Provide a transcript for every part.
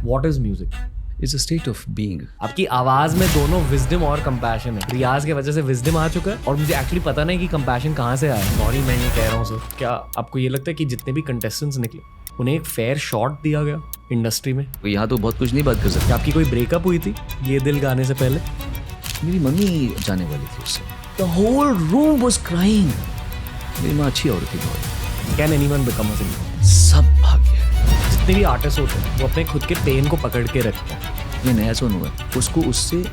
What is music? It's a state of being. आपकी आवाज में दोनों विजडम और कंपैशन है। रियाज की वजह से विजडम आ चुका है और मुझे एक्चुअली पता नहीं कि कंपैशन कहाँ से आया। सॉरी मैं ये कह रहा हूँ सर। क्या आपको ये लगता है कि जितने भी कंटेस्टेंट्स निकले उन्हें एक फेयर शॉट दिया गया इंडस्ट्री में? यहाँ तो बहुत कुछ नहीं बात कर सकते। क्या आपकी कोई ब्रेकअप हुई थी ये दिल गाने से पहले? मेरी मम्मी जाने वाली थी उससे। The whole room was crying. मेरी माँ अच्छी औरत थी बहुत। Can anyone become a singer? सब भाग गया। जितने भी आर्टिस्ट होते हैं वो अपने खुद के पेन को पकड़ के रखते हैं। ये नया सोनू है, उसको उससे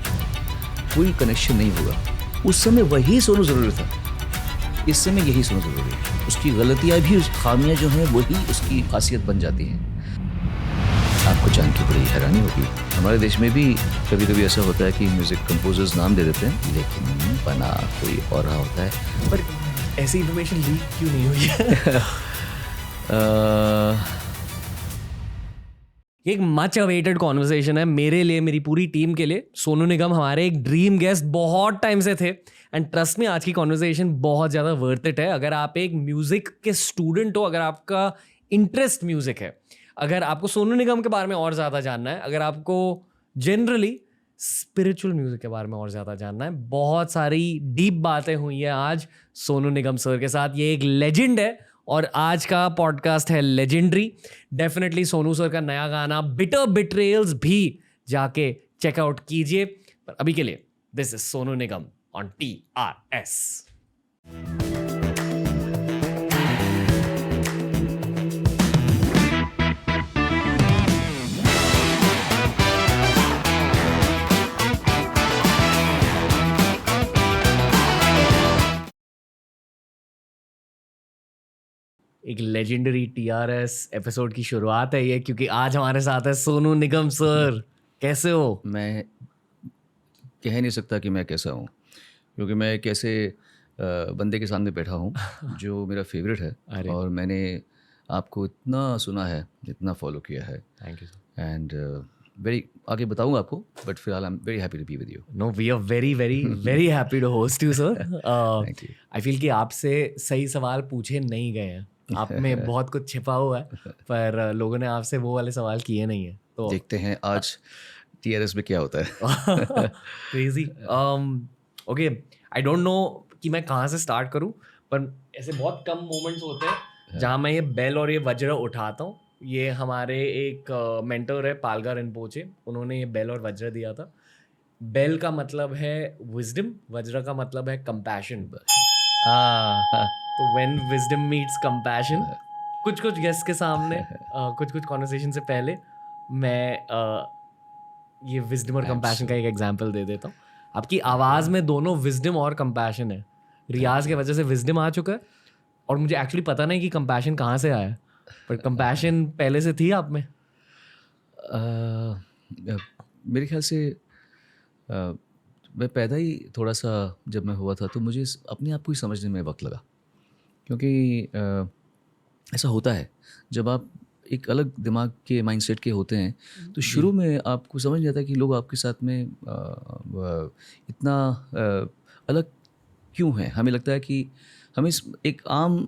कोई कनेक्शन नहीं होगा। उस समय वही सोनू जरूरी था, इस समय यही सोनू जरूरी है। उसकी गलतियाँ भी, खामियाँ जो हैं वही उसकी खासियत बन जाती हैं। आपको जान के बड़ी हैरानी होगी, हमारे देश में भी कभी कभी ऐसा होता है कि म्यूजिक कंपोजर्स नाम दे देते हैं लेकिन बना कोई और रहा होता है। पर ऐसी इन्फॉर्मेशन लीक क्यों नहीं हुई है? एक मच अवेटेड कॉन्वर्सेशन है मेरे लिए, मेरी पूरी टीम के लिए। सोनू निगम हमारे एक ड्रीम गेस्ट बहुत टाइम से थे एंड ट्रस्ट में आज की कॉन्वर्सेशन बहुत ज़्यादा वर्थ इट है। अगर आप एक म्यूज़िक के स्टूडेंट हो, अगर आपका इंटरेस्ट म्यूज़िक है, अगर आपको सोनू निगम के बारे में और ज़्यादा जानना है, अगर आपको जनरली स्पिरिचुअल म्यूज़िक के बारे में और ज़्यादा जानना है, बहुत सारी डीप बातें हुई हैं आज सोनू निगम सर के साथ। ये एक लेजेंड है और आज का पॉडकास्ट है लेजेंडरी। डेफिनेटली सोनू सर का नया गाना बिटर बिट्रेयल्स भी जाके चेकआउट कीजिए। पर अभी के लिए this is Sonu Nigam on TRS। एक लेजेंडरी TRS एपिसोड की शुरुआत है ये, क्योंकि आज हमारे साथ है सोनू निगम सर। कैसे हो? मैं कह नहीं सकता कि मैं कैसा हूँ, क्योंकि मैं एक ऐसे बंदे के सामने बैठा हूँ जो मेरा फेवरेट है और मैंने आपको इतना सुना है, इतना फॉलो किया है। Thank you sir. And very आगे बताऊँगा आपको, बट फिलहाल I am very happy to be with you. No, we are very very very happy to host you sir. Thank you. I feel कि आपसे सही सवाल पूछे नहीं गए हैं, आप में बहुत कुछ छिपा हुआ है, पर लोगों ने आपसे वो वाले सवाल किए नहीं है। तो देखते हैं आज TRS में क्या होता है। Crazy. Okay, I don't know कि मैं कहाँ से स्टार्ट करूँ, पर ऐसे बहुत कम मोमेंट्स होते हैं जहाँ मैं ये बेल और ये वज्र उठाता हूँ। ये हमारे एक मेंटर है पालगा रिनपोचे, उन्होंने ये बेल और वज्र दिया था। बेल का मतलब है विजडम, वज्र का मतलब है कंपैशन। तो व्हेन विजडम मीट्स कंपैशन, कुछ कुछ गेस्ट के सामने कुछ कुछ कॉन्वर्सेशन से पहले मैं ये विजडम और कंपैशन का एक एग्जांपल दे देता हूँ। आपकी आवाज में दोनों विजडम और कंपैशन है। रियाज की वजह से विजडम आ चुका है और मुझे एक्चुअली पता नहीं कि कंपैशन कहाँ से आया, पर कंपैशन पहले से थी आप में? मेरे ख्याल से मैं पैदा ही थोड़ा सा जब मैं हुआ था तो मुझे अपने आप को ही समझने में वक्त लगा, क्योंकि ऐसा होता है जब आप एक अलग दिमाग के माइंडसेट के होते हैं तो शुरू में आपको समझ नहीं आता कि लोग आपके साथ में इतना अलग क्यों हैं। हमें लगता है कि हमें एक आम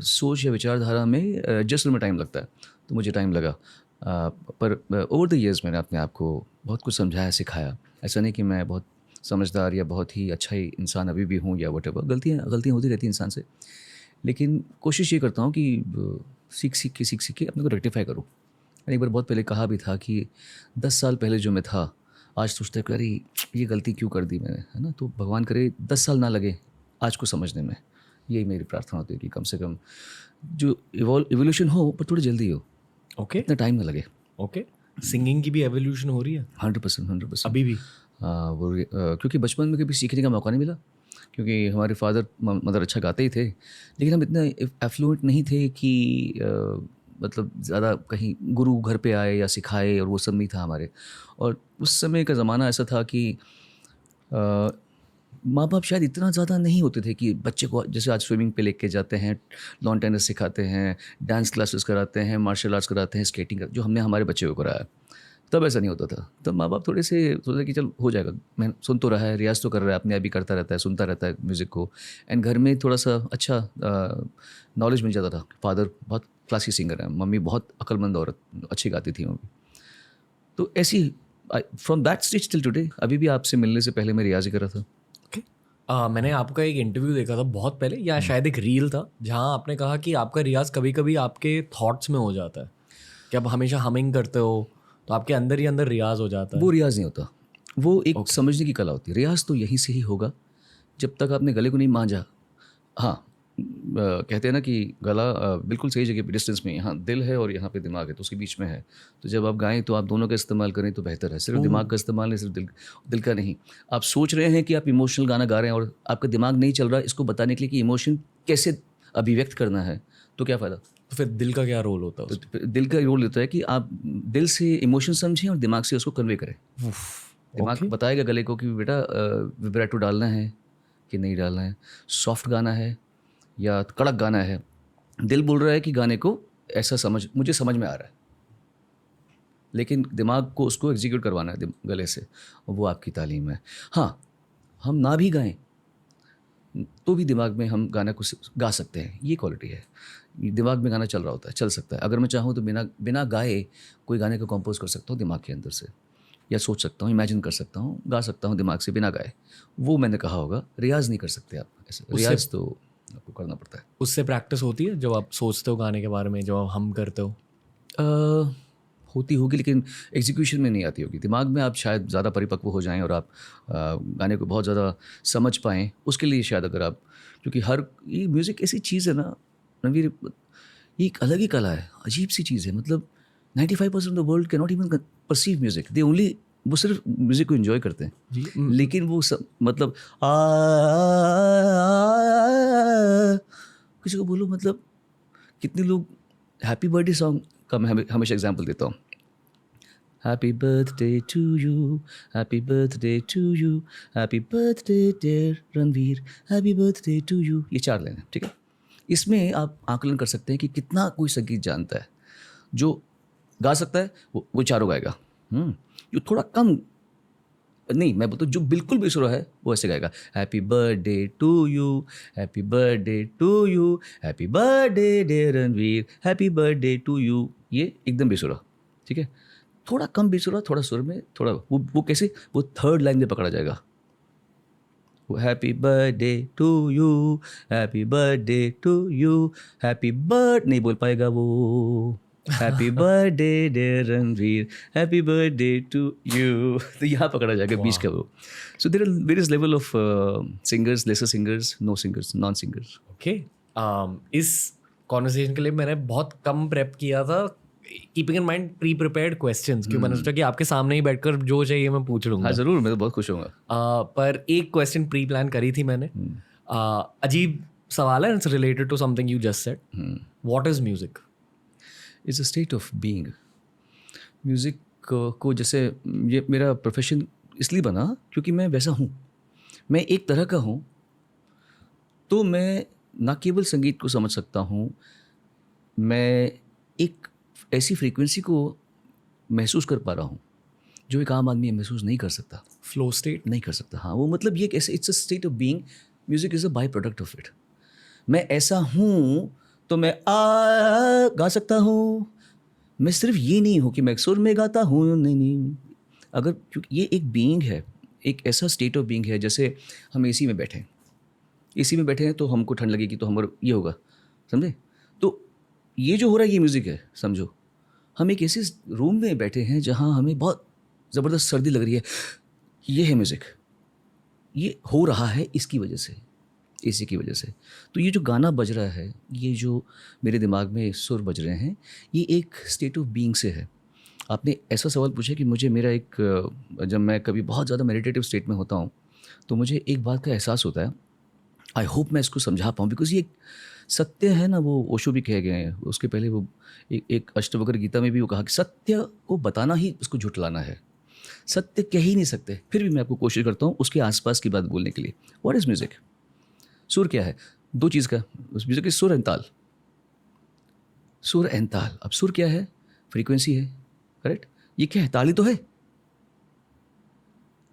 सोच या विचारधारा में एडजस्ट में टाइम लगता है, तो मुझे टाइम लगा। पर ओवर द ईयर्स मैंने अपने आप को बहुत कुछ समझाया, सिखाया। ऐसा नहीं कि मैं बहुत समझदार या बहुत ही अच्छा ही इंसान अभी भी हूँ या वटेवर, गलतियाँ होती रहती हैं इंसान से, लेकिन कोशिश ये करता हूँ कि सीख सीख के अपने को रेक्टिफाई करूँ। मैंने एक बार बहुत पहले कहा भी था कि 10 साल पहले जो मैं था आज सोचता है कि अरे ये गलती क्यों कर दी मैंने, है ना। तो भगवान करे 10 साल ना लगे आज को समझने में। यही मेरी प्रार्थना होती है कि कम से कम जो इवोल्यूशन हो पर थोड़ी जल्दी हो। ओके, इतना टाइम ना लगे। ओके, सिंगिंग की भी एवोल्यूशन हो रही है 100% अभी भी। वो क्योंकि बचपन में कभी सीखने का मौका नहीं मिला, क्योंकि हमारे फादर मदर अच्छा गाते ही थे, लेकिन हम इतने एफ्लुएंट नहीं थे कि मतलब ज़्यादा कहीं गुरु घर पे आए या सिखाए, और वो सब नहीं था हमारे। और उस समय का ज़माना ऐसा था कि माँ बाप शायद इतना ज़्यादा नहीं होते थे कि बच्चे को जैसे आज स्विमिंग पे लेके जाते हैं, लॉन टेनिस सिखाते हैं, डांस क्लासेस कराते हैं, मार्शल आर्ट्स कराते हैं, स्केटिंग जो हमने हमारे बच्चे को कराया। तब ऐसा नहीं होता था। तब माँ बाप थोड़े से सोचते कि चल हो जाएगा, मैं सुन तो रहा है, रियाज़ तो कर रहा है, अपने आप ही करता रहता है, सुनता रहता है म्यूज़िक को। एंड घर में थोड़ा सा अच्छा नॉलेज मिल जाता था। फादर बहुत क्लासिक सिंगर है, मम्मी बहुत अक्लमंद औरत, अच्छी गाती थी मम्मी। तो ऐसी from that stage till today, अभी भी आपसे मिलने से पहले मैं रियाज ही कर रहा था। मैंने आपका एक इंटरव्यू देखा था बहुत पहले, या शायद एक रील था, जहाँ आपने कहा कि आपका रियाज कभी कभी आपके थॉट्स में हो जाता है, कि आप हमेशा हमिंग करते हो तो आपके अंदर ही अंदर रियाज हो जाता है। वो रियाज नहीं होता, वो एक समझने की कला होती है। रियाज तो यहीं से ही होगा जब तक आपने गले को नहीं मांझा। हाँ, कहते हैं ना कि गला बिल्कुल सही जगह पे, डिस्टेंस में, यहाँ दिल है और यहाँ पे दिमाग है, तो उसके बीच में है। तो जब आप गाएं तो आप दोनों का इस्तेमाल करें तो बेहतर है। सिर्फ दिमाग का इस्तेमाल नहीं, सिर्फ दिल का नहीं। आप सोच रहे हैं कि आप इमोशनल गाना गा रहे हैं और आपका दिमाग नहीं चल रहा इसको बताने के लिए कि इमोशन कैसे अभिव्यक्त करना है, तो क्या फ़ायदा? तो फिर दिल का क्या रोल होता है उसमें? तो दिल का रोल होता है कि आप दिल से इमोशन समझें और दिमाग से उसको कन्वे करें। दिमाग बताएगा गले को कि बेटा विब्रेटो डालना है कि नहीं डालना है, सॉफ्ट गाना है या कड़क गाना है। दिल बोल रहा है कि गाने को ऐसा मुझे समझ में आ रहा है, लेकिन दिमाग को उसको एग्जीक्यूट करवाना है गले से, और वो आपकी तालीम है। हाँ, हम ना भी गाएं तो भी दिमाग में हम गाना को गा सकते हैं, ये क्वालिटी है। दिमाग में गाना चल रहा होता है, चल सकता है। अगर मैं चाहूँ तो बिना गाए कोई गाने को कंपोज कर सकता हूँ दिमाग के अंदर से, या सोच सकता हूँ, इमेजिन कर सकता हूँ, गा सकता हूँ दिमाग से बिना गाए। वो मैंने कहा होगा, रियाज नहीं कर सकते आप ऐसे। रियाज तो आपको करना पड़ता है। उससे प्रैक्टिस होती है जब आप सोचते हो गाने के बारे में, जब आप हम करते हो? होती होगी, लेकिन एग्जीक्यूशन में नहीं आती होगी। दिमाग में आप शायद ज़्यादा परिपक्व हो जाएं और आप गाने को बहुत ज़्यादा समझ पाएँ, उसके लिए शायद अगर आप, क्योंकि ये म्यूज़िक ऐसी चीज़ है ना रणवीर, ये एक अलग ही कला है, अजीब सी चीज़ है। मतलब 95% of the world can not even perceive music, they only, वो सिर्फ म्यूज़िक को एंजॉय करते हैं जी। लेकिन वो मतलब किसी को बोलो, मतलब कितने लोग हैप्पी बर्थडे सॉन्ग का मैं हमेशा एग्जांपल देता हूँ। Happy birthday to you, happy birthday to you, happy birthday dear Ranveer, happy birthday to you, ये 4 लाइन है, ठीक है। इसमें आप आकलन कर सकते हैं कि कितना कोई संगीत जानता है। जो गा सकता है वो चारों गाएगा। जो थोड़ा कम, नहीं, मैं बोलता हूँ जो बिल्कुल बेसुरा है वो ऐसे गाएगा, happy birthday to you, happy birthday to you, happy birthday dear Ranveer, happy birthday to you. ये एकदम बेसुरा, ठीक है। थोड़ा कम बेसुरा, थोड़ा सुर में, थोड़ा वो कैसे, वो 3rd लाइन में पकड़ा जाएगा। वो happy birthday to you, happy birthday to you, happy birth नहीं बोल पाएगा वो, happy birthday dear Ranveer, happy birthday to you. तो यहाँ पकड़ा जाएगा बीच का वो। So there are various level of singers, lesser singers, no singers, non singers. Okay. इस कॉन्वर्सेशन के लिए मैंने बहुत कम प्रेप किया था, keeping in mind pre prepared questions, क्योंकि मैंने सोचा कि आपके सामने ही बैठकर जो चाहिए मैं पूछ लूँगा। हाँ ज़रूर, मैं तो बहुत खुश होऊंगा। पर एक क्वेश्चन प्री प्लान करी थी मैंने। अजीब सवाल है, it's related to something you just said. What is music? It's a state of being. Music को जैसे, ये मेरा प्रोफेशन इसलिए बना क्योंकि मैं वैसा हूँ, मैं एक तरह का हूँ। तो मैं ना केवल संगीत को समझ सकता हूँ, मैं एक ऐसी फ्रीक्वेंसी को महसूस कर पा रहा हूँ जो एक आम आदमी महसूस नहीं कर सकता, फ्लो स्टेट नहीं कर सकता। हाँ, वो मतलब ये कैसे, it's a state of being. Music is a by product of it. मैं ऐसा हूँ तो मैं गा सकता हूँ। मैं सिर्फ ये नहीं हूँ कि मैं एक सुर में गाता हूँ, नहीं। अगर, क्योंकि ये एक बीइंग है, एक ऐसा स्टेट ऑफ बीइंग है। जैसे हम एसी में बैठे हैं तो हमको ठंड लगेगी तो हमारा ये होगा, समझे? तो ये जो हो रहा है ये म्यूज़िक है, समझो। हम एक ऐसे रूम में बैठे हैं जहाँ हमें बहुत ज़बरदस्त सर्दी लग रही है, ये है म्यूज़िक। ये हो रहा है इसकी वजह से, एसी की वजह से। तो ये जो गाना बज रहा है, ये जो मेरे दिमाग में सुर बज रहे हैं, ये एक स्टेट ऑफ बीइंग से है। आपने ऐसा सवाल पूछा कि मुझे मेरा एक, जब मैं कभी बहुत ज़्यादा मेडिटेटिव स्टेट में होता हूँ तो मुझे एक बात का एहसास होता है। आई होप मैं इसको समझा पाऊँ, बिकॉज ये सत्य है ना, वो ओशो भी कह गए हैं। उसके पहले वो एक अष्टवक्र गीता में भी वो कहा कि सत्य को बताना ही उसको झुठलाना है। सत्य कह ही नहीं सकते, फिर भी मैं आपको कोशिश करता हूँ उसके आसपास की बात बोलने के लिए। What is music? सुर क्या है? 2 चीज़ का उस म्यूज़िक की, सुर एंड ताल। सुर एंड ताल। अब सुर क्या है? फ्रीक्वेंसी है, करेक्ट? ये क्या है? ताली तो है,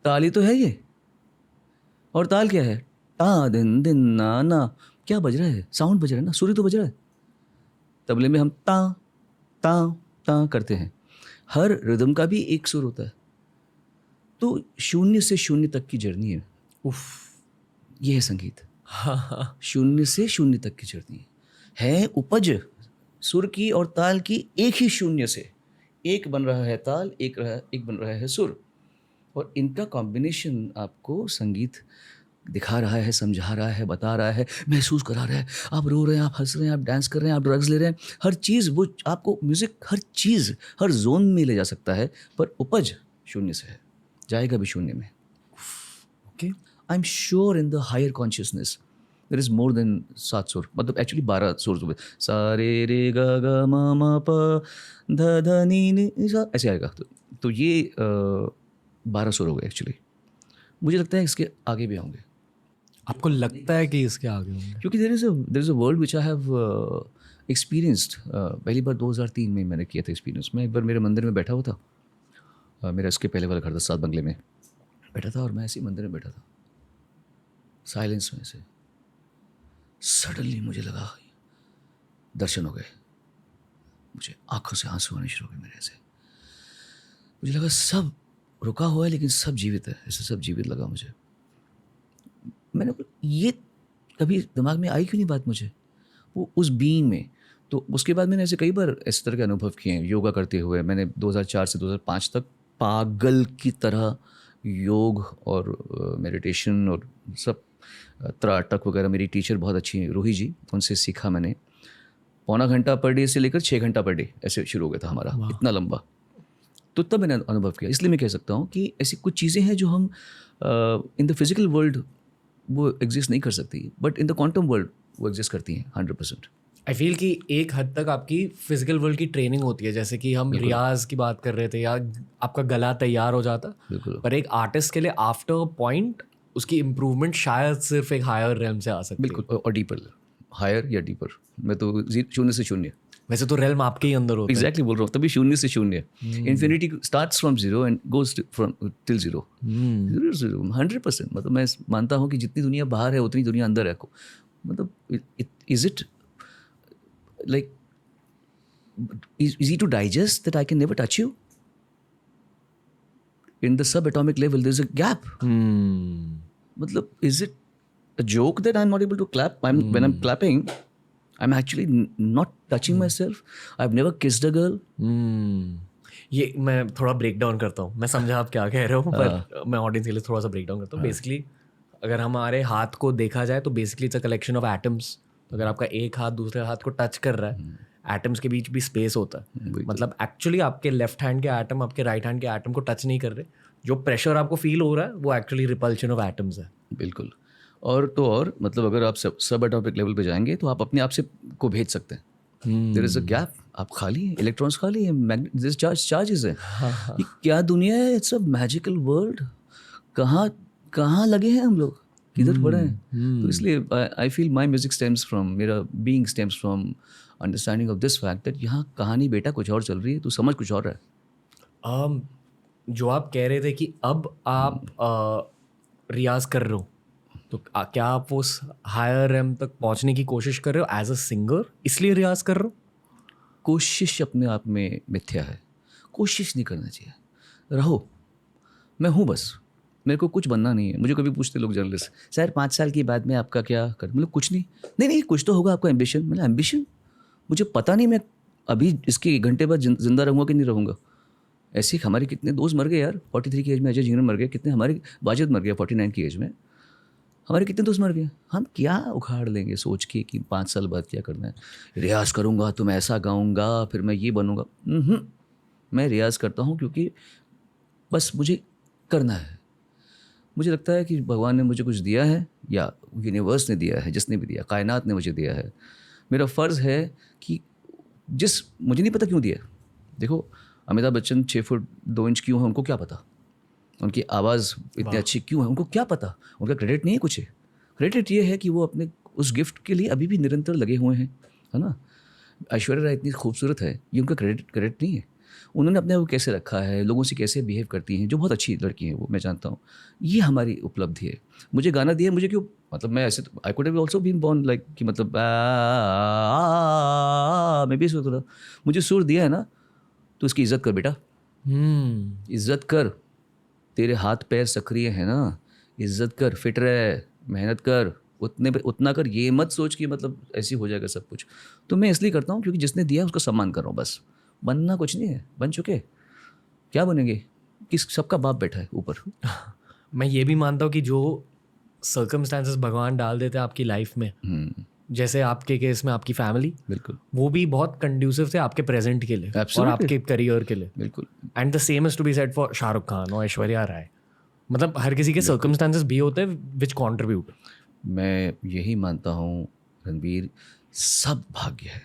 ताली तो है ये। और ताल क्या है? ता दिन दिन ना ना। क्या बज रहा है? साउंड बज रहा है ना, सुर ही तो बज रहा है। तबले में हम ता ता ता करते हैं। हर रिदम का भी एक सुर होता है। तो शून्य से शून्य तक की जर्नी है, उफ। ये है संगीत। हाँ। शून्य से शून्य तक की जर्नी है उपज सुर की और ताल की। एक ही शून्य से एक बन रहा है ताल, एक बन रहा है सुर, और इनका कॉम्बिनेशन आपको संगीत दिखा रहा है, समझा रहा है, बता रहा है, महसूस करा रहा है। आप रो रहे हैं, आप हंस रहे हैं, आप डांस कर रहे हैं, आप ड्रग्स ले रहे हैं, हर चीज़ वो आपको म्यूज़िक हर चीज़ हर जोन में ले जा सकता है, पर उपज शून्य से है, जाएगा भी शून्य में। Okay. I am sure in the higher consciousness there is more than 7 सुर, मतलब एक्चुअली 12 सुर हुए, सा रे रे ग ग म म प ध ध नी नी सा, ऐसे आएगा। तो ये 12 सुर हो गए एक्चुअली। मुझे लगता है इसके आगे भी होंगे, आपको लगता है कि इसके आगे होंगे? क्योंकि there is a world which I have experienced. पहली बार 2003 में मैंने किया था एक्सपीरियंस। मैं एक बार मेरे मंदिर में बैठा हुआ था, मेरा इसके पहले वाला घर था सात बंगले में बैठा था, और मैं ऐसे ही मंदिर में बैठा था साइलेंस में से। सडनली मुझे लगा दर्शन हो गए, मुझे आंखों से आंसू आने शुरू हो गए मेरे ऐसे। मुझे लगा सब रुका हुआ है लेकिन सब जीवित है, ऐसे सब जीवित लगा मुझे। मैंने ये कभी दिमाग में आई क्यों नहीं बात मुझे, वो उस बीइंग में। तो उसके बाद मैंने ऐसे कई बार इस तरह के अनुभव किए हैं योगा करते हुए। मैंने 2004 से 2005 तक पागल की तरह योग और मेडिटेशन और सब त्राटक वगैरह, मेरी टीचर बहुत अच्छी है रूही जी, उनसे सीखा मैंने। 1.25 घंटा पर डे से लेकर 6 घंटा पर डे ऐसे शुरू हो गया था हमारा, इतना लंबा। तो तब मैंने अनुभव किया। इसलिए मैं कह सकता हूँ कि ऐसी कुछ चीज़ें हैं जो हम इन द फिजिकल वर्ल्ड वो एग्जिस्ट नहीं कर सकती, but in the quantum world वो एग्जिस्ट करती हैं 100%। आई फील कि एक हद तक आपकी फिजिकल वर्ल्ड की ट्रेनिंग होती है, जैसे कि हम रियाज की बात कर रहे थे, या आपका गला तैयार हो जाता, बिल्कुल पर एक आर्टिस्ट के लिए आफ्टर पॉइंट उसकी इम्प्रूवमेंट शायद सिर्फ एक हायर रेल्म से आ सकती है। बिल्कुल, और डीपर, हायर या डीपर। मैं तो शून्य से शून्य, वैसे तो रेल्म आपके ही अंदर होता है। एग्जैक्टली बोल रहा हूँ, तभी शून्य से शून्य। Infinity starts from zero and goes from till zero. 100%। मतलब मैं मानता हूँ कि जितनी दुनिया बाहर है उतनी दुनिया अंदर है। मतलब is it like easy to digest that I can never touch you? In the subatomic level there's a gap. मतलब is it a joke that I'm not able to clap? When I'm clapping I'm actually not touching myself. I've never kissed a girl. ये मैं थोड़ा break down करता हूँ, मैं समझा आप क्या कह रहे हो, पर मैं ऑडियंस के लिए थोड़ा सा ब्रेक डाउन करता हूँ। बेसिकली अगर हमारे हाथ को देखा जाए तो basically it's a collection of atoms. तो अगर आपका एक हाथ दूसरे हाथ को टच कर रहा है, एटम्स के बीच भी स्पेस होता है। मतलब एक्चुअली आपके लेफ्ट हैंड के एटम आपके राइट हैंड के एटम को टच नहीं कर रहे। जो प्रेशर आपको फील हो रहा है वो एक्चुअली रिपल्शन ऑफ एटम्स है। बिल्कुल। और तो और मतलब अगर आप सब एटॉमिक लेवल पे जाएंगे तो आप अपने आप से को भेज सकते हैं। देयर इज अ गैप, आप खाली हैं, इलेक्ट्रॉन्स खाली हैं, चार्जेस हैं। ये क्या दुनिया है, इट्स अ मैजिकल वर्ल्ड। कहाँ कहाँ लगे हैं हम लोग, किधर पड़े हैं। तो इसलिए I feel my music stems from, मेरा being stems from understanding of this fact that यहाँ कहानी बेटा कुछ और चल रही है, तू समझ कुछ और रहा है। जो आप कह रहे थे कि अब आप रियाज कर रहे हो, तो क्या आप उस हायर रेम तक पहुंचने की कोशिश कर रहे हो एज अ सिंगर, इसलिए रियाज कर रहे हो? कोशिश अपने आप में मिथ्या है, कोशिश नहीं करना चाहिए। रहो, मैं हूँ बस, मेरे को कुछ बनना नहीं है। मुझे कभी पूछते लोग जर्नलिस्ट, सर 5 साल के बाद में आपका क्या कर, मतलब कुछ नहीं। नहीं कुछ तो होगा आपका एम्बिशन। मतलब एम्बिशन मुझे पता नहीं, मैं अभी इसके 1 घंटे बाद जिंदा रहूँगा कि नहीं रहूँगा। ऐसे ही हमारे कितने दोस्त मर गए यार, 43 की एज में अजय जिंगन मर गए, कितने हमारे वाजिद मर गया 49 की एज में, हमारे कितने दोस्त मर गए। हम क्या उखाड़ लेंगे सोच के कि 5 साल बाद क्या करना है। रियाज़ करूँगा तो मैं ऐसा गाऊँगा, फिर मैं ये बनूँगा। मैं रियाज़ करता हूँ क्योंकि बस मुझे करना है। मुझे लगता है कि भगवान ने मुझे कुछ दिया है, या यूनिवर्स ने दिया है, जिसने भी दिया, कायनात ने मुझे दिया है। मेरा फ़र्ज़ है कि मुझे नहीं पता क्यों दिया। देखो अमिताभ बच्चन 6 फुट 2 इंच क्यों है, उनको क्या पता। उनकी आवाज़ इतनी अच्छी क्यों है, उनको क्या पता। उनका क्रेडिट नहीं है कुछ है। क्रेडिट ये है कि वो अपने उस गिफ्ट के लिए अभी भी निरंतर लगे हुए हैं, है ना। ऐश्वर्या राय इतनी खूबसूरत है, ये उनका क्रेडिट नहीं है। उन्होंने अपने को कैसे रखा है, लोगों से कैसे बिहेव करती हैं, जो बहुत अच्छी लड़की हैं वो, मैं जानता हूँ। ये हमारी उपलब्धि है। मुझे गाना दिया, मुझे क्यों, मतलब मैं ऐसे I could have also been born like कि मतलब मैं भी सुर, मुझे सुर दिया है ना, तो उसकी इज्जत कर बेटा। इज्जत कर, तेरे हाथ पैर सक्रिय है ना, इज्जत कर, फिट रहे, मेहनत कर, उतने पे उतना कर। ये मत सोच कि मतलब ऐसे ही हो जाएगा सब कुछ। तो मैं इसलिए करता हूँ क्योंकि जिसने दिया उसका सम्मान कर रहा हूँ बस। बनना कुछ नहीं है, बन चुके, क्या बनेंगे, किस सबका बाप बैठा है ऊपर। मैं ये भी मानता हूँ कि जो सर्कमस्टांसेस भगवान डाल देते हैं आपकी लाइफ में, जैसे आपके केस में आपकी फैमिली, बिल्कुल वो भी बहुत कंड्यूसिव थे आपके प्रेजेंट के लिए और Absolutely. आपके करियर के लिए। बिल्कुल। And the same is to be said for Shah Rukh Khan और ऐश्वर्या राय। मतलब हर किसी के सर्कमस्टांसेस भी होते हैं विच कंट्रीब्यूट। मैं यही मानता हूँ रणवीर, सब भाग्य है,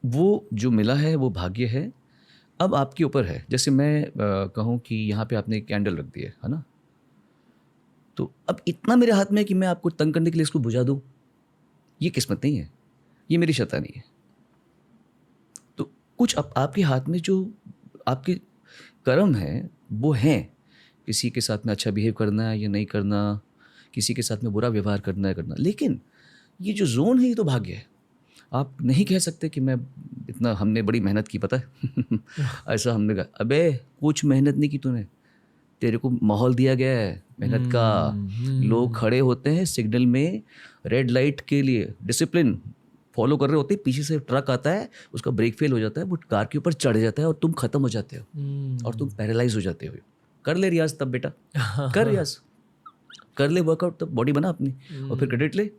वो जो मिला है वो भाग्य है। अब आपके ऊपर है, जैसे मैं कहूँ कि यहाँ पे आपने एक कैंडल रख दी है ना, तो अब इतना मेरे हाथ में है कि मैं आपको तंग करने के लिए इसको बुझा दूँ, ये किस्मत नहीं है, ये मेरी शैतानी है। तो कुछ आपके हाथ में जो आपके कर्म है वो हैं, किसी के साथ में अच्छा बिहेव करना है या नहीं करना, किसी के साथ में बुरा व्यवहार करना है करना, लेकिन ये जो जोन है ये तो भाग्य है। आप नहीं कह सकते कि मैं इतना, हमने बड़ी मेहनत की पता है ऐसा हमने कहा, अबे कुछ मेहनत नहीं की तूने, तेरे को माहौल दिया गया है मेहनत का। लोग खड़े होते हैं सिग्नल में रेड लाइट के लिए, डिसिप्लिन फॉलो कर रहे होते हैं, पीछे से ट्रक आता है, उसका ब्रेक फेल हो जाता है, वो कार के ऊपर चढ़ जाता है और तुम खत्म हो जाते हो और तुम पैरालाइज हो जाते हो। कर ले रियाज तब बेटा, कर रियाज, कर ले वर्कआउट, तब बॉडी बना अपनी, और फिर क्रेडिट ले।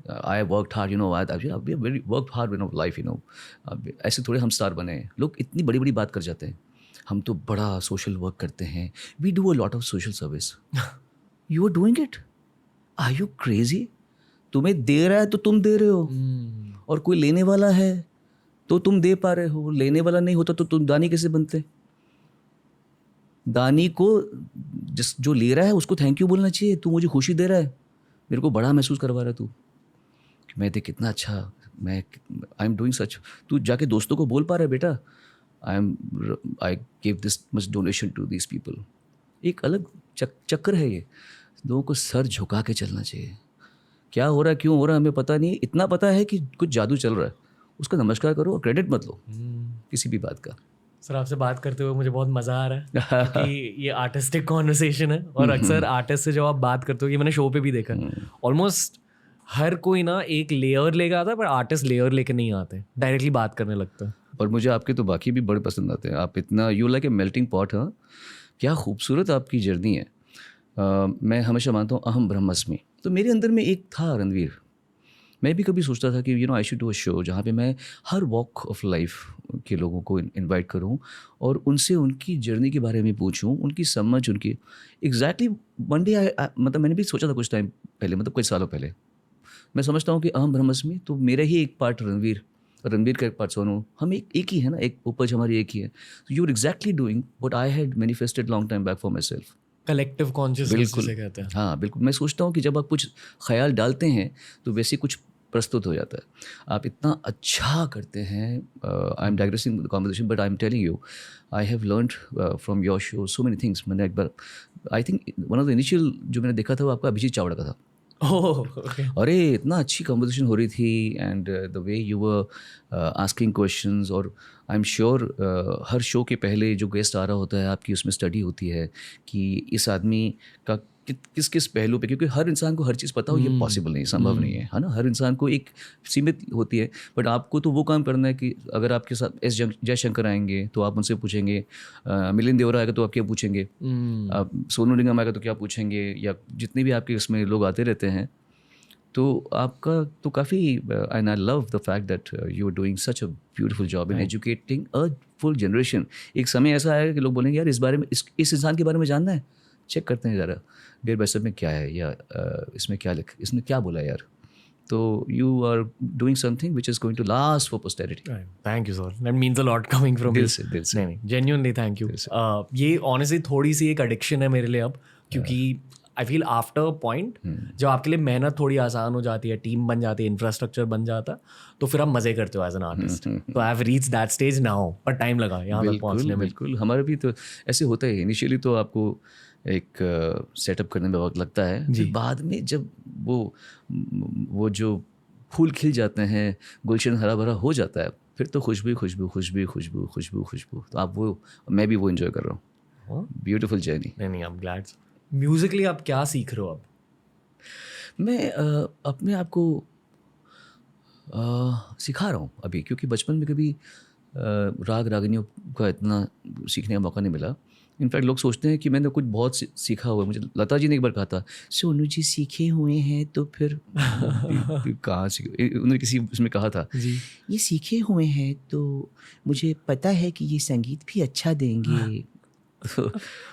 I worked hard, you know, I very worked hard in life, you know. ऐसे थोड़े हम स्टार बने हैं। लोग इतनी बड़ी बड़ी बात कर जाते हैं, हम तो बड़ा सोशल वर्क करते हैं, we do a lot of social service. You are doing it, are you crazy? तुम्हें दे रहा है तो तुम दे रहे हो, और कोई लेने वाला है तो तुम दे पा रहे हो। लेने वाला नहीं होता तो तुम दानी कैसे बनते? दानी को जिस जो ले रहा है उसको थैंक यू बोलना चाहिए, तू मुझे खुशी दे रहा है, मेरे को बड़ा महसूस करवा रहा है तू, कि मैं देख कितना अच्छा, मैं आई एम डूइंग सच। तू जाके दोस्तों को बोल पा रहा है बेटा, I give this much donation to this people. एक अलग चक्कर है ये, लोगों को सर झुका के चलना चाहिए। क्या हो रहा है, क्यों हो रहा है, हमें पता नहीं, इतना पता है कि कुछ जादू चल रहा है, उसका नमस्कार करो और क्रेडिट मत लो किसी भी बात का। सर आपसे बात करते हुए मुझे बहुत मज़ा आ रहा है क्योंकि ये आर्टिस्टिक कॉन्वर्सेशन है, और अक्सर आर्टिस्ट से जब आप बात करते हो, ये मैंने शो पे भी देखा, ऑलमोस्ट हर कोई ना एक लेयर लेकर आता है, पर आर्टिस्ट लेयर लेके नहीं आते, डायरेक्टली बात करने लगता है। और मुझे आपके तो बाकी भी बड़े पसंद आते हैं, आप इतना, you like a melting pot. हाँ, क्या खूबसूरत आपकी जर्नी है। मैं हमेशा मानता हूँ अहम ब्रह्मस्मि, तो मेरे अंदर में एक था रणवीर। मैं भी कभी सोचता था कि you know I should do a show जहाँ पे मैं हर वॉक ऑफ लाइफ के लोगों को इनवाइट करूँ और उनसे उनकी जर्नी के बारे में पूछूँ, उनकी समझ, उनकी एग्जैक्टली वन डे मतलब मैंने भी सोचा था कुछ टाइम पहले, मतलब कुछ सालों पहले। मैं समझता हूँ कि अहम ब्रह्मस्मि, तो मेरा ही एक पार्ट रणवीर, रणवीर का एक पार्ट सोनू, हम एक ही है ना, एक उपज हमारी एक ही है। तो you are exactly doing what I had manifested long time back for myself. Collective consciousness बिल्कुल, जिसे कहते हैं। हाँ बिल्कुल। मैं सोचता हूँ कि जब आप कुछ ख्याल डालते हैं तो वैसे कुछ प्रस्तुत हो जाता है। आप इतना अच्छा करते हैं। I am digressing the conversation but I am telling you, I have learned from your show so many things. मैंने एक बार, I think one of the initial जो मैंने देखा था वो आपका अभिजीत चावड़ा का था। Oh okay. अरे इतना अच्छी कन्वर्सेशन हो रही थी, and the way you were asking questions, और आई एम श्योर हर शो के पहले जो गेस्ट आ रहा होता है आपकी उसमें स्टडी होती है कि इस आदमी का किस किस पहलू पे, क्योंकि हर इंसान को हर चीज़ पता हो ये पॉसिबल नहीं, संभव नहीं है ना। हर इंसान को एक सीमित होती है, बट आपको तो वो काम करना है कि अगर आपके साथ एस जयशंकर आएंगे तो आप उनसे पूछेंगे, मिलिंद देवरा आएगा तो आप क्या पूछेंगे, आप सोनू निगम आएगा तो क्या पूछेंगे, या जितने भी आपके इसमें लोग आते रहते हैं। तो आपका तो काफ़ी, and I love the fact that you are doing such a beautiful job in educating a full generation. एक समय ऐसा आएगा कि लोग बोलेंगे यार इस बारे में, इस इंसान के बारे में जानना है, चेक करते हैं ज़रा डेढ़ बाई सब में क्या है, या इसमें क्या इसमें क्या बोला यार। तो you are doing something which is going to last for posterity. Thank you sir, that means a lot coming from दिल से, दिल से। नहीं जेन्युइनली थैंक यू। ये ऑनेस्टली थोड़ी सी एक एडिक्शन है मेरे लिए अब, क्योंकि आई फील आफ्टर पॉइंट जब आपके लिए मेहनत थोड़ी आसान हो जाती है, टीम बन जाती है, इंफ्रास्ट्रक्चर बन जाता है, तो फिर आप मज़े करते हो एज एन आर्टिस्ट। तो I have reach that stage now, पर टाइम लगा यहाँ तक पहुँचने में। बिल्कुल, हमारा भी तो ऐसे होता है। इनिशियली तो आपको एक सेटअप करने में वक्त लगता है, फिर बाद में जब वो जो फूल खिल जाते हैं, गुलशन हरा भरा हो जाता है, फिर तो खुशबू खुशबू खुशबू खुशबू खुशबू खुशबू, तो आप वो, मैं भी वो इन्जॉय कर रहा हूँ। हाँ? Beautiful journey. नहीं नहीं, आप ग्लैड म्यूजिकली आप क्या सीख रहे हो अब? मैं अपने आप को सिखा रहा हूँ अभी, क्योंकि बचपन में कभी राग रागिनियों का इतना सीखने का मौका नहीं मिला। इनफैक्ट लोग सोचते हैं कि मैंने कुछ बहुत सीखा हुआ है। मुझे लता जी ने एक बार कहा था, सोनू जी सीखे हुए हैं तो फिर कहाँ सीखे, उन्होंने किसी उसमें कहा था, जी। ये सीखे हुए हैं तो मुझे पता है कि ये संगीत भी अच्छा देंगे। तो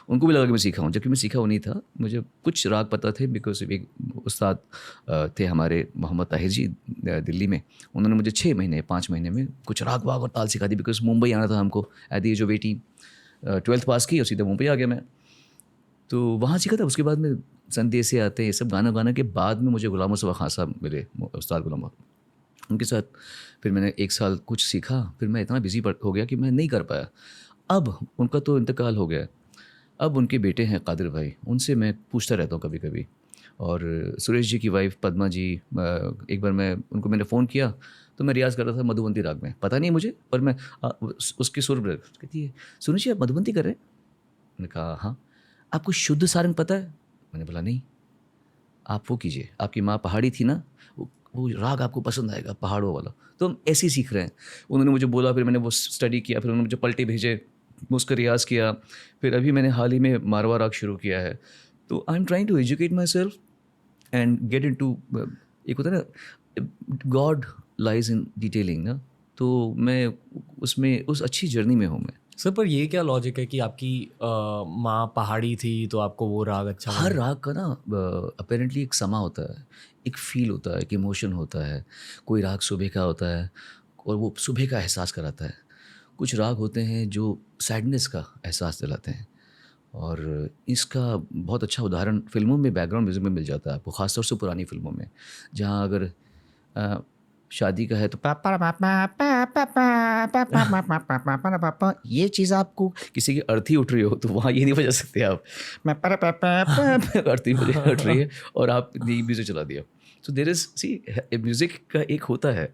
उनको भी लगा कि मैं सीखा हूँ, जबकि मैं सीखा वो नहीं था। मुझे कुछ राग पता थे, बिकॉज एक उस्ताद थे हमारे, मोहम्मद ताहिर जी, दिल्ली में। उन्होंने मुझे 6 महीने 5 महीने में कुछ राग वाग और ताल सिखा दी, बिकॉज मुंबई आना था हमको at the age of 18। 12th pass की और सीधे मुंबई आ गया मैं, तो वहाँ सीखा था। उसके बाद में संदेश से आते, ये सब गाना गाने के बाद में मुझे गुलाम मुस्तफ़ा खान साहब मिले, उस्ताद गुलाम, उनके साथ फिर मैंने 1 साल कुछ सीखा। फिर मैं इतना बिजी हो गया कि मैं नहीं कर पाया। अब उनका तो इंतकाल हो गया, अब उनके बेटे हैं कादिर भाई, उनसे मैं पूछता रहता हूँ कभी कभी। और सुरेश जी की वाइफ पद्मा जी, एक बार मैंने फ़ोन किया तो मैं रियाज़ कर रहा था मधुबंती राग में, पता नहीं मुझे, पर मैं उसके सुर में कहती है, सुरेश जी आप मधुबंती कर रहे हैं? मैंने कहा हाँ। आपको शुद्ध सारंग पता है? मैंने बोला नहीं। आप वो कीजिए, आपकी माँ पहाड़ी थी ना, वो राग आपको पसंद आएगा, पहाड़ों वाला। तो हम ऐसे ही सीख रहे हैं। उन्होंने मुझे बोला, फिर मैंने वो स्टडी किया, फिर उन्होंने मुझे पलटे भेजे, उसका रियाज़ किया। फिर अभी मैंने हाल ही में मारवा राग शुरू किया है। तो I am trying to educate myself and get into, एक होता है ना, गॉड लाइज इन डिटेलिंग ना, तो मैं उसमें उस अच्छी जर्नी में हूँ मैं। सर पर ये क्या लॉजिक है कि आपकी माँ पहाड़ी थी तो आपको वो राग अच्छा हर लगा? राग का ना अपेरेंटली एक समा होता है, एक फील होता है, एक इमोशन होता है। कोई राग सुबह का होता है और वो सुबह का एहसास कराता है। कुछ राग होते हैं जो सैडनेस का एहसास दिलाते हैं। और इसका बहुत अच्छा उदाहरण फ़िल्मों में, बैकग्राउंड म्यूज़िक में मिल जाता है आपको, ख़ासतौर से पुरानी फ़िल्मों में, जहाँ अगर शादी का है तो पापा, ये चीज़ आपको किसी की अर्थी उठ रही हो तो वहाँ ये नहीं बजा सकते आप, अर्थी उठ रही है और आप म्यूज़िक चला दिया। So there is, see music का एक होता है,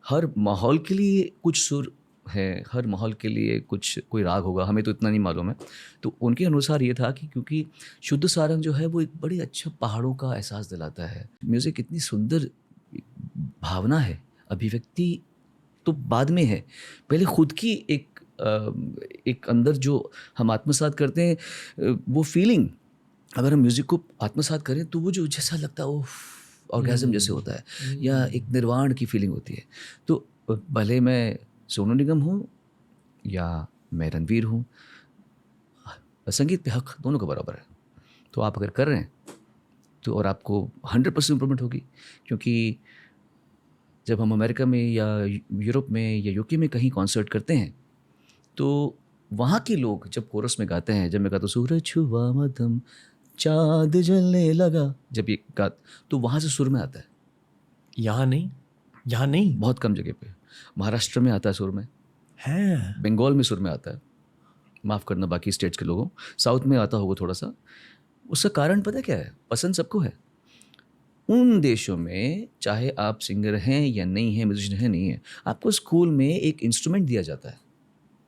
हर माहौल के लिए कुछ सुर है, हर माहौल के लिए कुछ कोई राग होगा, हमें तो इतना नहीं मालूम है। तो उनके अनुसार ये था कि क्योंकि शुद्ध सारंग जो है वो एक बड़े अच्छा पहाड़ों का एहसास दिलाता है। म्यूज़िक इतनी सुंदर भावना है, अभिव्यक्ति तो बाद में है, पहले खुद की एक अंदर जो हम आत्मसात करते हैं, वो फीलिंग, अगर हम म्यूज़िक को आत्मसात करें तो वो जो जैसा लगता है, ओह, ऑर्गेज़म जैसे होता है, या एक निर्वाण की फीलिंग होती है। तो भले मैं सोनू निगम हूँ या मैं रणवीर हूँ, संगीत पे हक दोनों का बराबर है। तो आप अगर कर रहे हैं तो, और आपको 100% इम्प्रूवमेंट होगी, क्योंकि जब हम अमेरिका में या यूरोप में या यूके में कहीं कॉन्सर्ट करते हैं तो वहाँ के लोग जब कोरस में गाते हैं, जब मैं गाता हूँ सूरज छुआ मध्यम चाँद जलने लगा, जब ये गा, तो वहाँ से सुर में आता है। यहाँ नहीं, यहाँ नहीं बहुत कम जगह पे, महाराष्ट्र में आता है सुर में, है। बंगाल में सुर में आता है, माफ़ करना बाकी स्टेट्स के लोगों, साउथ में आता होगा थोड़ा सा। उसका कारण पता क्या है? पसंद सबको है। उन देशों में चाहे आप सिंगर हैं या नहीं हैं, म्यूजिशियन हैं नहीं है, आपको स्कूल में एक इंस्ट्रूमेंट दिया जाता है।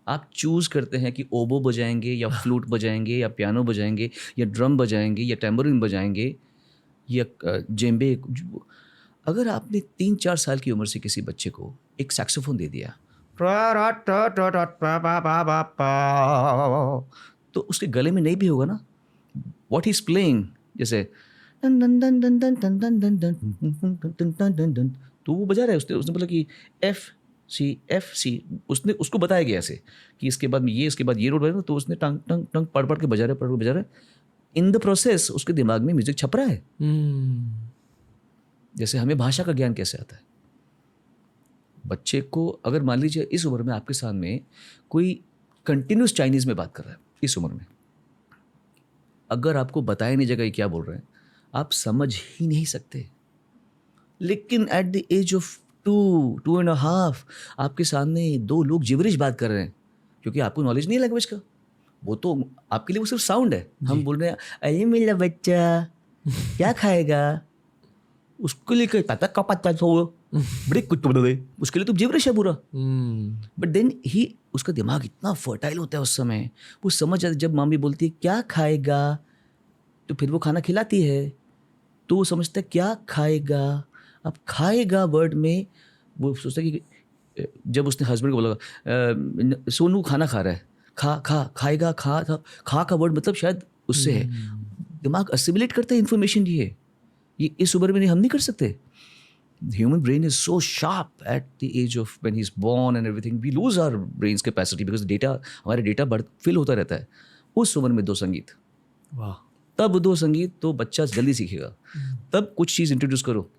आप चूज़ करते हैं कि ओबो बजाएंगे या फ्लूट बजाएंगे या पियानो बजाएंगे या ड्रम बजाएंगे या टैम्बोरिन बजाएंगे या जेम्बे। अगर आपने 3-4 साल की उम्र से किसी बच्चे को एक सैक्सोफोन दे दिया तो उसके गले में नहीं भी होगा ना, व्हाट ही इज प्लेइंग, जैसे तो वो बजा रहा है, उसने बोला कि F C, उसने उसको बताया गया ऐसे कि इसके बाद ये, इसके बाद ये नोट बजेगा, तो उसने टंग टंग टंग पढ़ पढ़ के बजा रहा है। इन द प्रोसेस उसके दिमाग में म्यूजिक छप रहा है। जैसे हमें भाषा का ज्ञान कैसे आता है, बच्चे को अगर मान लीजिए इस उम्र में आपके सामने कोई कंटिन्यूस चाइनीज़ में बात कर रहा है, इस उम्र में अगर आपको बताया नहीं जाएगा ये क्या बोल रहे हैं, आप समझ ही नहीं सकते। लेकिन एट द एज ऑफ 2.5 आपके सामने 2 लोग जिबरिश बात कर रहे हैं, क्योंकि आपको नॉलेज नहीं है लैंग्वेज का, वो तो आपके लिए वो सिर्फ साउंड है। हम बोल रहे हैं अरे मेरा बच्चा क्या खाएगा, उसको लेकर पता का पता तो बड़े कुछ बता दे, उसके लिए तो जिब्रिश है पूरा। हम्म, बट देन ही, उसका दिमाग इतना फर्टाइल होता है उस समय, वो समझ जाता है। जब मम्मी बोलती है क्या खाएगा, तो फिर वो खाना खिलाती है, तो वो समझता है क्या खाएगा। अब खाएगा वर्ड में वो सोचता है कि जब उसने हस्बैंड को बोला सोनू खाना खा रहा है, खा खा खाएगा, खा था, खा का वर्ड मतलब शायद उससे है। दिमाग असिमिलेट करता है इन्फॉर्मेशन। ये इस उम्र में नहीं, हम नहीं कर सकते। The human brain is so sharp at the age of when he's born and everything. We lose our brain's capacity because data, हमारे डेटा बढ़ फिल होता रहता है। उस उम्र में 2 संगीत, वाह, तब 2 संगीत तो बच्चा जल्दी सीखेगा। तब कुछ चीज़ इंट्रोड्यूस करो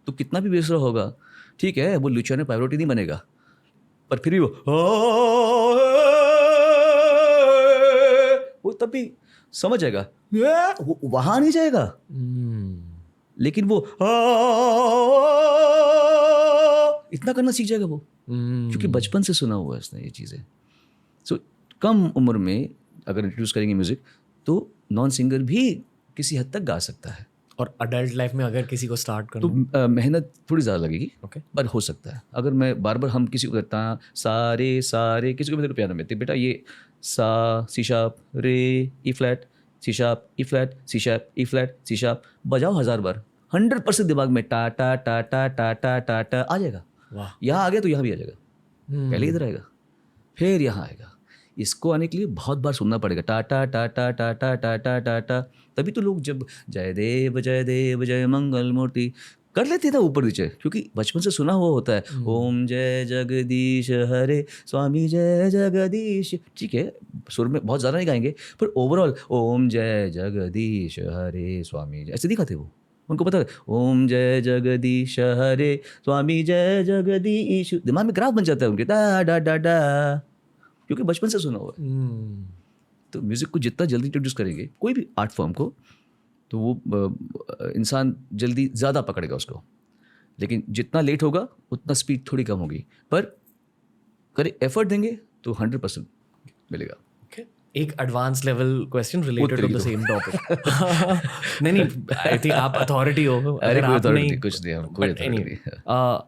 तो कितना भी बेसुरा होगा, ठीक है, वो लुचियानो पाइवरोटी नहीं बनेगा, पर फिर भी वो तब भी समझ जाएगा, वो वहाँ नहीं जाएगा। लेकिन वो इतना करना सीख जाएगा वो, क्योंकि बचपन से सुना हुआ है इसने ये चीज़ें। सो कम उम्र में अगर इंट्रोड्यूस करेंगे म्यूज़िक तो नॉन सिंगर भी किसी हद तक गा सकता है। और अडल्ट लाइफ में अगर किसी को स्टार्ट तो करना, मेहनत थोड़ी ज़्यादा लगेगी, ओके, पर हो सकता है। अगर मैं बार बार हम किसी को कहता सारे सारे, किसी को भी देखो पियानो में, तो बेटा ये सा सी शार्प रे ई फ्लैट सी शार्प ई फ्लैट सी शार्प ई फ्लैट सी शार्प बजाओ 1000 बार, 100% दिमाग में टा टा टा टा टा टा टा टा आ जाएगा। वाह, यहाँ आ गया तो यहाँ भी आ जाएगा, पहले इधर आएगा फिर यहाँ आएगा। इसको आने के लिए बहुत बार सुनना पड़ेगा, टा टा टा टा टा टा टा टा टा टा। तभी तो लोग जब जय देव जय मंगल मूर्ति कर लेते थे ऊपर नीचे, क्योंकि बचपन से सुना हुआ होता है। ओम जय जगदीश हरे स्वामी जय जगदीश, ठीक है, सुर में बहुत ज़्यादा नहीं गाएंगे, पर ओवरऑल ओम जय जगदीश हरे स्वामी जय, ऐसे नहीं गाते वो, उनको पता है ओम जय जगदीश हरे स्वामी जय जगदीश, दिमाग में ग्राफ बन जाता है उनके, डा डा डा डा, क्योंकि बचपन से सुना हुआ है। तो म्यूज़िक को जितना जल्दी इंट्रोड्यूस करेंगे कोई भी आर्ट फॉर्म को, तो वो इंसान जल्दी ज़्यादा पकड़ेगा उसको। लेकिन जितना लेट होगा उतना स्पीड थोड़ी कम होगी, पर करे एफर्ट देंगे तो 100% मिलेगा। एक advance level question related to the same topic. नहीं, आई थिंक आप अथॉरिटी हो, अरे अगर कोई आप authority नहीं, नहीं, कुछ नहीं, हम कोई but authority anyway, नहीं।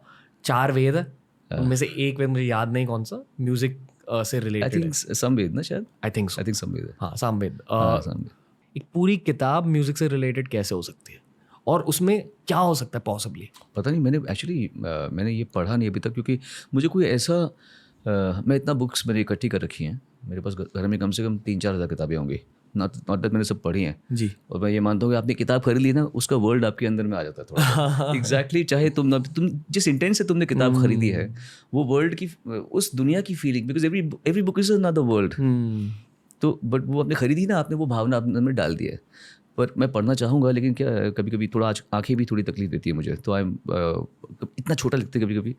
4 वेद है, उनमें से एक वेद मुझे याद नहीं कौन सा, म्यूजिक से आई रिलेटेड है। थिंक संवेद ना, शायद I think so, I think संवेद है। हाँ, सामवेद। हाँ, संवेद। एक पूरी किताब म्यूजिक से रिलेटेड कैसे हो सकती है, और उसमें क्या हो सकता है पॉसिबली? पता नहीं, मैंने एक्चुअली मैंने ये पढ़ा नहीं अभी तक, क्योंकि मुझे कोई ऐसा मैं इतना बुक्स मैंने इकट्ठी कर रखी हैं मेरे पास, घर में कम से कम 3-4 हज़ार किताबें होंगी, नॉट दैट मैंने सब पढ़ी हैं जी। और मैं ये मानता हूँ कि आपने किताब खरीद ली ना, उसका वर्ल्ड आपके अंदर में आ जाता है थोड़ा एग्जैक्टली। चाहे तुम जिस इंटेंट से तुमने किताब खरीदी है, वो वर्ल्ड की, उस दुनिया की feeling, because every book is another world. तो बट वो आपने खरीदी ना, आपने वो भावना अपने में डाल दी है। पर मैं पढ़ना चाहूँगा, लेकिन क्या कभी कभी थोड़ा आँखें भी थोड़ी तकलीफ देती है मुझे, तो आई इतना छोटा लिखते कभी कभी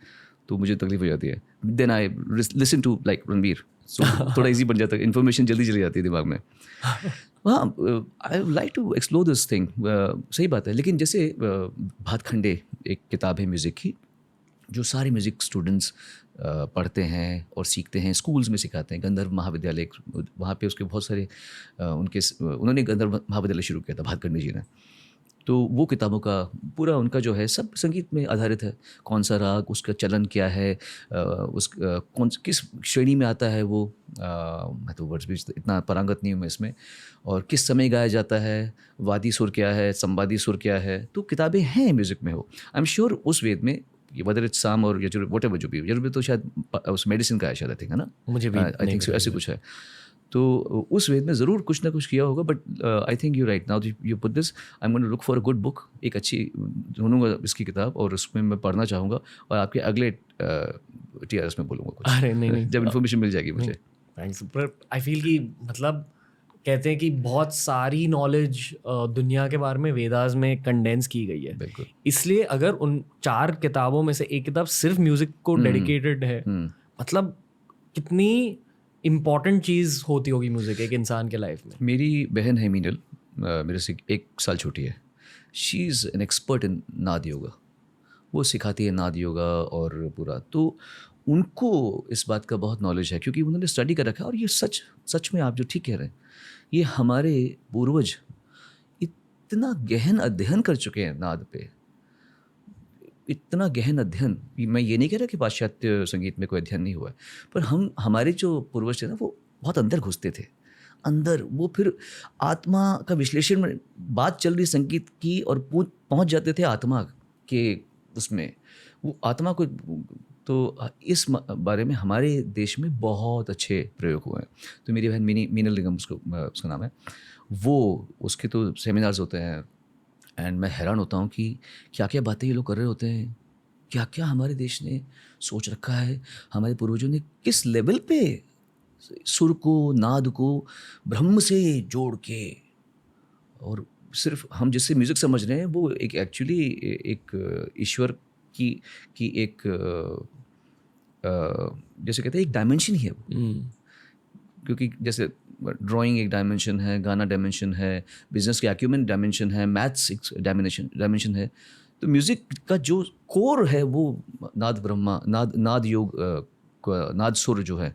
तो मुझे तकलीफ हो जाती है। Then I listen to like Ranveer, so थोड़ा इजी बन जाता है, इन्फॉर्मेशन जल्दी चली जाती है दिमाग में। हाँ, I like to explore this thing, सही बात है। लेकिन जैसे भातखंडे एक किताब है म्यूज़िक की, जो सारे म्यूज़िक स्टूडेंट्स पढ़ते हैं और सीखते हैं, स्कूल्स में सिखाते हैं। गंधर्व महाविद्यालय, वहाँ पे उसके बहुत सारे उन्होंने गंधर्व महाविद्यालय शुरू किया था भातखंडे जी ने। तो वो किताबों का पूरा उनका जो है सब संगीत में आधारित है। कौन सा राग, उसका चलन क्या है, किस श्रेणी में आता है वो, मैं तो वर्ड्स भी इतना पारंगत नहीं हूँ मैं इसमें, और किस समय गाया जाता है, वादी सुर क्या है, संवादी सुर क्या है। तो किताबें हैं म्यूज़िक में हो, आई एम श्योर उस वेद में, वदर इट्स साम और यजुर, वट एवर जो भी, यजुर्वेद तो शायद उस मेडिसिन का है शायद, आई थिंक, है ना, मुझे भी आई थिंक ऐसे कुछ है। तो उस वेद में ज़रूर कुछ ना कुछ किया होगा। But I think you right, now you put this, I am going to look for a good book, एक अच्छी ढूंढूंगा इसकी किताब, और उसमें मैं पढ़ना चाहूँगा, और आपके अगले TRS में बोलूँगा कुछ। अरे नहीं, जब इन्फॉर्मेशन मिल जाएगी मुझे। थैंक्स, पर आई फील कि मतलब कहते हैं कि बहुत सारी नॉलेज दुनिया के बारे में वेदास में कंडेंस की गई है। बिल्कुल। इसलिए अगर उन 4 किताबों में से एक किताब सिर्फ म्यूजिक को डेडिकेटेड है, मतलब कितनी इम्पॉर्टेंट चीज़ होती होगी म्यूजिक एक इंसान के लाइफ में। मेरी बहन है मीनल, मेरे से 1 साल छोटी है। She is an expert in नाद योगा, वो सिखाती है नाद योगा और पूरा। तो उनको इस बात का बहुत नॉलेज है, क्योंकि उन्होंने स्टडी कर रखा है। और ये सच में आप जो ठीक कह रहे हैं, ये हमारे पूर्वज इतना गहन अध्ययन कर चुके हैं नाद पे। इतना गहन अध्ययन, मैं ये नहीं कह रहा कि पाश्चात्य संगीत में कोई अध्ययन नहीं हुआ है, पर हमारे जो पूर्वज थे ना, वो बहुत अंदर घुसते थे, अंदर वो फिर आत्मा का विश्लेषण में बात चल रही संगीत की और पहुंच जाते थे आत्मा के उसमें, वो आत्मा को। तो इस बारे में हमारे देश में बहुत अच्छे प्रयोग हुए हैं। तो मेरी बहन मीनल निगम, उसका नाम है, वो उसके तो सेमिनार्स होते हैं, एंड मैं हैरान होता हूँ कि क्या क्या बातें ये लोग कर रहे होते हैं, क्या क्या हमारे देश ने सोच रखा है, हमारे पूर्वजों ने किस लेवल पे सुर को, नाद को ब्रह्म से जोड़ के, और सिर्फ हम जिससे म्यूज़िक समझ रहे हैं वो एक एक्चुअली एक ईश्वर की एक जैसे कहते हैं एक डायमेंशन ही है वो। क्योंकि जैसे ड्राइंग एक डायमेंशन है, गाना डायमेंशन है, बिजनेस के एक्यूमेंट डायमेंशन है, मैथ्स एक डायमेंशन है, तो म्यूज़िक का जो कोर है वो नाद ब्रह्मा, नाद योग, नाद सुर जो है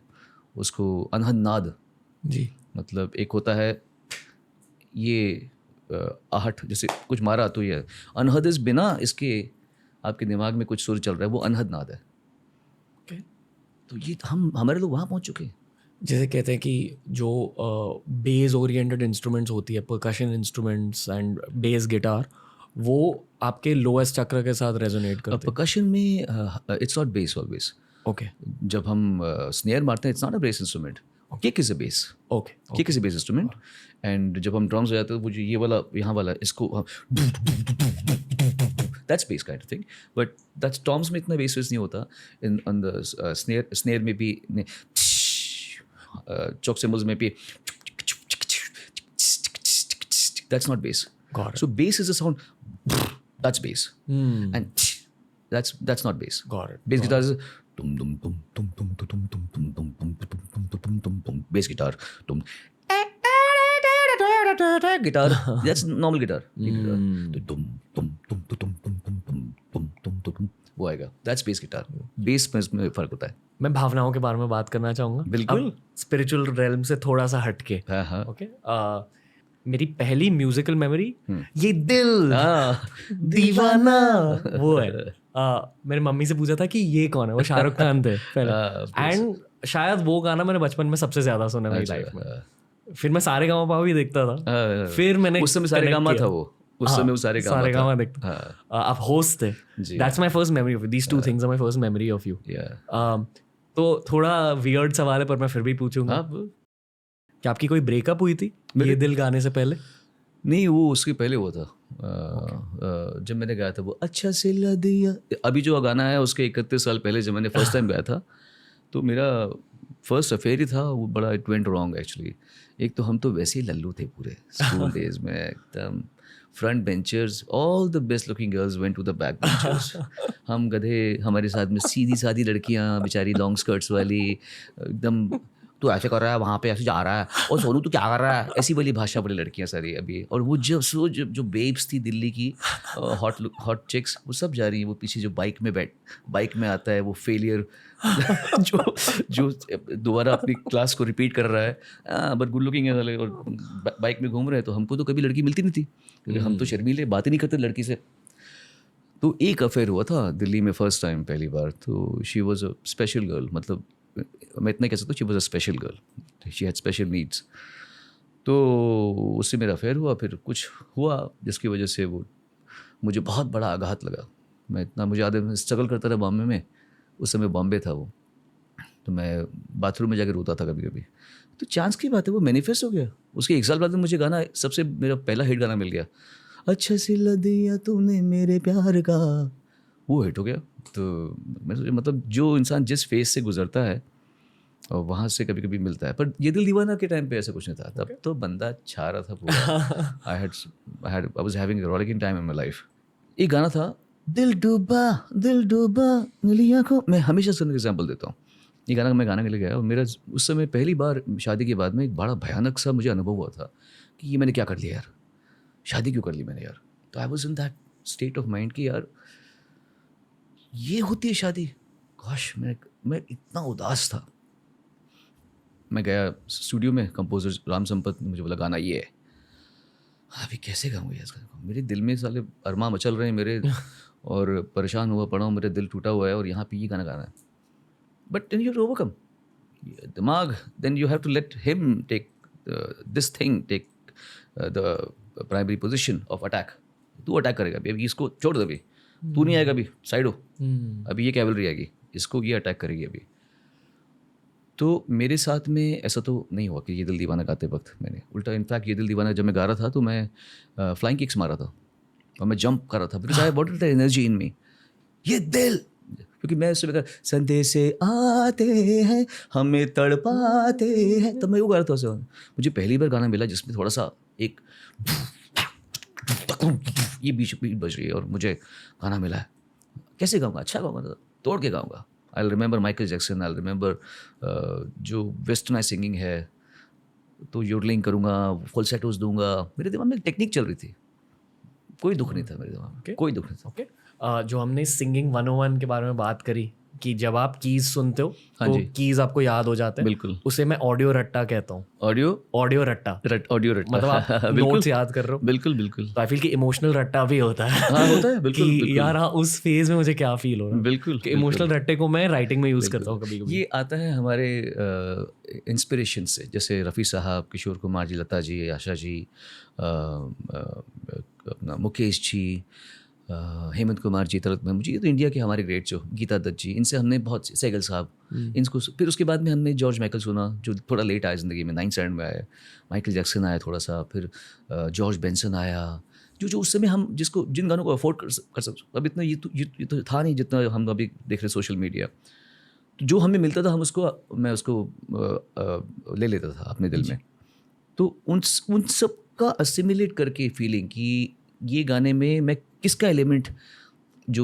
उसको अनहद नाद जी। मतलब एक होता है ये आहट, जैसे कुछ मारा तो ये अनहद इस बिना इसके आपके दिमाग में कुछ सुर चल रहा है, वो अनहद नाद है। Okay. तो ये हमारे लोग वहाँ पहुँच चुके हैं। जैसे कहते हैं कि जो बेस ओरिएंटेड इंस्ट्रूमेंट्स होती है, percussion instruments and bass guitar, वो आपके लोएस्ट चक्र के साथ रेजोनेट करते हैं। परकशन में it's not base always. Okay जब हम स्नेयर मारते हैं, it's not a base instrument, kick is a base, okay kick is a base instrument. And जब हम ड्रम्स बजाते हैं वो जो ये वाला यहाँ वाला इसको that's base kind of thing, but that's Tom's में इतना बेस नहीं होता। इन ऑन द स्नेयर में भी, चॉक सिम्बल्स में भी, that's not bass. Got it. So bass is a sound, that's bass. And that's not bass. Got it. Bass guitar is dum dum dum dum dum dum dum dum dum dum dum dum dum dum. Bass guitar dum. Guitar, that's normal guitar. तो dum dum dum dum dum dum dum dum dum dum dum वो आएगा, that's bass guitar. Bass में इसमें फर्क होता है। मैं भावनाओं के बारे में बात करना चाहूँगा, बिल्कुल। स्पिरिचुअल रेल्म से थोड़ा सा हटके। हाँ हाँ। ओके मेरी पहली म्यूजिकल मेमोरी ये दिल दीवाना वो है। मेरी मम्मी से पूछा था कि ये कौन है, वो शाहरुख खान थे पहले, एंड शायद वो गाना मैंने बचपन में सबसे ज्यादा सुना मेरी लाइफ में। फिर मैं सारे गाँव पाव भी देखता था, फिर मैंने उस समय सारे गामा था वो, उस समय वो सारे गामा देखता। आप होस्ट थे, that's my first memory of you, these two things are my first memory of you. तो थोड़ा वियर्ड सवाल है पर मैं फिर भी पूछूंगा, क्या आपकी कोई ब्रेकअप हुई थी ये दिल गाने से पहले? नहीं, वो उसके पहले हुआ था। जब मैंने गाया था वो अच्छा सिला दिया, अभी जो गाना है उसके 31 साल पहले जब मैंने फर्स्ट टाइम गाया था, तो मेरा फर्स्ट अफेयर ही था वो, बड़ा इट वेंट रॉन्ग एक्चुअली। एक तो हम तो वैसे ही लल्लू थे पूरे स्कूल डेज में, एकदम front benchers, all the best looking girls went to the back benchers. हम गधे, हमारे साथ में सीधी सादी लड़कियां बेचारी लॉन्ग स्कर्ट्स वाली, एकदम तू ऐसे कर रहा है, वहाँ पे ऐसे जा रहा है, और सोनू तू क्या कर रहा है, ऐसी वाली भाषा वाली लड़कियाँ सारी अभी। और वो जो बेब्स थी दिल्ली की, हॉट चिक्स, वो सब जा रही हैं। वो पीछे जो बाइक में आता है वो फेलियर जो दोबारा अपनी क्लास को रिपीट कर रहा है, बट गुड लुकिंग है साले, और बाइक में घूम रहे हैं। तो हमको तो कभी लड़की मिलती नहीं थी क्योंकि हम तो शर्मीले, बात ही नहीं करते लड़की से। तो एक अफेयर हुआ था दिल्ली में फर्स्ट टाइम, पहली बार। तो she was a special girl, मतलब मैं इतना कह सकता हूँ, she was a special girl, she had special needs. तो उससे मेरा अफेयर हुआ, फिर कुछ हुआ जिसकी वजह से वो मुझे बहुत बड़ा आघात लगा। मुझे याद है, मैं स्ट्रगल करता रहा बॉम्बे में, उस समय बॉम्बे था वो, तो मैं बाथरूम में जाकर रोता था कभी कभी। तो चांस की बात है वो मैनिफेस्ट हो गया। उसके 1 साल बाद में मुझे गाना, सबसे मेरा पहला हिट गाना मिल गया, अच्छा सिला दिया तूने मेरे प्यार का, वो हिट हो गया। तो मैं सोचा, मतलब जो इंसान जिस फेज से गुजरता है और वहाँ से कभी कभी मिलता है। पर ये दिल दीवाना के टाइम पे ऐसा कुछ नहीं था, तब तो बंदा छा रहा था पूरा। I was having a rolling time in my life. एक गाना था, दिल डूबा नीली आंखों, मैं हमेशा सुनने का एग्जाम्पल देता हूँ। ये गाना मैं गाने के लिए गया और मेरा उस समय पहली बार शादी के बाद में एक बड़ा भयानक सा मुझे अनुभव हुआ था कि ये मैंने क्या कर लिया यार, शादी क्यों कर ली मैंने यार। तो I was in that state of mind कि यार ये होती है शादी। गॉश, मैं इतना उदास था। मैं गया स्टूडियो में, कंपोजर राम संपत ने मुझे बोला गाना ये है। अभी कैसे गाऊंगा यार इसका, मेरे दिल में साले अरमा मचल रहे हैं मेरे, और परेशान हुआ पड़ा हूँ, मेरा दिल टूटा हुआ है और यहाँ पे ये गाना गाना है. बट देन यू ओवरकम दिमाग, then you have to let him take this thing, take the primary position of attack. तू अटैक करेगा अभी, अभी इसको छोड़ दे, अभी तू नहीं आएगा, अभी साइड हो, अभी ये कैवलरी आएगी, इसको ये अटैक करेगी अभी. तो मेरे साथ में ऐसा तो नहीं हुआ कि ये दिल दीवाना गाते वक्त मैंने उल्टा, इनफैक्ट ये दिल दीवाना जब मैं गा रहा था तो मैं फ्लाइंग किक्स मारा था और मैं जंप कर रहा था, because I wanted the energy in me. ये दिल, क्योंकि मैं सुबह संदेश आते हैं हमें तड़पाते हैं, तब मैं वो गा रहा था उसे. मुझे पहली बार गाना मिला जिसमें थोड़ा सा एक ये बीच बीट बज रही है और मुझे गाना मिला है. कैसे गाऊंगा, अच्छा गाऊंगा, तोड़ के गाऊंगा. I remember Michael Jackson, I remember जो वेस्टर्नाइज सिंगिंग है, तो योडलिंग करूँगा, फॉल्सेटोस दूंगा. मेरे दिमाग में एक टेक्निक चल रही थी, कोई दुख नहीं था मेरे दिमाग में, कोई दुख नहीं था. ओके, जो हमने सिंगिंग 101 के बारे में बात करी कि जब आप कीज सुनते हो हाँ तो जी. कीज आपको याद हो जाते हैं, बिल्कुल. उसे मैं ऑडियो रट्टा कहता हूँ. ऑडियो ऑडियो रट्टा ऑडियो रट्टा, मतलब आप नोट्स याद कर रहे हो. बिल्कुल बिल्कुल. तो आई फील कि इमोशनल रट्टा भी होता है. हाँ होता है, बिल्कुल कि बिल्कुल. यार हाँ, उस फेज में मुझे क्या फील हो रहा है. बिल्कुल कि इमोशनल रट्टे को मैं राइटिंग में यूज करता हूँ कभी कभी. ये आता है हमारे इंस्पिरेशन से, जैसे रफ़ी साहब, किशोर कुमार जी, लता जी, आशा जी, अपना मुकेश जी, हेमंत कुमार जी, तरक महमूद जी, ये तो इंडिया के हमारे ग्रेट जो गीता दत्त जी, इनसे हमने बहुत, सहगल साहब, इनको. फिर उसके बाद में हमने जॉर्ज माइकल सुना जो थोड़ा लेट आया ज़िंदगी में, 9 में आया. माइकल जैक्सन आया थोड़ा सा, फिर जॉर्ज बेंसन आया, जो उस समय हम जिसको जिन गानों को अफोर्ड कर सकते. अब इतना ये तो था नहीं जितना हम अभी देख रहे सोशल मीडिया. तो जो हमें मिलता था हम उसको, मैं उसको ले लेता था अपने दिल में. तो उन सब का असिमिलेट करके फीलिंग कि ये गाने में मैं किसका एलिमेंट जो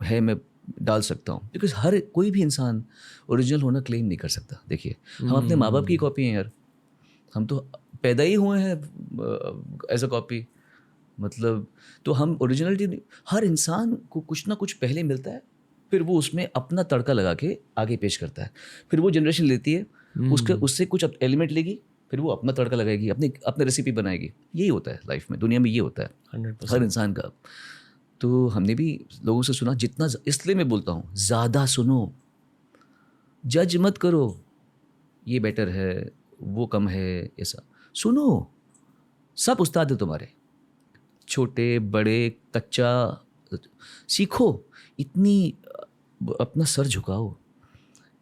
है मैं डाल सकता हूँ, बिकॉज हर कोई भी इंसान ओरिजिनल होना क्लेम नहीं कर सकता. देखिए हम अपने माँ बाप की कॉपी हैं यार, हम तो पैदा ही हुए हैं एज अ कॉपी. मतलब तो हम ओरिजिनलिटी, हर इंसान को कुछ ना कुछ पहले मिलता है, फिर वो उसमें अपना तड़का लगा के आगे पेश करता है. फिर वो जनरेशन लेती है, उससे कुछ एलिमेंट लेगी, फिर वो अपना तड़का लगाएगी, अपने रेसिपी बनाएगी. यही होता है लाइफ में, दुनिया में ये होता है 100%. हर इंसान का. तो हमने भी लोगों से सुना जितना, इसलिए मैं बोलता हूँ ज़्यादा सुनो, जज मत करो ये बेटर है वो कम है, ऐसा सुनो. सब उस्ताद है तुम्हारे, छोटे बड़े, कच्चा, सीखो. इतनी अपना सर झुकाओ,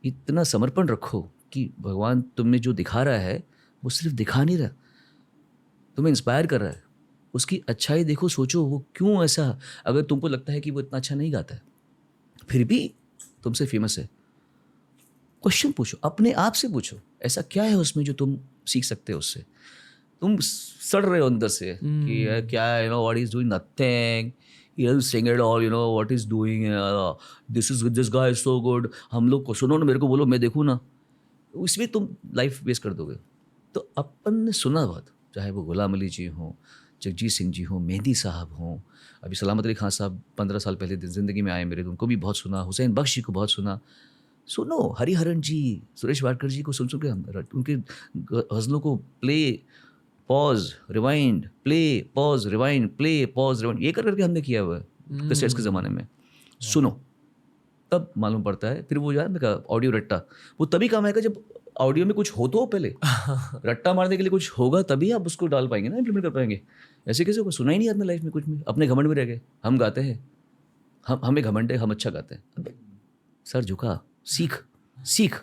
इतना समर्पण रखो कि भगवान तुम्हें जो दिखा रहा है वो सिर्फ दिखा नहीं रहा, तुम्हें इंस्पायर कर रहा है. उसकी अच्छाई देखो, सोचो वो क्यों ऐसा. अगर तुमको लगता है कि वो इतना अच्छा नहीं गाता है फिर भी तुमसे फेमस है, क्वेश्चन पूछो, अपने आप से पूछो, ऐसा क्या है उसमें जो तुम सीख सकते हो उससे. तुम सड़ रहे हो अंदर से कि यार क्या, you know what is doing, nothing, you sing it all, you know what is doing, this guy is so good. हम लोग को सुनो ना, मेरे को बोलो, मैं देखूँ ना, उसमें तुम लाइफ वेस्ट कर दोगे. तो अपन ने सुना बहुत, चाहे वो गुलाम अली जी हों, जगजीत सिंह जी हों, मेहंदी साहब हों, अभी सलामत अली खान साहब 15 साल पहले ज़िंदगी में आए मेरे, तो उनको भी बहुत सुना. हुसैन बख्श जी को बहुत सुना. सुनो हरिहरन जी, सुरेश वाडकर जी को सुन के उनके गज़लों को play pause rewind, play pause rewind, play pause rewind, ये करके हमने किया हुआ है कैसेट्स के ज़माने में. सुनो तब मालूम पड़ता है. फिर वो यार मैं कहा ऑडियो रट्टा, वो तभी काम आएगा जब ऑडियो में कुछ हो तो पहले. रट्टा मारने के लिए कुछ होगा तभी आप उसको डाल पाएंगे ना, इम्प्लीमेंट कर पाएंगे. ऐसे कैसे होगा, सुना ही नहीं अपने लाइफ में कुछ भी, अपने घमंड में रह गए. हम गाते हैं, हमें घमंड है, हम अच्छा गाते हैं. सर झुका, सीख.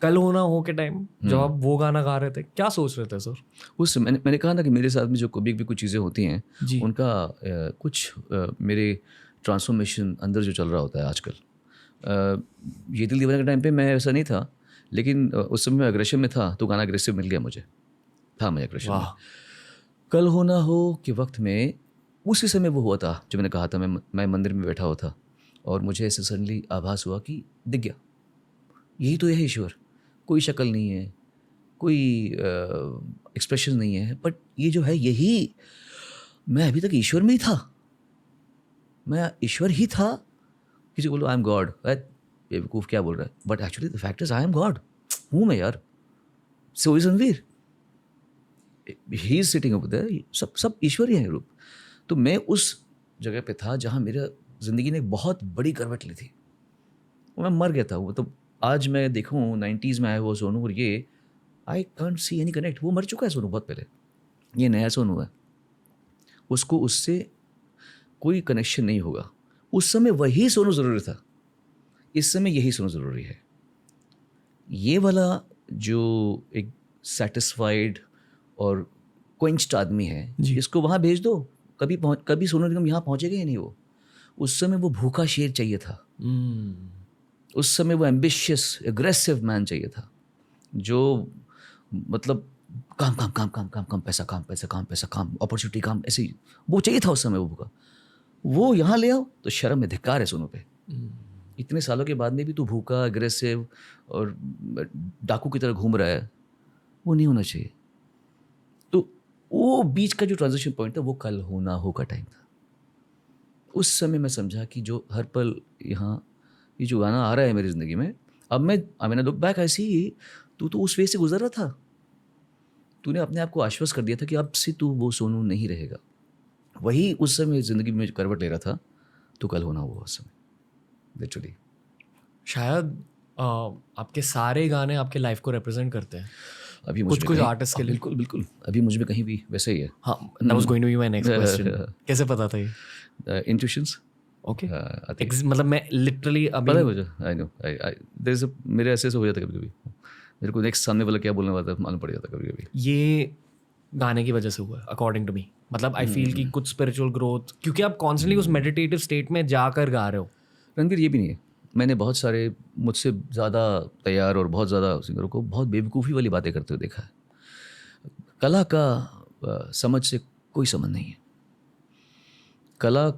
कल होना हो के टाइम जब आप वो गाना गा रहे थे, क्या सोच रहे थे सर? उस मैंने कहा ना कि मेरे साथ में जो कभी भी कुछ चीज़ें होती हैं जी. उनका कुछ मेरे ट्रांसफॉर्मेशन अंदर जो चल रहा होता है आजकल. ये दिल दीवाना के टाइम पे मैं ऐसा नहीं था, लेकिन उस समय मैं अग्रेशन में था, तो गाना अग्रेसिव मिल गया मुझे, था मैं अग्रेशन में. कल होना हो के वक्त में उसी समय वो हुआ था जो मैंने कहा था. मैं मंदिर में बैठा हुआ था और मुझे ऐसे सडनली आभास हुआ कि दिख गया, यही तो है ईश्वर. कोई शक्ल नहीं है, कोई एक्सप्रेशन नहीं है, बट ये जो है यही, मैं अभी तक ईश्वर में ही था, मैं ईश्वर ही था. किसी को बोलो आई एम गॉड, बेवकूफ़ क्या बोल रहा है, but actually the fact is I am God. हूँ मैं यार, सोई Ranveer. He is sitting over there, सब ईश्वर ही है रूप। तो मैं उस जगह पे था जहाँ मेरा ज़िंदगी ने एक बहुत बड़ी करवट ली थी, और मैं मर गया था। वो तो आज मैं देखूँ 90s में आया हुआ सोनू, और ये I can't see any connect. वो मर चुका है सोनू बहुत पहले, ये नया सोनू है, उसको उससे कोई कनेक्शन नहीं होगा। उस समय वही सोनू ज़रूरी था, इस समय यही सोनू ज़रूरी है। ये वाला जो एक सेटिस्फाइड और क्वेंच्ड आदमी है, जी। इसको वहाँ भेज दो, कभी सोनू निगम यहाँ पहुँचेगा ही नहीं। वो उस समय वो भूखा शेर चाहिए था, उस समय वो एम्बिशियस एग्रेसिव मैन चाहिए था, जो मतलब काम काम काम काम काम काम, पैसा काम पैसा काम पैसा काम, अपॉर्चुनिटी काम, ऐसे ही वो चाहिए था उस समय। वो भूखा, वो यहाँ ले आओ तो शर्म है, धिक्कार है सोनू पे। इतने सालों के बाद में भी तू भूखा, एग्रेसिव और डाकू की तरह घूम रहा है, वो नहीं होना चाहिए। तो वो बीच का जो ट्रांजिशन पॉइंट था, वो कल हो ना हो का टाइम था। उस समय मैं समझा कि जो हर पल यहाँ ये जो गाना आ रहा है मेरी ज़िंदगी में, अब मैंने लुक बैक ऐसी ही, तू तो उस फेज से गुजर रहा था, तूने अपने आप को आश्वस्त कर दिया था कि अब से तू वो सोनू नहीं रहेगा। वही उस समय ज़िंदगी में जो करवट ले रहा था, तो कल होना हुआ उस समय लिटरली। शायद आपके सारे गाने आपके लाइफ को रिप्रेजेंट करते हैं, अभी मुझ कुछ में कहीं, आर्टिस्ट के लिए। बिल्कुल बिल्कुल, अभी मुझ में कहीं भी वैसे ही है। हाँ, that was going to be my next question. कैसे पता था ये? इंट्यूशंस, ओके, आई थिंक, मतलब मैं लिटरली अभी पता है मुझे, आई नो, देयर इज मेरे ऐसे हो जाता कभी कभी, मेरे को नेक्स्ट सामने वाला क्या बोलने वाला था मालूम पड़ जाता कभी कभी। ये गाने की वजह से हुआ है अकॉर्डिंग टू मी। मतलब आई फील कि कुछ स्पिरिचुअल ग्रोथ, क्योंकि आप कॉन्स्टेंटली उस मेडिटेटिव स्टेट में जाकर गा रहे हो। रणवीर, ये भी नहीं है, मैंने बहुत सारे मुझसे ज़्यादा तैयार और बहुत ज़्यादा सिंगरों को बहुत बेवकूफ़ी वाली बातें करते हुए देखा है। कला का समझ से कोई संबंध नहीं है। कला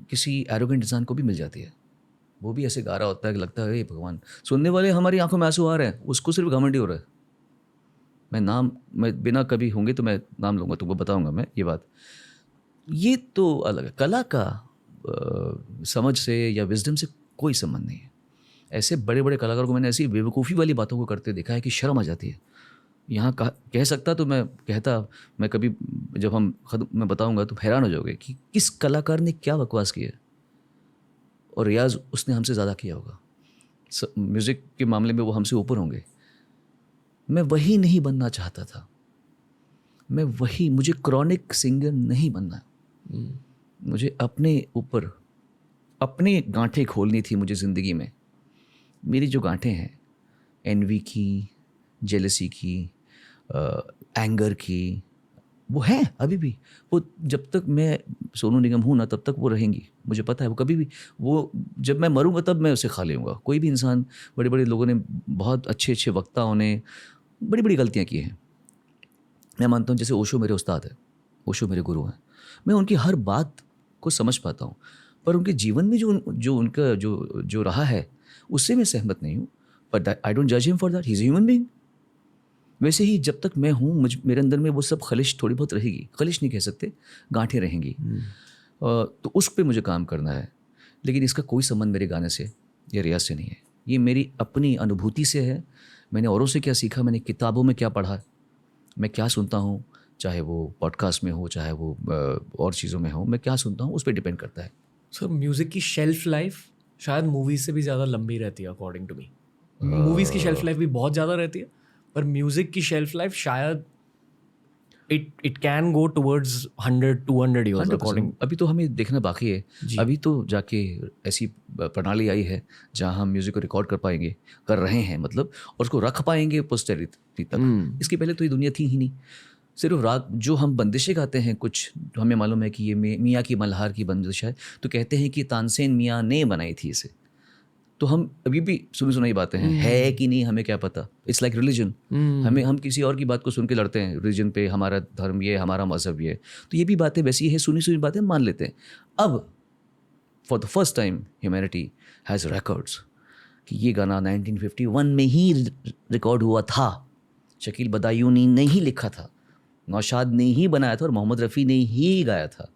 किसी एरोगेंट इंसान को भी मिल जाती है, वो भी ऐसे गा रहा होता है कि लगता है हे भगवान, सुनने वाले हमारी आंखों में आंसू आ रहे हैं, उसको सिर्फ घमंडी हो रहा है। मैं बिना कभी होंगे तो मैं नाम लूँगा, तुमको बताऊँगा मैं ये बात। ये तो अलग है, कला का समझ से या विजडम से कोई संबंध नहीं है। ऐसे बड़े बड़े कलाकारों को मैंने ऐसी बेवकूफ़ी वाली बातों को करते देखा है कि शर्म आ जाती है। यहाँ कह सकता तो मैं कहता, मैं कभी जब मैं बताऊँगा तो हैरान हो जाओगे कि किस कलाकार ने क्या बकवास किया है, और रियाज़ उसने हमसे ज़्यादा किया होगा। म्यूज़िक के मामले में वो हमसे ऊपर होंगे। मैं वही नहीं बनना चाहता था, मुझे क्रॉनिक सिंगर नहीं बनना। मुझे अपने ऊपर अपनी गांठें खोलनी थी मुझे ज़िंदगी में। मेरी जो गांठें हैं, एनवी की, जेलसी की, एंगर की, वो हैं अभी भी। वो जब तक मैं सोनू निगम हूँ ना, तब तक वो रहेंगी। मुझे पता है वो कभी भी, वो जब मैं मरूंगा तब मैं उसे खा लूँगा। कोई भी इंसान, बड़े बड़े लोगों ने, बहुत अच्छे अच्छे वक्ताओं ने बड़ी बड़ी गलतियाँ की हैं। मैं मानता हूँ जैसे ओशो मेरे उस्ताद हैं, ओशो मेरे गुरु हैं, मैं उनकी हर बात को समझ पाता हूँ, पर उनके जीवन में जो उनका जो रहा है उससे मैं सहमत नहीं हूँ। बट आई डोंट जज him for that, he is human being. वैसे ही जब तक मैं हूँ, मेरे अंदर में वो सब खलिश थोड़ी बहुत रहेगी, खलिश नहीं कह सकते, गांठें रहेंगी। तो उस पर मुझे काम करना है। लेकिन इसका कोई संबंध मेरे गाने से या रियाज से नहीं है। ये मेरी अपनी अनुभूति से है। मैंने औरों से क्या सीखा, मैंने किताबों में क्या पढ़ा, मैं क्या सुनता हूँ, चाहे वो पॉडकास्ट में हो, चाहे वो और चीज़ों में हो, मैं क्या सुनता हूँ उस पर डिपेंड करता है। सर, म्यूज़िक की शेल्फ लाइफ शायद मूवीज़ से भी ज़्यादा लंबी रहती है अकॉर्डिंग टू मी। मूवीज़ की शेल्फ लाइफ भी बहुत ज़्यादा रहती है, पर म्यूज़िक की शेल्फ लाइफ शायद it can go towards 100-200 years according. अभी तो हमें देखना बाकी है। अभी तो जाके ऐसी प्रणाली आई है जहाँ हम म्यूज़िक को रिकॉर्ड कर रहे हैं, मतलब, और उसको रख पाएंगे पोस्टेरिटी तक। इसके पहले तो ये दुनिया थी ही नहीं। सिर्फ राग जो हम बंदिशें गाते हैं, कुछ हमें मालूम है कि ये मियाँ की मल्हार की बंदिश है, तो कहते हैं कि तानसेन मियाँ ने बनाई थी इसे। तो हम अभी भी सुनी सुनाई बातें हैं, है कि नहीं हमें क्या पता। It's like religion. हम किसी और की बात को सुन के लड़ते हैं, रिलीजन पे, हमारा धर्म ये, हमारा मजहब ये। तो ये भी बातें वैसी है, सुनी सुनी बातें मान लेते हैं। अब for the first time humanity has records कि ये गाना 1951 में ही रिकॉर्ड हुआ था, शकील बदायूनी ने ही लिखा था, नौशाद ने ही बनाया था और मोहम्मद रफ़ी ने ही गाया था।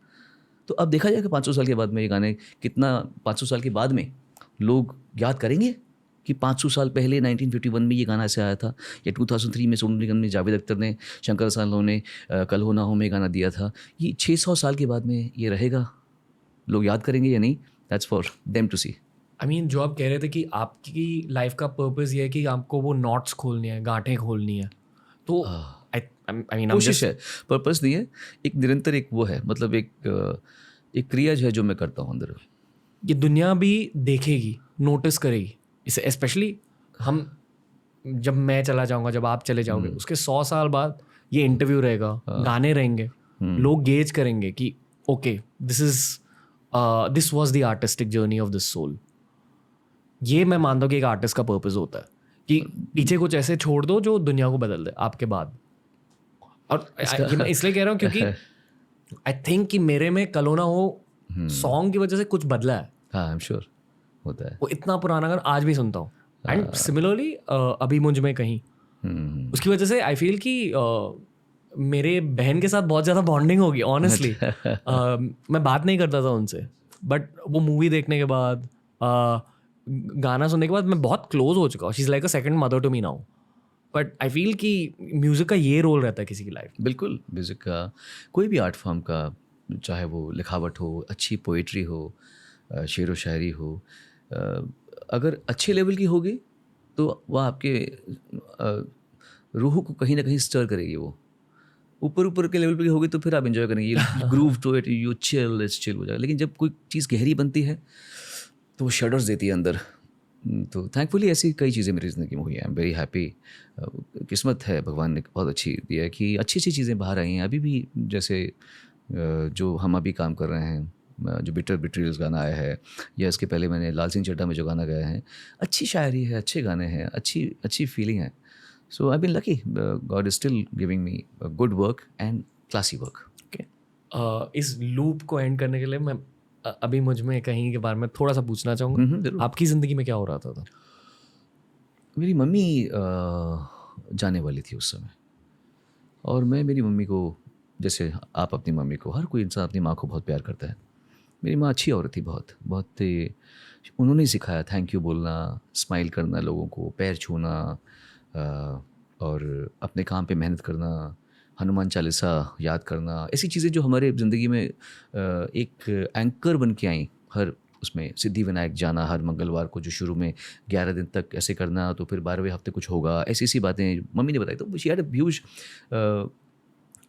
तो अब देखा जाएगा 500 साल के बाद में ये गाने कितना, 500 साल के बाद में लोग याद करेंगे कि 500 साल पहले 1951 में ये गाना ऐसे आया था, या 2003 में सोनू निगम ने, जावेद अख्तर ने, शंकर सानों ने कल हो ना हो में गाना दिया था। ये 600 साल के बाद में ये रहेगा, लोग याद करेंगे या नहीं, that's for them to see. I mean जो आप कह रहे थे कि आपकी लाइफ का पर्पस ये है कि आपको वो नॉट्स खोलनी है, गांठें खोलनी है, तो आई मीन कोशिश है, पर्पस नहीं है, एक निरंतर एक वो है, मतलब एक क्रिया जो है जो मैं करता हूँ अंदर। ये दुनिया भी देखेगी, नोटिस करेगी इसे, स्पेशली हम, जब मैं चला जाऊंगा, जब आप चले जाओगे, उसके 100 साल बाद ये इंटरव्यू रहेगा, गाने रहेंगे, लोग गेज करेंगे कि okay this was the artistic journey of this soul. ये मैं मानता हूँ कि एक आर्टिस्ट का पर्पस होता है कि पीछे कुछ ऐसे छोड़ दो जो दुनिया को बदल दे आपके बाद। और ये मैं इसलिए कह रहा हूँ क्योंकि आई थिंक कि मेरे में कल हो ना हो सॉन्ग की वजह से कुछ बदला है। हाँ, आई एम श्योर होता है। वो इतना पुराना गाना आज भी सुनता हूँ, एंड सिमिलरली अभी मुझ में कहीं, उसकी वजह से आई फील कि मेरे बहन के साथ बहुत ज़्यादा बॉन्डिंग होगी ऑनेस्टली। मैं बात नहीं करता था उनसे, बट वो मूवी देखने के बाद, गाना सुनने के बाद मैं बहुत क्लोज हो चुका हूँ। She is like a second mother to me now. But I feel कि म्यूज़िक का ये रोल रहता है किसी की लाइफ। बिल्कुल, म्यूज़िक का, कोई भी आर्ट फॉर्म का, चाहे वो लिखावट हो, अच्छी पोइट्री हो, शेर व शायरी हो, अगर अच्छे लेवल की होगी तो वह आपके रूह को कहीं ना कहीं स्टर करेगी। वो ऊपर ऊपर के लेवल पे होगी तो फिर आप एंजॉय करेंगे, groove to it, you chill, it's chill हो जाएगा। लेकिन जब कोई चीज़ गहरी बनती है तो वो शडर्स देती है अंदर। तो थैंकफुली ऐसी कई चीज़ें मेरी ज़िंदगी में हुई हैं। I am very happy. किस्मत है, भगवान ने बहुत अच्छी दिया है कि अच्छी अच्छी चीज़ें बाहर आई हैं। अभी भी जैसे जो हम अभी काम कर रहे हैं, जो बिटर बिट्रियल्स गाना आया है, या इसके पहले मैंने लाल सिंह चड्ढा में जो गाना गाया है, अच्छी शायरी है, अच्छे गाने हैं, अच्छी अच्छी फीलिंग है। So I been lucky, God is still giving me good work and classy work. इस लूप को एंड करने के लिए मैं अभी मुझ में कहीं के बारे में थोड़ा सा पूछना चाहूँगा। जरूर। आपकी ज़िंदगी में क्या हो रहा था? मेरी मम्मी जाने वाली थी उस समय, और मैं मेरी मम्मी को, जैसे आप अपनी मम्मी को, हर कोई इंसान अपनी माँ को बहुत प्यार करता है। मेरी माँ अच्छी औरत थी, बहुत बहुत उन्होंने ही सिखाया थैंक यू बोलना, स्माइल करना, लोगों को पैर छूना, और अपने काम पे मेहनत करना, हनुमान चालीसा याद करना, ऐसी चीज़ें जो हमारे ज़िंदगी में एक एंकर बन के आई। हर उसमें सिद्धि विनायक जाना हर मंगलवार को, जो शुरू में 11 दिन तक ऐसे करना, तो फिर 12वें हफ्ते कुछ होगा, ऐसी ऐसी बातें मम्मी ने बताई। तो she had a huge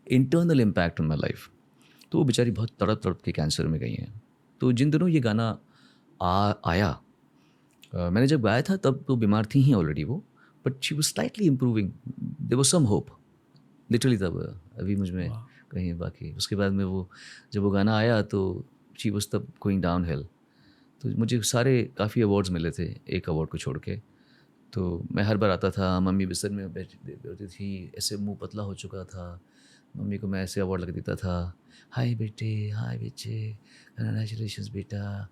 internal impact on my life. तो वो बेचारी बहुत तड़प तड़प के कैंसर में गई हैं। तो जिन दिनों ये गाना आया, मैंने जब गाया था तब तो बीमार थी ही ऑलरेडी वो, but she was slightly improving, there was some hope literally. तब अभी मुझ में कहीं बाकी, उसके बाद में वो जब वो गाना आया तो शी वॉज तब गोइंग डाउन हिल। तो मुझे सारे काफ़ी अवार्ड्स मिले थे, एक अवार्ड को छोड़ के। तो मैं हर बार आता था, मम्मी बिस्तर में बैठी थी, ऐसे मुंह पतला हो चुका था, मम्मी को मैं ऐसे अवार्ड लग देता था, हाय बेटे, हाय बेटे, कंग्रेचुलेशंस बेटा।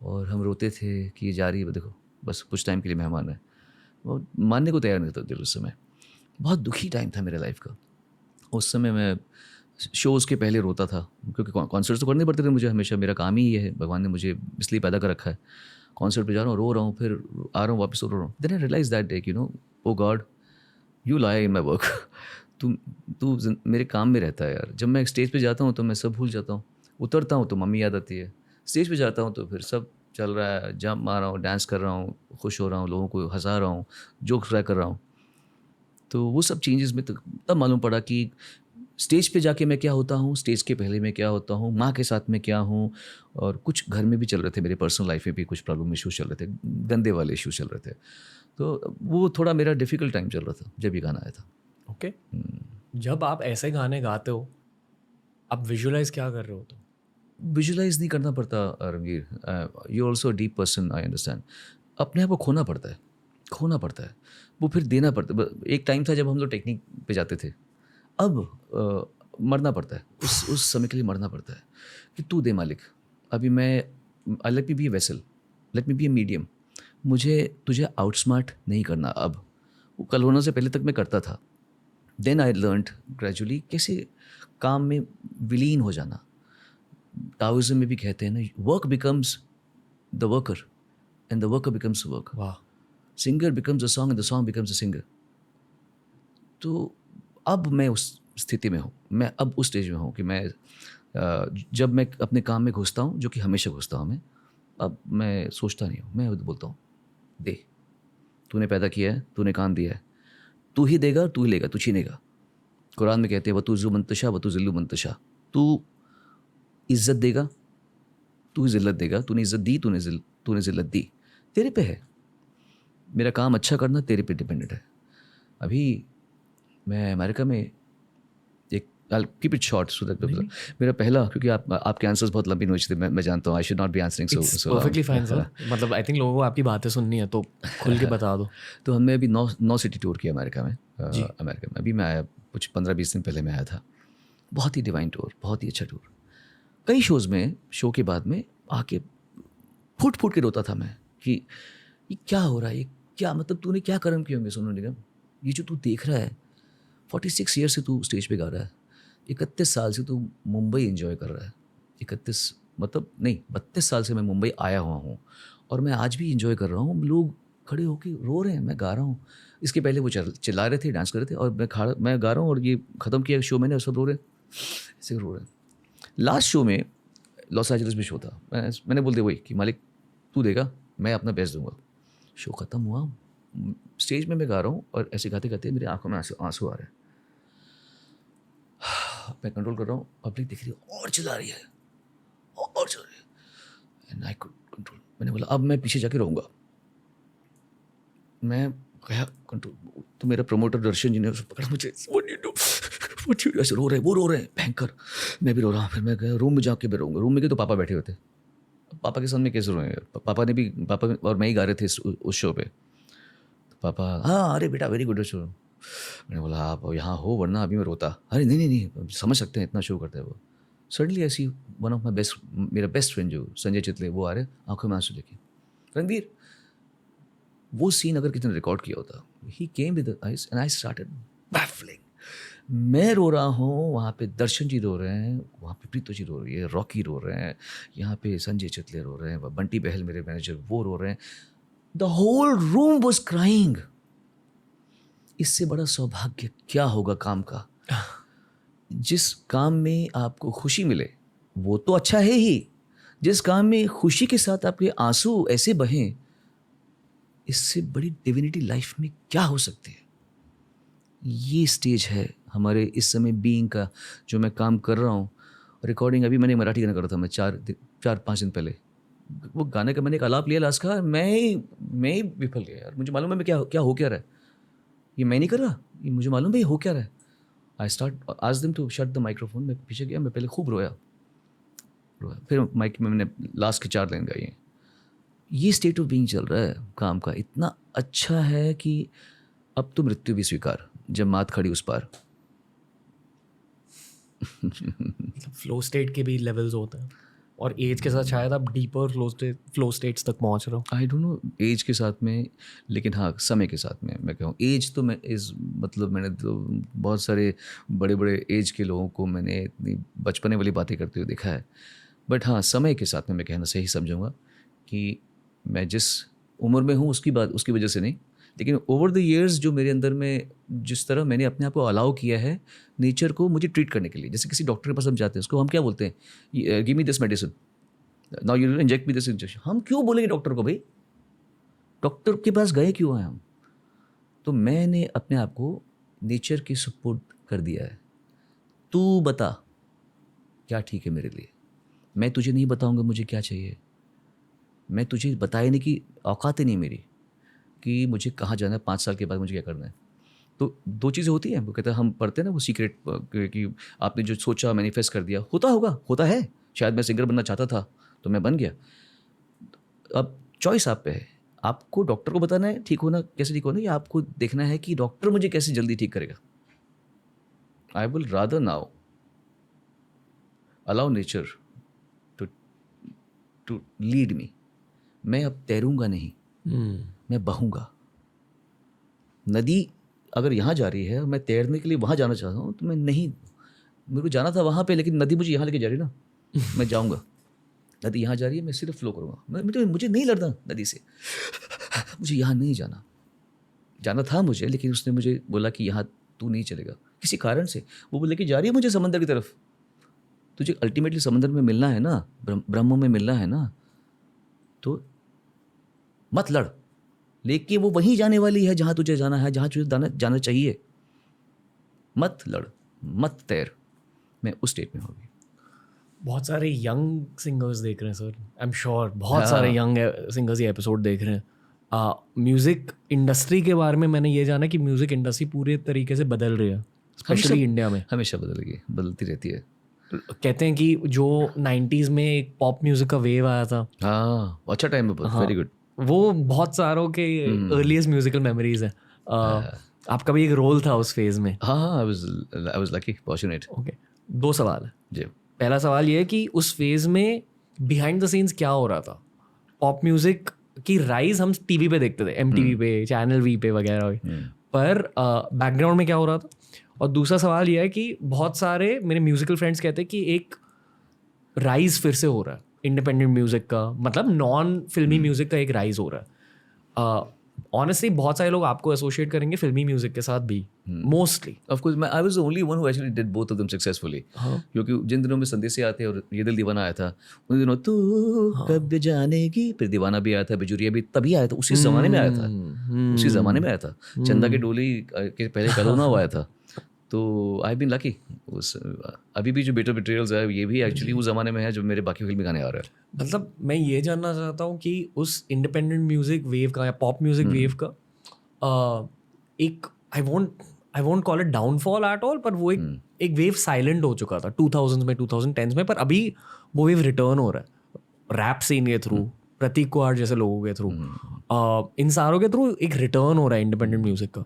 और हम रोते थे कि ये जा रही है, देखो बस कुछ टाइम के लिए मेहमान है। वो मानने को तैयार नहीं था दिल उस समय। बहुत दुखी टाइम था मेरे लाइफ का उस समय। मैं शोज़ के पहले रोता था, क्योंकि कॉन्सर्ट्स तो करने पड़ते थे मुझे हमेशा, मेरा काम ही ये है, भगवान ने मुझे इसलिए पैदा कर रखा है। कॉन्सर्ट पे जा रहा हूँ, रो रहा हूँ, फिर आ रहा हूँ, वापस रो रहा हूँ। Then I realise that day, you know, oh God, you lie in my work. तू मेरे काम में रहता है यार। जब मैं स्टेज पे जाता हूँ तो मैं सब भूल जाता हूँ, उतरता हूँ तो मम्मी याद आती है, स्टेज पे जाता हूँ तो फिर सब चल रहा है, जंप मार रहा हूँ, डांस कर रहा हूँ, खुश हो रहा हूँ, लोगों को हंसा रहा हूँ, जोक्स ट्राई कर रहा हूँ। तो वो सब चेंजेस में तब मालूम पड़ा कि स्टेज पे जाके मैं क्या होता हूँ, स्टेज के पहले मैं क्या होता हूँ, माँ के साथ में क्या हूँ। और कुछ घर में भी चल रहे थे, मेरे पर्सनल लाइफ में भी कुछ प्रॉब्लम इश्यूज चल रहे थे, गंदे वाले इश्यूज चल रहे थे। तो वो थोड़ा मेरा डिफ़िकल्ट टाइम चल रहा था जब ये गाना आया था। ओके। जब आप ऐसे गाने गाते हो, आप विजुअलाइज क्या कर रहे हो? तो विजुअलाइज नहीं करना पड़ता Ranveer, you also deep person, I understand. अपने आप को खोना पड़ता है, खोना पड़ता है, वो फिर देना पड़ता है। एक टाइम था जब हम लोग टेक्निक पे जाते थे, अब मरना पड़ता है, उस समय के लिए मरना पड़ता है कि तू दे मालिक। अभी मैं, let me be a vessel, let me be a medium. मुझे तुझे आउटस्मार्ट नहीं करना अब। वो कल होने से पहले तक मैं करता था। देन आई लर्नड ग्रेजुअली कैसे काम में विलीन हो जाना। ताओइज्म में भी कहते हैं ना, work becomes the worker and the worker becomes work. वाह। Singer becomes a song and the song becomes a singer. तो अब मैं उस स्थिति में हूँ, मैं अब उस स्टेज में हूँ कि मैं जब मैं अपने काम में घुसता हूँ, जो कि हमेशा घुसता हूँ मैं, अब मैं सोचता नहीं हूँ, मैं बोलता हूँ दे, तूने पैदा किया है, तूने काम दिया है, तू ही देगा, तू ही लेगा, तू छीनेगा। कुरान में कहते हैं वतू ज़ु मंतशा वतू ज़िल्लु मंतशा, तू इज़्ज़त देगा, तू ही ज़िल्लत देगा, तूने इज़्ज़त दी, तूने ज़िल्लत दी, तेरे पे है। मेरा काम अच्छा करना तेरे पे डिपेंडेंट है। अभी मैं अमेरिका में एक, I keep it short so that नहीं, नहीं, मेरा पहला, क्योंकि आपके आंसर्स बहुत लंबी नोच थे, मैं जानता हूँ, I should not be answering so it's so perfectly fine long. Sir. मतलब आई थिंक लोगों को आपकी बातें सुननी है तो खुल के बता दो। तो हमने अभी 9 सिटी टूर किया अमेरिका में। जी। अमेरिका में अभी मैं आया, कुछ 15-20 दिन पहले मैं आया था। बहुत ही डिवाइन टूर, बहुत ही अच्छा टूर। कई शोज़ में, शो के बाद में आके फूट फूट के रोता था मैं कि ये क्या हो रहा है, ये क्या, मतलब तूने क्या कर्म किए होंगे सोनू निगम, ये जो तू देख रहा है, 46 ईयर से तू स्टेज पे गा रहा है, 31 साल से तू मुंबई एंजॉय कर रहा है, 31 मतलब नहीं 32 साल से मैं मुंबई आया हुआ हूँ और मैं आज भी एंजॉय कर रहा हूँ। लोग खड़े होके रो रहे हैं, मैं गा रहा हूँ। इसके पहले वो चिल्ला रहे थे, डांस कर रहे थे, और मैं गा रहा हूँ, और ये ख़त्म किया शो मैंने और सब रो रहे हैं, ऐसे रो रहे हैं। लास्ट शो में लॉस एंजलिस में शो था, मैंने बोल दिया वही कि मालिक तू देगा, मैं अपना बेस्ट दूंगा। शो ख़त्म हुआ, स्टेज में मैं गा रहा हूँ और ऐसे गाते गाते मेरी आंखों में आंसू आ रहे हैं। मैं कंट्रोल कर रहा हूँ, पब्लिक दिख रही है और चिल्ला रही है और चिल्ला रही है, एंड आई कुड कंट्रोल। मैंने बोला अब मैं पीछे जाके रहूँगा। मैं गया कंट्रोल, तो मेरा प्रमोटर दर्शन जी ने उसको पकड़ा मुझे, what you do, what you do, ऐसे रो रहे हैं, वो रो रहे हैं भयंकर, मैं भी रो रहा हूँ। फिर मैं गया रूम में, जाके मैं रहूँगा। रूम में गए तो पापा बैठे हुए थे। पापा के सामने कैसे रोएंगे, पापा और मैं ही गा रहे थे उस शो पे। तो पापा, हाँ अरे बेटा वेरी गुड शो। मैंने बोला आप यहाँ हो वरना अभी मैं रोता। अरे नहीं नहीं नहीं, समझ सकते हैं, इतना शो करते हैं वो। सडनली ऐसी वन ऑफ माई बेस्ट, मेरा बेस्ट फ्रेंड जो संजय चितले, वो आ रहे आंखों में आंसू लेके, रणवीर, वो सीन अगर किसी ने रिकॉर्ड किया होता, he came with eyes and I started baffling. मैं रो रहा हूँ, वहाँ पे दर्शन जी रो रहे हैं, वहाँ पे प्रीतो जी रो रही है, रॉकी रो रहे हैं, यहाँ पे संजय चितले रो रहे हैं, बंटी बहल मेरे मैनेजर वो रो रहे हैं, the whole room was crying. इससे बड़ा सौभाग्य क्या होगा काम का। जिस काम में आपको खुशी मिले वो तो अच्छा है ही, जिस काम में खुशी के साथ आपके आंसू ऐसे बहें, इससे बड़ी डिविनिटी लाइफ में क्या हो सकती है। ये स्टेज है हमारे इस समय बीइंग का, जो मैं काम कर रहा हूँ। रिकॉर्डिंग अभी मैंने मराठी गाना करा था, मैं 4-5 दिन पहले। वो गाने का मैंने एक आलाप लिया लास्ट का, मैं ही विफल गया यार। मुझे मालूम है मैं क्या हो क्या रहा है, ये मैं नहीं कर रहा, ये मुझे मालूम है ये हो क्या रहा है। आई स्टार्ट आज them to shut the microphone. मैं पीछे गया, मैं पहले खूब रोया, फिर माइक में मैंने लास्ट की 4 लाइन गाई हैं। ये स्टेट ऑफ बीइंग चल रहा है काम का, इतना अच्छा है कि अब तो मृत्यु भी स्वीकार, जब मात खड़ी उस पार। फ्लो स्टेट के भी लेवल्स होते हैं और एज के साथ शायद आप डीपर फ्लो स्टेट्स तक पहुंच रहे हो। आई डोंट नो एज के साथ में, लेकिन हाँ समय के साथ में मैं कहूँ एज तो मैं मतलब मैंने तो बहुत सारे बड़े बड़े एज के लोगों को मैंने इतनी बचपने वाली बातें करते हुए देखा है। बट हाँ समय के साथ में मैं कहना सही समझूंगा कि मैं जिस उम्र में हूँ उसकी वजह से नहीं, लेकिन ओवर द ईयर्स जो मेरे अंदर में जिस तरह मैंने अपने आप को अलाउ किया है नेचर को मुझे ट्रीट करने के लिए। जैसे किसी डॉक्टर के पास हम जाते हैं, उसको हम क्या बोलते हैं, give me this medicine, now you inject me this injection. हम क्यों बोलेंगे डॉक्टर को, भाई डॉक्टर के पास गए क्यों हैं हम। तो मैंने अपने आप को नेचर के सुपुर्द कर दिया है। तू बता क्या ठीक है मेरे लिए, मैं तुझे नहीं बताऊंगा मुझे क्या चाहिए। मैं तुझे बताया नहीं कि औकात ही नहीं मेरी कि मुझे कहाँ जाना है, 5 साल के बाद मुझे क्या करना है। तो 2 चीज़ें होती हैं, वो कहते हैं हम पढ़ते हैं ना वो सीक्रेट कि आपने जो सोचा मैनिफेस्ट कर दिया, होता है। शायद मैं सिंगर बनना चाहता था तो मैं बन गया। अब चॉइस आप पे है, आपको डॉक्टर को बताना है ठीक होना कैसे ठीक होना, या आपको देखना है कि डॉक्टर मुझे कैसे जल्दी ठीक करेगा। I will rather now allow nature to to lead me. मैं अब तैरूंगा नहीं, मैं बहूंगा। नदी अगर यहाँ जा रही है और मैं तैरने के लिए वहाँ जाना चाहता हूँ तो मैं नहीं, मेरे को जाना था वहाँ पे, लेकिन नदी मुझे यहाँ लेके जा रही है ना, मैं जाऊँगा। नदी यहाँ जा रही है, मैं सिर्फ फ्लो करूँगा, मुझे नहीं लड़ना नदी से, मुझे यहाँ नहीं जाना, जाना था मुझे, लेकिन उसने मुझे बोला कि यहाँ तू नहीं चलेगा किसी कारण से, वो लेके जा रही है मुझे समंदर की तरफ। तुझे अल्टीमेटली समंदर में मिलना है ना, ब्रह्म में मिलना है ना, तो मत लड़, लेकिन वो वहीं जाने वाली है जहाँ तुझे जाना है, जहाँ तुझे जाना चाहिए। मत लड़, मत तैर। मैं उस स्टेट में होगी। बहुत सारे यंग सिंगर्स देख रहे हैं सर, आई एम श्योर बहुत सारे यंग सिंगर्स ये एपिसोड देख रहे हैं। म्यूज़िक इंडस्ट्री के बारे में मैंने ये जाना कि म्यूज़िक इंडस्ट्री पूरे तरीके से बदल रही है, स्पेशली इंडिया में। हमेशा बदलती रहती है। कहते हैं कि जो 90s में एक पॉप म्यूज़िक का वेव आया था, हाँ अच्छा टाइम है, वेरी गुड। वो बहुत सारों के अर्लीस्ट म्यूजिकल मेमोरीज हैं। आपका भी एक रोल था उस फेज में। हाँ, I was lucky, fortunate. Okay, 2 सवाल है जी। पहला सवाल ये है कि उस फेज में बिहाइंड द सीन्स क्या हो रहा था? पॉप म्यूजिक की राइज हम टीवी पे देखते थे, MTV पे, चैनल वी पे वगैरह, पर बैकग्राउंड में क्या हो रहा था? और दूसरा सवाल ये है कि बहुत सारे मेरे म्यूजिकल फ्रेंड्स कहते हैं कि एक राइज फिर से हो रहा है इंडिपेंडेंट म्यूजिक का, मतलब नॉन फिल्मी म्यूजिक का एक राइज हो रहा है। ऑनेस्टली बहुत सारे लोग आपको एसोसिएट करेंगे फिल्मी म्यूजिक के साथ भी, mostly. Of course I was the only one who actually did both of them successfully, क्योंकि जिन दिनों में संदेशे आते और ये दिल दीवाना आया था, उन दिनों तू कब जानेगी, फिर दीवाना भी आया था, बिजुरिया भी तभी आया था, उसी ज़माने में आया था, उसी ज़माने में आया था। चंदा की डोली के पहले कलोना आया था। तो आई बीन लकी। अभी भी जो बेटर बिट्रेयल्स है ये भी एक्चुअली उस ज़माने में है जो मेरे बाकी फिल्मी गाने आ रहे हैं। मतलब मैं ये जानना चाहता हूँ कि उस इंडिपेंडेंट म्यूजिक वेव का या पॉप म्यूजिक वेव का एक I won't call it downfall at all, पर वो एक वेव साइलेंट हो चुका था 2000s में, 2010s में, पर अभी वो वेव रिटर्न हो रहा है रैप सीन के थ्रू, प्रतीक कुहाड़ जैसे लोगों के थ्रू, इन सारों के थ्रू एक रिटर्न हो रहा है इंडिपेंडेंट म्यूजिक का।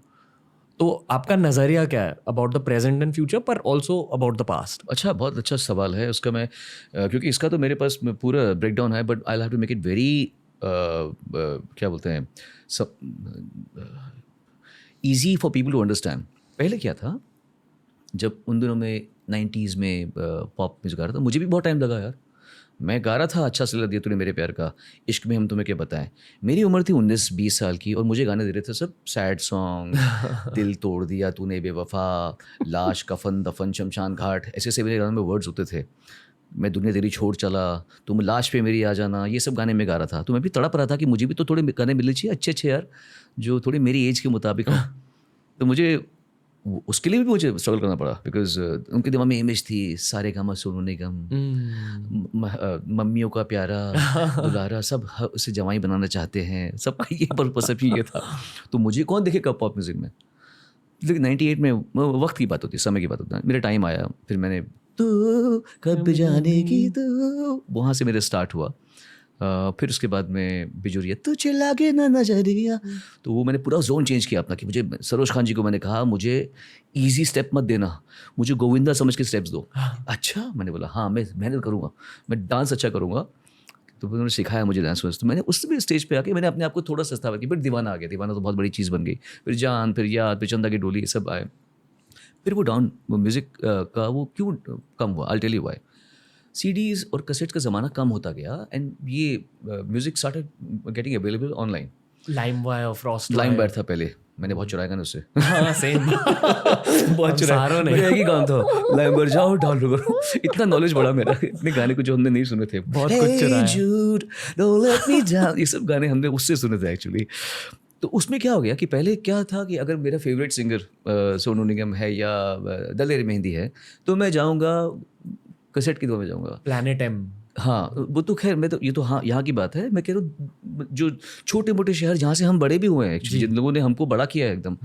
तो आपका नज़रिया क्या है about the present and future, पर ऑल्सो अबाउट द पास्ट? अच्छा, बहुत अच्छा सवाल है उसका। मैं क्योंकि इसका तो मेरे पास पूरा ब्रेकडाउन है, but I have to make it very क्या बोलते हैं, सब easy for people to understand. पहले क्या था, जब उन दिनों में 90s में पॉप म्यूजिक गा रहा था, मुझे भी बहुत टाइम लगा यार। मैं गा रहा था अच्छा सिला दिया तूने मेरे प्यार का, इश्क में हम तुम्हें क्या बताएं। मेरी उम्र थी 19-20 साल की और मुझे गाने दे रहे थे सब सैड सॉन्ग, दिल तोड़ दिया तूने बेवफा, लाश, कफन दफन, शमशान घाट, ऐसे ऐसे मेरे गानों में वर्ड्स होते थे। मैं दुनिया तेरी छोड़ चला, तुम लाश पे मेरी आ जाना, ये सब गाने में गा रहा था। तो मैं भी तड़प रहा था कि मुझे भी तो थोड़े गाने मिलने चाहिए अच्छे अच्छे यार, जो थोड़ी मेरी एज के मुताबिक हो। तो मुझे उसके लिए भी मुझे स्ट्रगल करना पड़ा, बिकॉज उनके दिमाग में इमेज थी सारे गामा सोनू निगम, मम्मियों का प्यारा दुलारा, सब उसे जवाई बनाना चाहते हैं, सबका ये पर्पस ये था। तो मुझे कौन देखेगा पॉप म्यूजिक में? लेकिन 98 में वक्त की बात होती है, समय की बात होती है। मेरा टाइम आया, फिर मैंने तू कब जानेगी तू, वहाँ से मेरा स्टार्ट हुआ। फिर उसके बाद में बिजुरिया तुझे लागे ना नजरिया, तो वो मैंने पूरा जोन चेंज किया अपना, कि मुझे सरोज खान जी को मैंने कहा मुझे इजी स्टेप मत देना, मुझे गोविंदा समझ के स्टेप्स दो। अच्छा, मैंने बोला हाँ मैं मेहनत करूँगा, मैं डांस अच्छा करूँगा। तो उन्होंने सिखाया मुझे डांस वांस। तो मैंने उस भी स्टेज पे आके मैंने अपने आप को थोड़ा सस्ता किया, फिर दीवाना आ गया। दीवाना तो बहुत बड़ी चीज़ बन गई, फिर जान, फिर याद, फिर चंदा की डोली, सब आए। फिर वो डाउन म्यूज़िक का वो क्यों कम हुआ, I tell you why. CDs और कैसेट का ज़माना कम होता गया एंड ये music started getting available online. LimeWire, frost LimeWire था पहले, मैंने बहुत चुराया गाने उससे। हाँ सेम बहुत चुराया, मेरा एक ही गाना था, लाइमवायर जाओ डाउनलोड करो। इतना नॉलेज बढ़ा मेरा, इतने गाने को जो हमने नहीं सुने थे, बहुत कुछ चुराया। Hey Jude, don't let me down, ये सब गाने हमने उससे सुने थे एक्चुअली। तो उसमें क्या हो गया कि पहले क्या था कि अगर मेरा फेवरेट सिंगर सोनू निगम है या दलेर मेहंदी है, तो मैं जाऊँगा कैसेट की दुआ में जाऊँगा, प्लैनेट एम। हाँ वो तो खैर, मैं तो ये तो हाँ यहाँ की बात है। मैं कह रहा हूँ जो छोटे मोटे शहर जहाँ से हम बड़े भी हुए हैं एक्चुअली, जिन लोगों ने हमको बड़ा किया है एकदम,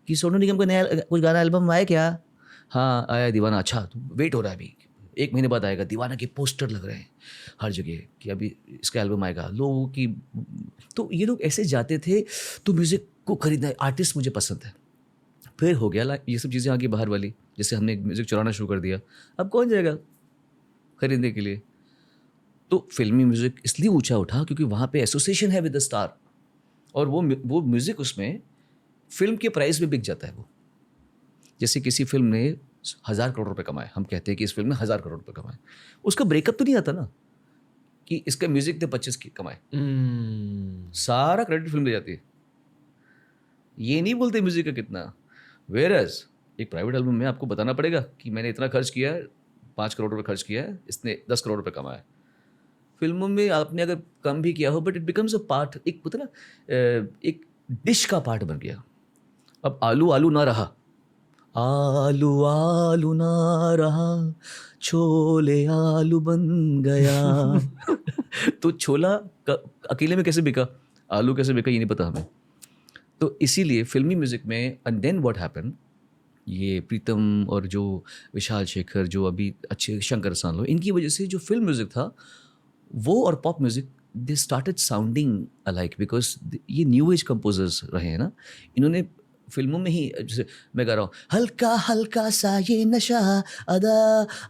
कि सोनू निगम का नया कुछ गाना एल्बम आया क्या? हाँ आया दीवाना। अच्छा, तो वेट हो रहा है, अभी 1 महीने बाद आएगा। दीवाना के पोस्टर लग रहे हैं हर जगह कि अभी इसका एल्बम आएगा, लोगों की। तो ये लोग ऐसे जाते थे, तो म्यूज़िक को खरीदना, आर्टिस्ट मुझे पसंद है। फिर हो गया ये सब चीज़ें आगे बाहर वाली, जैसे हमने म्यूज़िक चुराना शुरू कर दिया, अब कौन जाएगा खरीदने के लिए? तो फिल्मी म्यूज़िक इसलिए ऊंचा उठा क्योंकि वहाँ पे एसोसिएशन है विद द स्टार, और वो म्यूज़िक उसमें फिल्म के प्राइस में बिक जाता है। वो जैसे किसी फिल्म ने 1000 करोड़ रुपए कमाए, हम कहते हैं कि इस फिल्म ने 1000 करोड़ रुपए कमाए, उसका ब्रेकअप तो नहीं आता ना, कि इसका म्यूजिक ने 25 कमाए, सारा क्रेडिट फिल्म ले जाती है, ये नहीं बोलते म्यूजिक का कितना। वेयरएज एक प्राइवेट एल्बम में आपको बताना पड़ेगा कि मैंने इतना खर्च किया है, 5 करोड़ रुपए खर्च किया है, इसने 10 करोड़ रुपए कमाया है। फिल्मों में आपने अगर कम भी किया हो, but it becomes a part, एक पता ना एक डिश का पार्ट बन गया। अब आलू आलू ना रहा, आलू आलू ना रहा, छोले आलू बन गया तो छोला अकेले में कैसे बिका, आलू कैसे बिका, ये नहीं पता हमें। तो इसीलिए फिल्मी म्यूजिक में एंड देन व्हाट हैपन, ये प्रीतम और जो विशाल शेखर, जो अभी अच्छे शंकर सानलो, इनकी वजह से जो फिल्म म्यूजिक था वो और pop music they started sounding alike, because ये न्यू एज कंपोजर्स रहे हैं ना, इन्होंने फिल्मों में ही, जैसे मैं गा रहा हूँ हल्का हल्का सा ये नशा अदा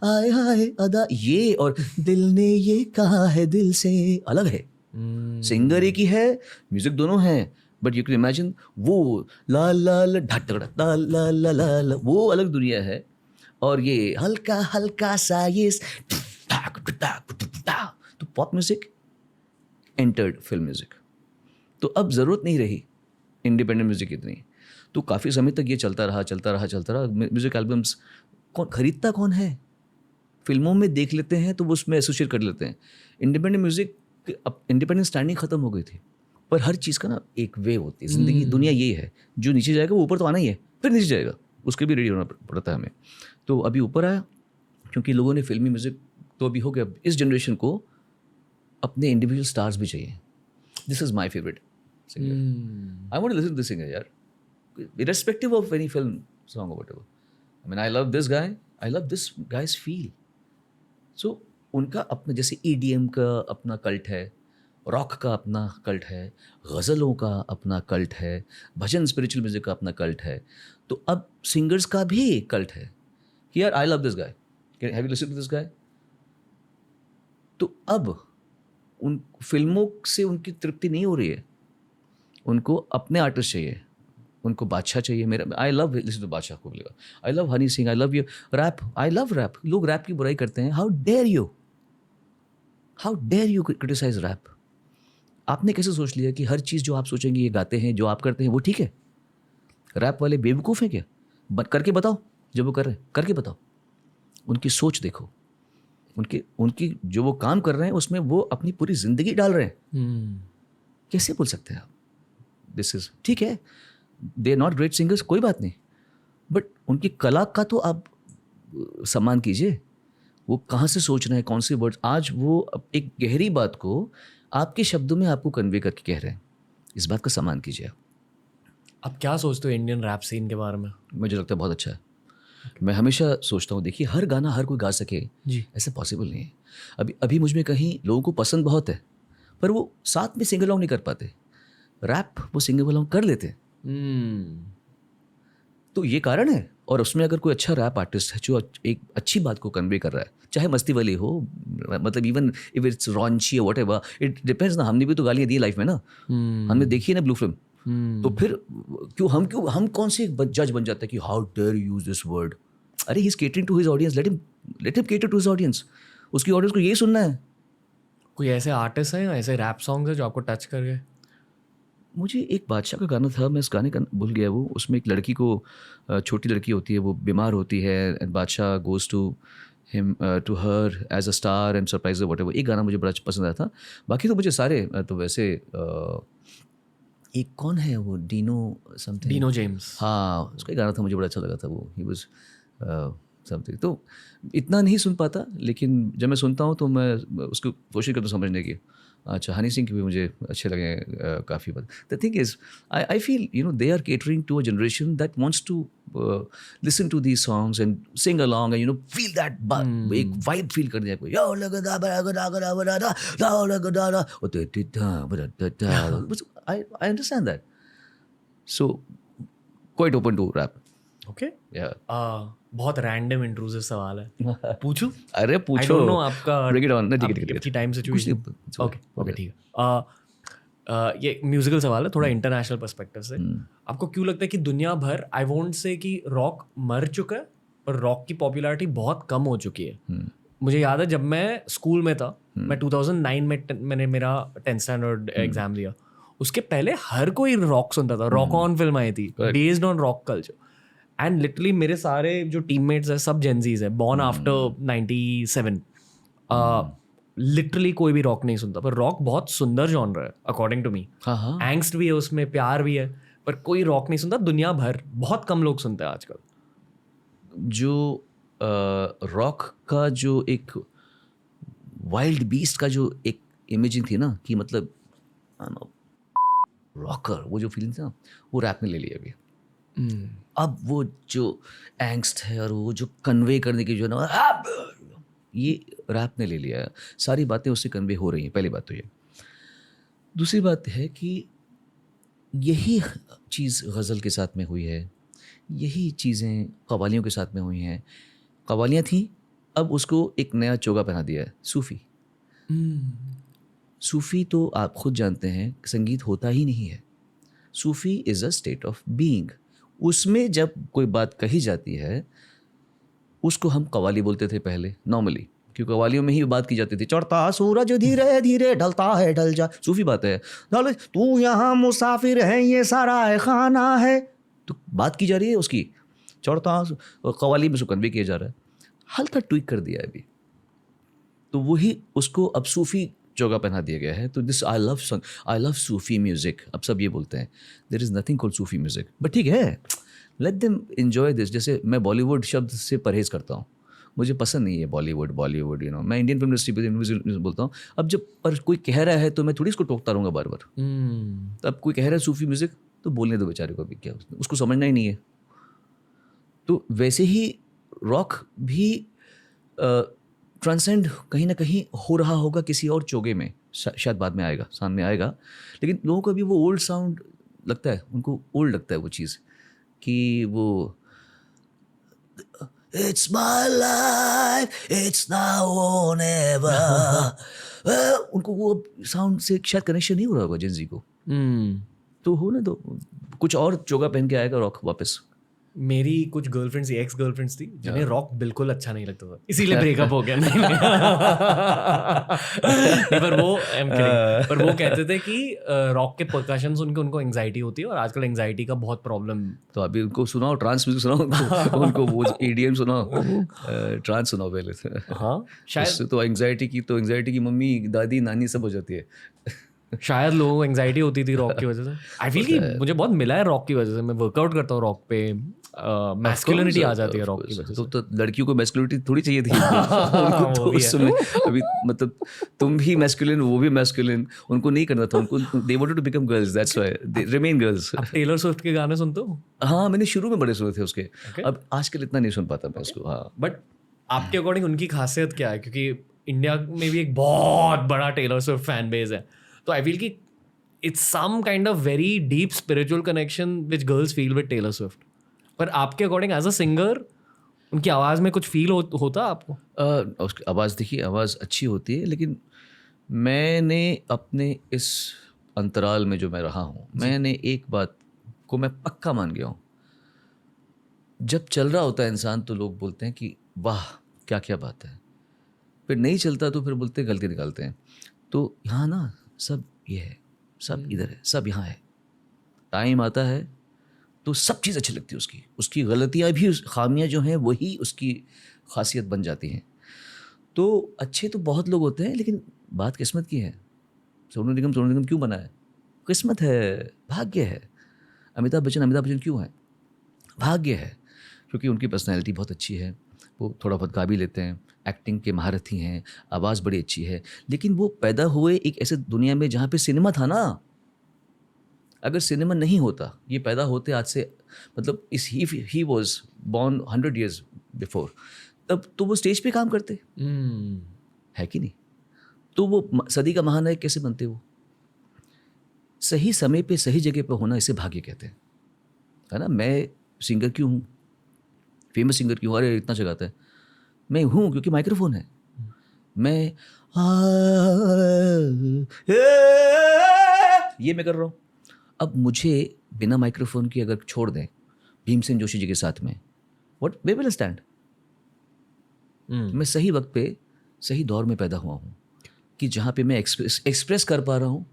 आए हाय अदा, ये और दिल ने ये कहा है दिल से अलग है। सिंगर एक ही है, म्यूजिक दोनों हैं, बट यू कैन इमेजिन वो ला ला ला ढक ला ला ला ला ला, वो अलग दुनिया है। और ये हल्का हल्का सा ये तो pop music entered film music. तो अब ज़रूरत नहीं रही इंडिपेंडेंट म्यूजिक इतनी, तो काफ़ी समय तक ये चलता रहा। म्यूजिक एल्बम्स कौन खरीदता, कौन है? फिल्मों में देख लेते हैं तो वो उसमें एसोसिएट कर लेते हैं। इंडिपेंडेंट म्यूजिक, अब इंडिपेंडेंट स्टैंडिंग ख़त्म हो गई थी, पर हर चीज़ का ना एक वे होती है ज़िंदगी, दुनिया ये है, जो नीचे जाएगा वो ऊपर तो आना ही है, फिर नीचे जाएगा, उसके भी रेडी होना पड़ता है हमें। तो अभी ऊपर आया क्योंकि लोगों ने फिल्मी म्यूजिक तो अभी हो गया, इस जनरेशन को अपने इंडिविजुअल स्टार्स भी चाहिए। This is my favourite singer, I want to listen to this singer यार, irrespective of any film song or whatever. I mean, I love this guy, I love this guy's feel. So उनका अपना, जैसे EDM का अपना cult है, rock का अपना cult है, गज़लों का अपना कल्ट है, भजन स्पिरिचुअल म्यूजिक का अपना कल्ट है, तो अब सिंगर्स का भी एक कल्ट है कि यार I love this guy, have you listen to this guy. तो अब उन फिल्मों से उनकी तृप्ति नहीं हो रही है, उनको अपने आर्टिस्ट चाहिए, उनको बादशाह चाहिए। मेरा I love listen to Badshah को बोलेगा, I love Honey Singh, I love you rap, I love rap. लोग रैप की बुराई करते हैं, how dare you criticise rap. आपने कैसे सोच लिया कि हर चीज़ जो आप सोचेंगे ये गाते हैं, जो आप करते हैं वो ठीक है? रैप वाले बेवकूफ़ हैं क्या? करके बताओ, जब वो कर रहे हैं करके बताओ, उनकी सोच देखो, उनकी जो वो काम कर रहे हैं उसमें वो अपनी पूरी ज़िंदगी डाल रहे हैं। कैसे बोल सकते हैं आप? दिस इज़ ठीक है, they are not great singers, कोई बात नहीं, बट उनकी कला का तो आप सम्मान कीजिए। वो कहाँ से सोच रहे हैं, कौन से वर्ड्स, आज वो एक गहरी बात को आपके शब्दों में आपको कन्वे करके कह रहे हैं, इस बात का सम्मान कीजिए। आप क्या सोचते हो इंडियन रैप सीन के बारे में? मुझे लगता है बहुत अच्छा है। मैं हमेशा सोचता हूँ, देखिए हर गाना हर कोई गा सके जी, ऐसे पॉसिबल नहीं है। अभी मुझ में कहीं लोगों को पसंद बहुत है, पर वो साथ में सिंगल अलोंग नहीं कर पाते। रैप वो सिंगल अलोंग कर लेते हैं, तो ये कारण है। और उसमें अगर कोई अच्छा रैप आर्टिस्ट है जो एक अच्छी बात को कन्वे कर रहा है, चाहे मस्ती वाली हो, मतलब इवन इफ इट्स रॉन्ची और व्हाटएवर, इट डिपेंड्स ना। हमने भी तो गालियाँ दी लाइफ में ना, हमने देखी है ना ब्लू फिल्म। तो फिर हम कौन से जज बन जाते हैं कि how dare you use this word? अरे he is catering to his audience, let him cater to his audience. उसकी ऑडियंस को यही सुनना है। कोई ऐसे आर्टिस्ट हैं, ऐसे रैप सॉन्ग्स हैं जो आपको टच कर गए? मुझे एक बादशाह का गाना था, मैं इस गाने का भूल गया। वो उसमें एक लड़की को, छोटी लड़की होती है, वो बीमार होती है, and Badshah goes to him to her as a star and surprise whatever. एक गाना मुझे बड़ा पसंद आया था। बाकी तो मुझे सारे तो वैसे एक कौन है वो, डीनो समथिंग, डीनो जेम्स। हाँ, उसका एक गाना था, मुझे बड़ा अच्छा लगा था वो, ही वाज समथिंग। तो इतना नहीं सुन पाता, लेकिन जब मैं सुनता हूँ तो मैं उसको कोशिश करता हूँ समझने की। अच्छा, हनी सिंह के भी मुझे अच्छे लगे काफ़ी बार। The thing is I feel they are catering to a generation that wants to listen to these songs and sing along and feel that, एक वाइब फील करने आपको। I understand that. So quite open to rap. Okay. Yeah. बहुत random intrusive सवाल है, पूछूं? अरे I पूछो, don't know आपका Break it on. नहीं, ठीक है आपकी टाइम सिचुएशन। कुछ ओके ओके, ठीक है। ये म्यूजिकल सवाल है, थोड़ा इंटरनेशनल पर्सपेक्टिव से। आपको क्यों लगता है कि दुनिया भर, आई वोंट से कि रॉक मर चुका है, पर रॉक की पॉपुलैरिटी बहुत कम हो चुकी है? मुझे याद है जब मैं स्कूल में था मैं 2009 में मैंने मेरा 10th स्टैंडर्ड एग्जाम दिया, उसके पहले हर कोई रॉक सुनता था, रॉक ऑन फिल्म आई थी based on rock culture, and literally मेरे सारे जो टीममेट्स हैं सब जेनजीज हैं बॉर्न आफ्टर 97, लिटरली कोई भी रॉक नहीं सुनता, पर रॉक बहुत सुंदर जॉनर है अकॉर्डिंग टू मी, हाँ हाँ एंग्स्ट भी है उसमें, प्यार भी है, पर कोई रॉक नहीं सुनता दुनिया भर, बहुत कम लोग सुनते हैं आजकल। जो रॉक का जो एक वाइल्ड बीस्ट का जो एक इमेजिंग थी ना कि मतलब रॉकर, वो जो फीलिंग था वो रैप ने ले लिया अभी। अब वो जो एंग्स्ट है और वो जो कन्वे करने की जो ना ये रैप ने ले लिया है, सारी बातें उससे कन्वे हो रही हैं। पहली बात तो ये, दूसरी बात है कि यही चीज़ गज़ल के साथ में हुई है, यही चीज़ें कव्वालियों के साथ में हुई हैं। कव्वालियाँ थीं, अब उसको एक नया चोगा पहना दिया है, सूफ़ी। सूफ़ी तो आप खुद जानते हैं संगीत होता ही नहीं है। Sufi is a state of being. उसमें जब कोई बात कही जाती है उसको हम कव्वाली बोलते थे पहले नॉर्मली, क्योंकि कव्वालियों में ही बात की जाती थी, चढ़ता सूरज धीरे धीरे ढलता है ढल जा, सूफी बात है। तू यहाँ मुसाफिर है ये सारा है खाना है, तो बात की जा रही है उसकी, चढ़ता कव्वाली में सुकन भी किया जा रहा है, हल्का ट्विक कर दिया है अभी, तो वही उसको अब सूफी जोगा पहना दिया गया है। तो this I love Sufi music, अब सब ये बोलते हैं there is nothing called Sufi music, but ठीक है, लेट देम एन्जॉय दिस। जैसे मैं बॉलीवुड शब्द से परहेज़ करता हूँ, मुझे पसंद नहीं है बॉलीवुड, यू नो, मैं इंडियन फिल्म इंडस्ट्री पे बोलता हूँ। अब जब पर कोई कह रहा है तो मैं थोड़ी इसको टोकता रहूँगा बार बार। अब कोई कह रहा है सूफी म्यूज़िक तो बोलने दो बेचारे को, भी क्या उसको समझना ही नहीं है। तो वैसे ही रॉक भी ट्रांसेंड कहीं ना कहीं हो रहा होगा किसी और चोगे में, शायद बाद में आएगा, सामने आएगा, लेकिन लोगों को अभी वो ओल्ड साउंड लगता है, उनको ओल्ड लगता है वो चीज़ कि वो it's my life it's now और नेवर, उनको वो साउंड से शायद कनेक्शन नहीं हो रहा होगा जिंजी को। तो हो ना, तो कुछ और चोगा पहन के आएगा रॉक वापस। मेरी कुछ गर्लफ्रेंड्स थी, एक्स गर्लफ्रेंड्स थी, जिन्हें रॉक बिल्कुल अच्छा नहीं लगता था, इसीलिए ब्रेकअप हो गया। नहीं, पर वो कहते थे कि रॉक के परकशंस उनको एंजाइटी होती है, और आजकल एंजाइटी का बहुत प्रॉब्लम। तो अभी उनको सुनाओ, ट्रांस म्यूजिक सुनाओ उनको वो ईडीएम सुनाओ, ट्रांस सुनाओ पहले से। हाँ शायद, तो एंजाइटी की मम्मी दादी नानी सब हो जाती है। शायद लोगों को एंजाइटी होती थी रॉक की वजह से। आई फील कि मुझे बहुत मिला है रॉक की वजह से, मैं वर्कआउट करता हूँ रॉक पे, मैस्कुलिनिटी आ जाती है रॉक की वजह से। तो लड़कियों को मैस्कुलिनिटी थोड़ी चाहिए थी उनको तो उस समय, अभी मतलब तुम भी मैस्कुलिन वो भी मैस्कुलिन, उनको नहीं करना था, उनको they wanted to become girls, that's why they remain girls. आप टेलर स्विफ्ट के गाने सुनते हो? हाँ, मैंने शुरू में बड़े सुने थे उसके, अब आजकल इतना नहीं सुन पाता मैं उसको। हाँ, बट आपके अकॉर्डिंग उनकी खासियत क्या है? क्योंकि इंडिया में भी एक बहुत बड़ा टेलर स्विफ्ट फैन बेस है, तो आई फील कि it's some kind of very deep spiritual connection which girls feel with Taylor Swift. पर आपके अकॉर्डिंग एज अ सिंगर उनकी आवाज़ में कुछ फील होता आपको? उसकी आवाज़, देखिए आवाज़ अच्छी होती है, लेकिन मैंने अपने इस अंतराल में जो मैं रहा हूँ, मैंने एक बात को मैं पक्का मान गया हूँ, जब चल रहा होता है इंसान तो लोग बोलते हैं कि वाह क्या क्या बात है, फिर नहीं चलता तो फिर बोलते हैं, गलती निकालते हैं। तो यहाँ ना सब ये है, सब इधर है, सब यहाँ है। टाइम आता है तो सब चीज़ अच्छी लगती है उसकी गलतियाँ भी, खामियाँ जो हैं वही उसकी खासियत बन जाती हैं। तो अच्छे तो बहुत लोग होते हैं, लेकिन बात किस्मत की है। सोनू निगम क्यों बना है? किस्मत है, भाग्य है। अमिताभ बच्चन क्यों है? भाग्य है, क्योंकि उनकी पर्सनैलिटी बहुत अच्छी है, वो थोड़ा बहुत गा भी लेते हैं, एक्टिंग के महारथी हैं, आवाज़ बड़ी अच्छी है। लेकिन वो पैदा हुए एक ऐसे दुनिया में जहाँ पे सिनेमा था ना, अगर सिनेमा नहीं होता, ये पैदा होते आज से, मतलब इस he was born 100 years before, तब तो वो स्टेज पे काम करते, है कि नहीं? तो वो सदी का महानायक कैसे बनते? वो सही समय पे सही जगह पे होना, इसे भाग्य कहते हैं, है ना? मैं सिंगर क्यों हूँ, फेमस सिंगर क्यों? अरे इतना जगाता है, मैं हूँ क्योंकि माइक्रोफोन है। मैं ये मैं कर रहा हूँ। अब मुझे बिना माइक्रोफोन के अगर छोड़ दें भीमसेन जोशी जी के साथ में, व्हाट वे विल स्टैंड? मैं सही वक्त पे सही दौर में पैदा हुआ हूँ, कि जहाँ पे मैं एक्सप्रेस कर पा रहा हूँ,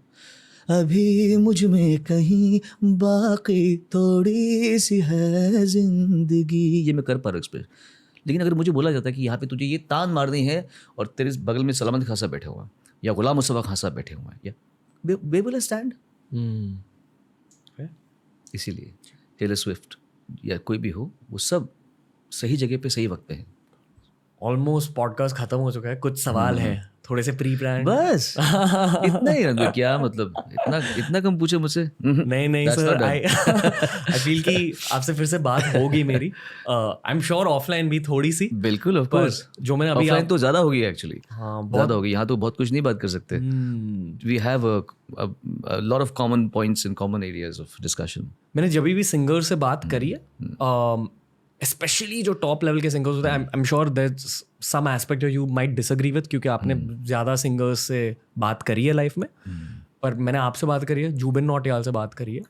अभी मुझ में कहीं बाकी थोड़ी सी है जिंदगी, ये मैं कर पा रहा हूँ एक्सप्रेस। लेकिन अगर मुझे बोला जाता है कि यहाँ पे तुझे ये तान मारनी है और तेरे बगल में सलामत खान साहब बैठे हुए हैं या गुलाम मुस्तफ़ा खान साहब बैठे हुए हैं, या वे विल स्टैंड। इसीलिए टेलर स्विफ्ट या कोई भी हो, वो सब सही जगह पे सही वक्त पे हैं। ऑलमोस्ट पॉडकास्ट खत्म हो चुका है, कुछ सवाल हैं थोड़े से प्री प्लान। बस इतना ही रणवीर, क्या मतलब इतना कम पूछे मुझसे। नहीं That's sir, not done. I feel कि आपसे फिर से बात होगी मेरी। आई एम श्योर ऑफलाइन भी थोड़ी सी। बिल्कुल, ऑफ कोर्स। जो मैंने अभी ऑफलाइन तो ज़्यादा होगी एक्चुअली। हाँ ज़्यादा होगी, यहाँ तो बहुत कुछ नहीं बात कर सकते। We have a lot of common points in common areas of discussion. मैंने जब भी सिंगर से बात करी है, स्पेशली जो टॉप लेवल के सिंगर्स होते हैं, I am sure that some aspect you might disagree with, क्योंकि आपने ज़्यादा सिंगर्स से बात करी है लाइफ में। पर मैंने आपसे बात करी है, जुबिन नौटियाल से बात करी है,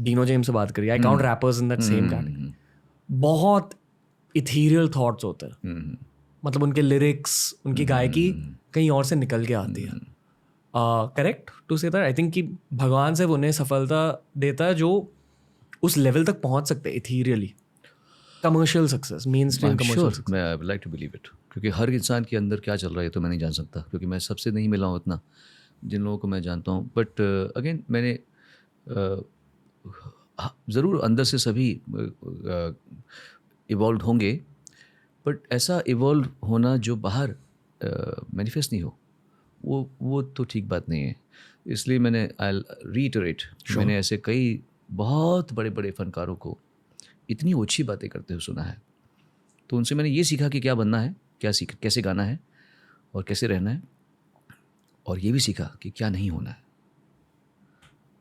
डीनो जेम्स से बात करी है। I count rappers in that same category. बहुत इथीरियल थॉट्स होते हैं, मतलब उनके लिरिक्स, उनकी गायकी कहीं और से निकल के आती है। Correct to say that? I think कि भगवान से उन्हें सफलता देता है जो उस लेवल तक पहुंच सकते हैं ethereally. Commercial success, mainstream commercial success. मैं I like to believe it, क्योंकि हर इंसान के अंदर क्या चल रहा है तो मैं नहीं जान सकता, क्योंकि मैं सबसे नहीं मिला हूँ उतना जिन लोगों को मैं जानता हूँ। बट अगेन मैंने ज़रूर अंदर से सभी इवॉल्व होंगे, बट ऐसा इवॉल्व होना जो बाहर मैनिफेस्ट नहीं हो, वो तो ठीक बात नहीं है। इसलिए मैंने आई रीइटरेट, मैंने ऐसे कई बहुत बड़े बड़े फनकारों को इतनी ओछी बातें करते हुए सुना है, तो उनसे मैंने ये सीखा कि क्या बनना है, कैसे गाना है और कैसे रहना है, और ये भी सीखा कि क्या नहीं होना है।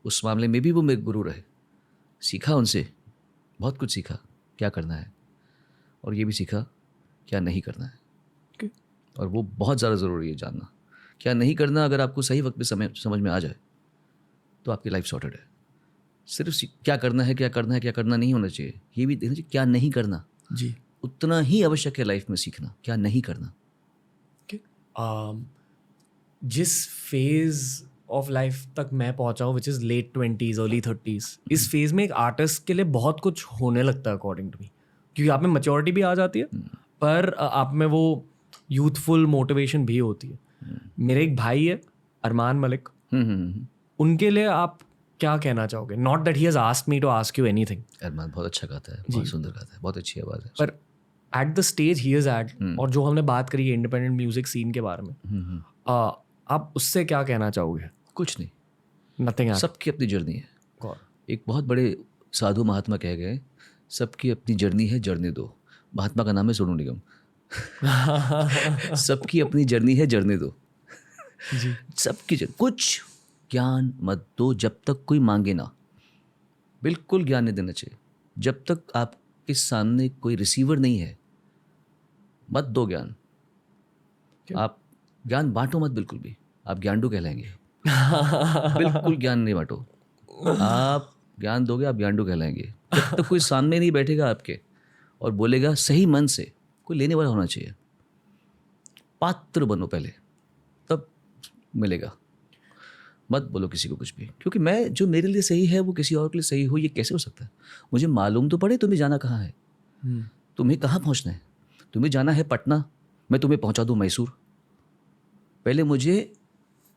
उस मामले में भी वो मेरे गुरु रहे, सीखा उनसे, बहुत कुछ सीखा क्या करना है, और ये भी सीखा क्या नहीं करना है। और वो बहुत ज़्यादा ज़रूरी है जानना क्या नहीं करना। अगर आपको सही वक्त पे समझ में आ जाए तो आपकी लाइफ सॉर्टेड है। सिर्फ क्या करना है, क्या करना है, क्या करना नहीं होना चाहिए, ये भी देखना चाहिए। क्या नहीं करना जी उतना ही आवश्यक है लाइफ में सीखना, क्या नहीं करना। जिस फेज ऑफ लाइफ तक मैं पहुंचा हूँ, which is late 20s early 30s, इस फेज में एक आर्टिस्ट के लिए बहुत कुछ होने लगता है अकॉर्डिंग टू मी, क्योंकि आप में मैच्योरिटी भी आ जाती है, पर आप में वो यूथफुल मोटिवेशन भी होती है। मेरे एक भाई है अरमान मलिक, उनके लिए आप क्या कहना चाहोगे? Not that he has asked me to ask you anything. Armaan बहुत अच्छा गाता है, बहुत सुंदर गाता है, बहुत अच्छी आवाज़ है, पर at the stage he is at, और जो हमने बात करी है इंडिपेंडेंट म्यूजिक सीन के बारे में, आप उससे क्या कहना चाहोगे? कुछ नहीं, नथिंग। सबकी अपनी जर्नी है। एक बहुत बड़े साधु महात्मा कह गए, सबकी अपनी जर्नी है, जर्नी दो। महात्मा का नाम है सोनू निगम। सबकी अपनी जर्नी है, जर्नी दो जी। सबकी कुछ ज्ञान मत दो जब तक कोई मांगे ना। बिल्कुल ज्ञान नहीं देना चाहिए जब तक आपके सामने कोई रिसीवर नहीं है। मत दो ज्ञान, आप ज्ञान बांटो मत बिल्कुल भी, आप ज्ञानडू कहलाएंगे। बिल्कुल ज्ञान नहीं बांटो, आप ज्ञान दोगे आप ज्ञानडू कहलाएंगे। जब तक कोई सामने नहीं बैठेगा आपके और बोलेगा सही मन से, कोई लेने वाला होना चाहिए। पात्र बनो पहले, तब मिलेगा। मत बोलो किसी को कुछ भी, क्योंकि मैं जो मेरे लिए सही है वो किसी और के लिए सही हो, ये कैसे हो सकता है? मुझे मालूम तो पड़े तुम्हें जाना कहाँ है, तुम्हें कहाँ पहुँचना है। तुम्हें जाना है पटना, मैं तुम्हें पहुँचा दूँ मैसूर। पहले मुझे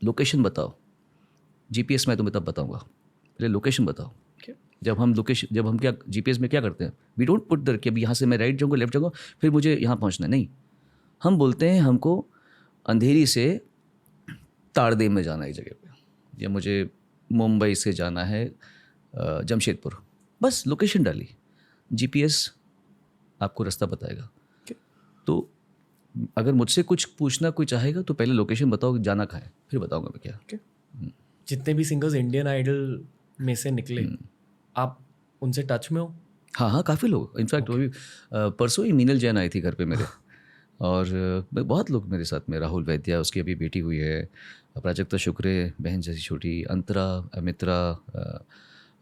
लोकेशन बताओ, जीपीएस मैं तुम्हें तब बताऊँगा, पहले लोकेशन बताओ। जब हम क्या जीपीएस में क्या करते हैं, वी डोंट पुट दर कि अभी यहाँ से मैं राइट जाऊँगा, लेफ्ट जाऊँगा, फिर मुझे यहाँ पहुँचना है। नहीं, हम बोलते हैं हमको अंधेरी से ताड़देव में जाना है एक जगह पे, या मुझे मुंबई से जाना है जमशेदपुर। बस लोकेशन डाली, जीपीएस आपको रास्ता बताएगा। तो अगर मुझसे कुछ पूछना कोई चाहेगा तो पहले लोकेशन बताओ जाना कहाँ है, फिर बताऊँगा मैं क्या। जितने भी सिंगर्स इंडियन आइडल में से निकले, आप उनसे टच में हो? हाँ, काफ़ी लोग। इनफैक्ट वो भी परसों ही मीनल जैन आई थी घर पे मेरे, और बहुत लोग मेरे साथ में। राहुल वैद्या, उसकी अभी बेटी हुई है, प्राजक्ता शुक्रे बहन जैसी छोटी, अंतरा, मित्रा,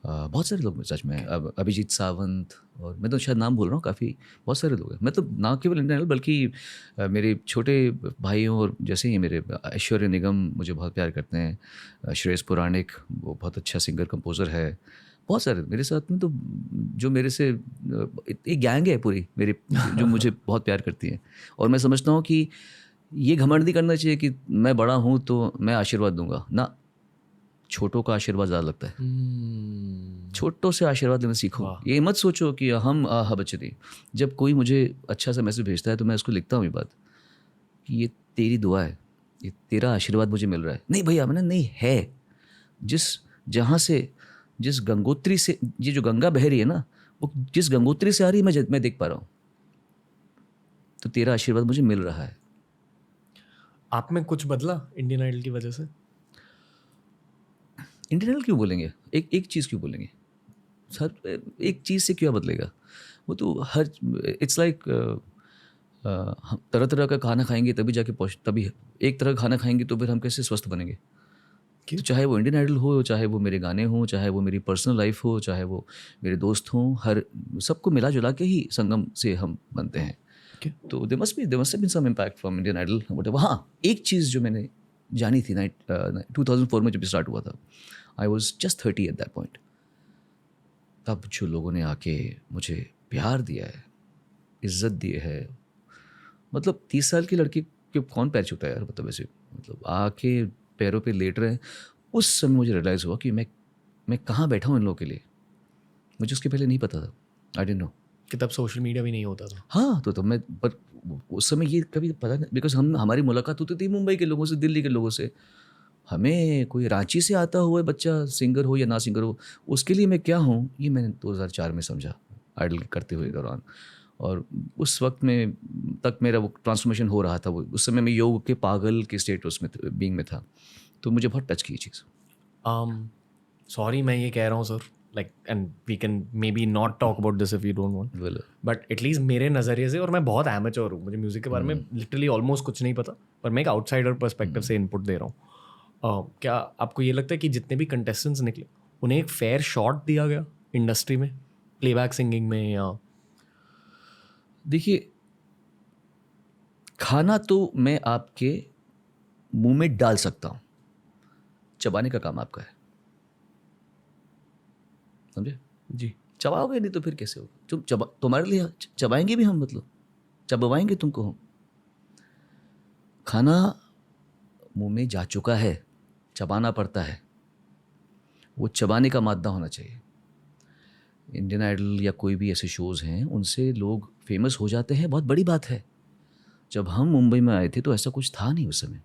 बहुत सारे लोग सच में, अब अभिजीत सावंत, और मैं तो शायद नाम बोल रहा हूँ, काफ़ी बहुत सारे लोग हैं, मतलब ना केवल इंडियन आइडल बल्कि मेरे छोटे भाइयों और जैसे ही मेरे ऐश्वर्य निगम मुझे बहुत प्यार करते हैं, श्रेयस पुराणिक वो बहुत अच्छा सिंगर कंपोज़र है, बहुत सारे मेरे साथ में, तो जो मेरे से एक गैंग है पूरी मेरी जो मुझे बहुत प्यार करती है। और मैं समझता हूँ कि ये घमंड नहीं करना चाहिए कि मैं बड़ा हूँ तो मैं आशीर्वाद दूंगा ना, छोटों का आशीर्वाद ज़्यादा लगता है। छोटों से आशीर्वाद लेना सीखो। वाह। ये मत सोचो कि हम आहा बचती। जब कोई मुझे अच्छा सा मैसेज भेजता है तो मैं उसको लिखता हूँ ये बात कि ये तेरी दुआ है, ये तेरा आशीर्वाद मुझे मिल रहा है। नहीं भैया, मैंने नहीं है, जिस जहाँ से जिस गंगोत्री से ये जो गंगा बह रही है ना, वो जिस गंगोत्री से आ रही है मैं देख पा रहा हूँ, तो तेरा आशीर्वाद मुझे मिल रहा है। आप में कुछ बदला इंडियन आइडल की वजह से? इंडियन आइडल क्यों बोलेंगे, एक एक चीज़ क्यों बोलेंगे सर, एक चीज़ से क्या बदलेगा? वो तो हर इट्स लाइक हम तरह तरह का खाना खाएंगे तभी जाके तभी एक तरह का खाना खाएंगे तो फिर हम कैसे स्वस्थ बनेंगे? क्यों? तो चाहे वो इंडियन आइडल हो, चाहे वो मेरे गाने हों, चाहे वो मेरी पर्सनल लाइफ हो, चाहे वो मेरे दोस्त हों, हर सबको मिला जुला के ही संगम से हम बनते हैं। Okay. तो they must been some impact from Indian Idol whatever. हाँ, एक चीज़ जो मैंने जानी थी 2004 में जब स्टार्ट हुआ था, I was just 30 at that point. तब जो लोगों ने आके मुझे प्यार दिया है, इज्जत दी है, मतलब 30 साल की लड़की के कौन पैर छूता है यार, मतलब ऐसे, मतलब आके पैरों पे लेट रहे हैं। उस समय मुझे रियलाइज़ हुआ कि मैं कहाँ बैठा हूँ इन लोगों के लिए। मुझे उसके पहले नहीं पता था, आई डिडंट नो। कि तब सोशल मीडिया भी नहीं होता था। हाँ, तो तब मैं, पर उस समय ये कभी पता नहीं, बिकॉज हमारी मुलाकात होती थी मुंबई के लोगों से, दिल्ली के लोगों से। हमें कोई रांची से आता हुआ बच्चा सिंगर हो या ना सिंगर हो, उसके लिए मैं क्या हूँ, ये मैंने 2004 में समझा आइडल करते हुए दौरान। और उस वक्त में तक मेरा वो ट्रांसफॉर्मेशन हो रहा था। वो उस समय मैं योग के पागल के स्टेटस में बीइंग में था, तो मुझे बहुत टच की ये चीज़। सॉरी मैं ये कह रहा हूँ sir, like and we can may be not talk about this if you don't want, बोलो। बट एटलीस्ट मेरे नज़रिए से, और मैं बहुत एमेच्योर हूँ, मुझे म्यूज़िक के बारे में लिटरली ऑलमोस्ट कुछ नहीं पता, पर मैं एक आउटसाइडर पर्सपेक्टिव से इनपुट दे रहा हूँ। क्या आपको ये लगता है कि जितने भी कंटेस्टेंट्स निकले उन्हें एक फेयर शॉट दिया गया इंडस्ट्री में, प्लेबैक सिंगिंग में? या देखिए, खाना तो मैं आपके मुंह में डाल सकता हूँ, चबाने का काम आपका है, समझे? जी। चबाओगे नहीं तो फिर कैसे होगा? तुम्हारे लिए चबाएंगे भी हम, मतलब चबवाएंगे तुमको हम। खाना मुंह में जा चुका है, चबाना पड़ता है, वो चबाने का मादा होना चाहिए। इंडियन आइडल या कोई भी ऐसे शोज़ हैं, उनसे लोग फेमस हो जाते हैं, बहुत बड़ी बात है। जब हम मुंबई में आए थे तो ऐसा कुछ था नहीं उस समय।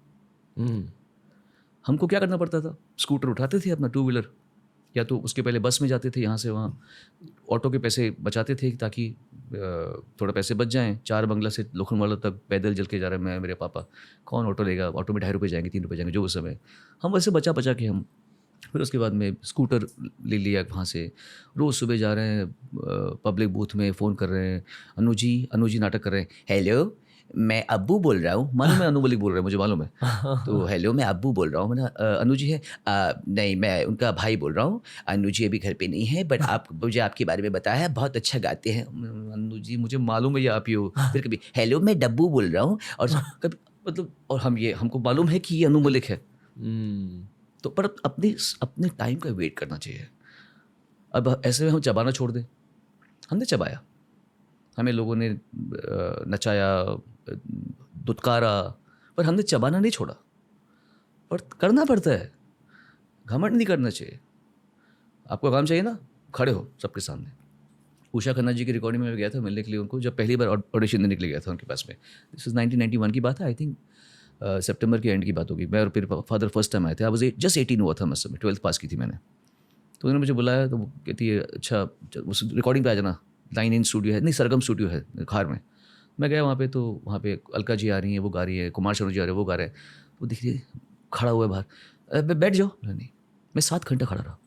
हमको क्या करना पड़ता था? स्कूटर उठाते थे अपना, टू व्हीलर, या तो उसके पहले बस में जाते थे यहाँ से वहाँ, ऑटो के पैसे बचाते थे ताकि थोड़ा पैसे बच जाएं। 4 बंगला से लोखंडवाला तक पैदल चल के जा रहे हैं, मैं मेरे पापा, कौन ऑटो लेगा? ऑटो में 2.5 रुपये जाएंगे, 3 रुपये जाएंगे, जो उस समय। हम वैसे बचा बचा के हम, फिर उसके बाद में स्कूटर ले लिया वहाँ से। रोज़ सुबह जा रहे हैं, पब्लिक बूथ में फ़ोन कर रहे हैं, अनु जी नाटक कर रहे हैं, हेलो मैं अब्बू बोल रहा हूँ, मालूम है अनु मलिक बोल रहे हैं, मुझे मालूम है। तो हेलो मैं अब्बू बोल रहा हूँ, मैंने अनु जी है? नहीं मैं उनका भाई बोल रहा हूँ, अनु जी अभी घर पे नहीं है, बट आप मुझे आपके बारे में बताया है, बहुत अच्छा गाते हैं। अनु जी मुझे मालूम है ये आप ही हो। फिर कभी हेलो मैं डब्बू बोल रहा हूँ, और कभी मतलब, और हमको मालूम है कि ये अनु मलिक है। तो पर अपने टाइम का वेट करना चाहिए। अब ऐसे में हम चबाना छोड़ दें? हमने चबाया, हमें लोगों ने नचाया, दुत्कारा, पर हमने चबाना नहीं छोड़ा। पर करना पड़ता है, घमंड नहीं करना चाहिए। आपको काम चाहिए ना, खड़े हो सबके सामने। उषा खन्ना जी की रिकॉर्डिंग में गया था मिलने के लिए उनको, जब पहली बार ऑडिशन देने के लिए गया था उनके पास में। दिस इज़ 1991 की बात है, आई थिंक सितंबर के एंड की बात होगी। मैं और फिर फादर फर्स्ट टाइम आए थे, आई वाज जस्ट 18 हुआ था मैं उस समय, 12th पास की थी मैंने। तो उन्होंने मुझे बुलाया, तो वो कहती है अच्छा उस रिकॉर्डिंग पे आ जाना, 9 स्टूडियो है, नहीं सरगम स्टूडियो है खार में। मैं गया वहाँ पे, तो वहाँ पे अलका जी आ रही हैं, वो गा रही है, कुमार शानू जी आ रहे हैं, वो गा रहे हैं। तो दिख रही खड़ा हुआ है बाहर, बैठ जाओ। नहीं, मैं 7 घंटा खड़ा रहा।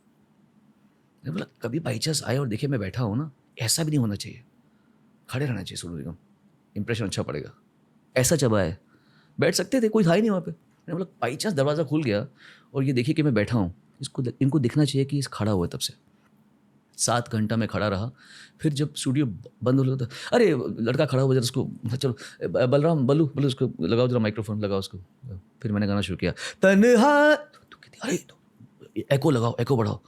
मैं बोला कभी बाई चांस आए और देखे मैं बैठा हूँ ना, ऐसा भी नहीं होना चाहिए, खड़े रहना चाहिए, सोनू निगम, इंप्रेशन अच्छा पड़ेगा। ऐसा चबा है, बैठ सकते थे, कोई था ही नहीं वहाँ पे। मैंने बोला बाई चांस दरवाज़ा खुल गया और ये देखिए कि मैं बैठा हूँ, इनको दिखना चाहिए कि इस खड़ा हुआ है तब से। 7 घंटा मैं खड़ा रहा। फिर जब स्टूडियो बंद हो गया था, अरे लड़का खड़ा हो जरा उसको, चलो बलराम बल्लू बोलो उसको लगाओ जरा माइक्रोफोन लगाओ उसको। फिर मैंने गाना शुरू किया तन्हा, तो कहती अरे एको लगाओ, एको बढ़ाओ,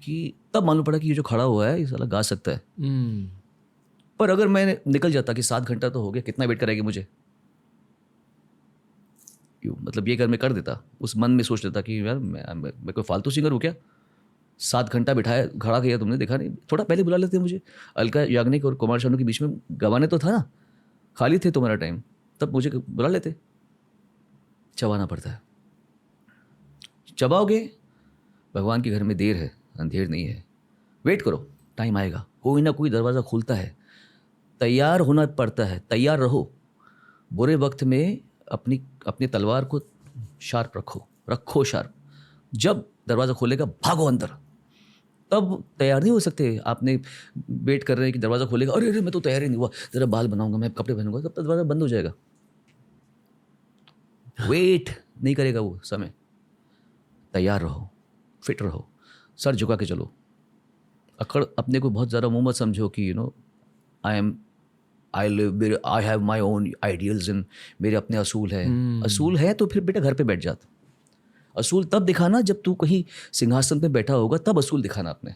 कि तब मालूम पड़ा कि ये जो खड़ा हुआ है ये साला गा सकता है। पर अगर मैं निकल जाता कि 7 घंटा तो हो गया, कितना वेट करेगी मुझे, क्यों, मतलब ये अगर मैं कर देता, उस मन में सोच लेता कि यार मैं कोई फालतू सिंगर हूँ क्या, 7 घंटा बिठाया खड़ा किया तुमने, देखा नहीं, थोड़ा पहले बुला लेते मुझे। अलका याग्निक और कुमार शानू के बीच में गवाने तो था ना, खाली थे तुम्हारा टाइम, तब मुझे बुला लेते। चबाना पड़ता है, चबाओगे, भगवान के घर में देर है अंधेर नहीं है, वेट करो, टाइम आएगा, कोई ना कोई दरवाज़ा खुलता है, तैयार होना पड़ता है, तैयार रहो। बुरे वक्त में अपनी तलवार को शार्प रखो शार्प, जब दरवाज़ा खोलेगा भागो अंदर, तब तैयार नहीं हो सकते। आपने वेट कर रहे हैं कि दरवाज़ा खोलेगा, अरे अरे मैं तो तैयार ही नहीं हुआ, ज़रा बाल बनाऊंगा, मैं कपड़े पहनूंगा, तब दरवाज़ा बंद हो जाएगा। वेट नहीं करेगा वो समय, तैयार रहो, फिट रहो, सर झुका के चलो। अपने को बहुत ज़्यादा मुँह मत समझो कि I have my own ideals in, मेरे अपने असूल हैं। असूल है तो फिर बेटा घर पे बैठ जाता। असूल तब दिखाना जब तू कहीं सिंहासन पे बैठा होगा, तब असूल दिखाना अपने,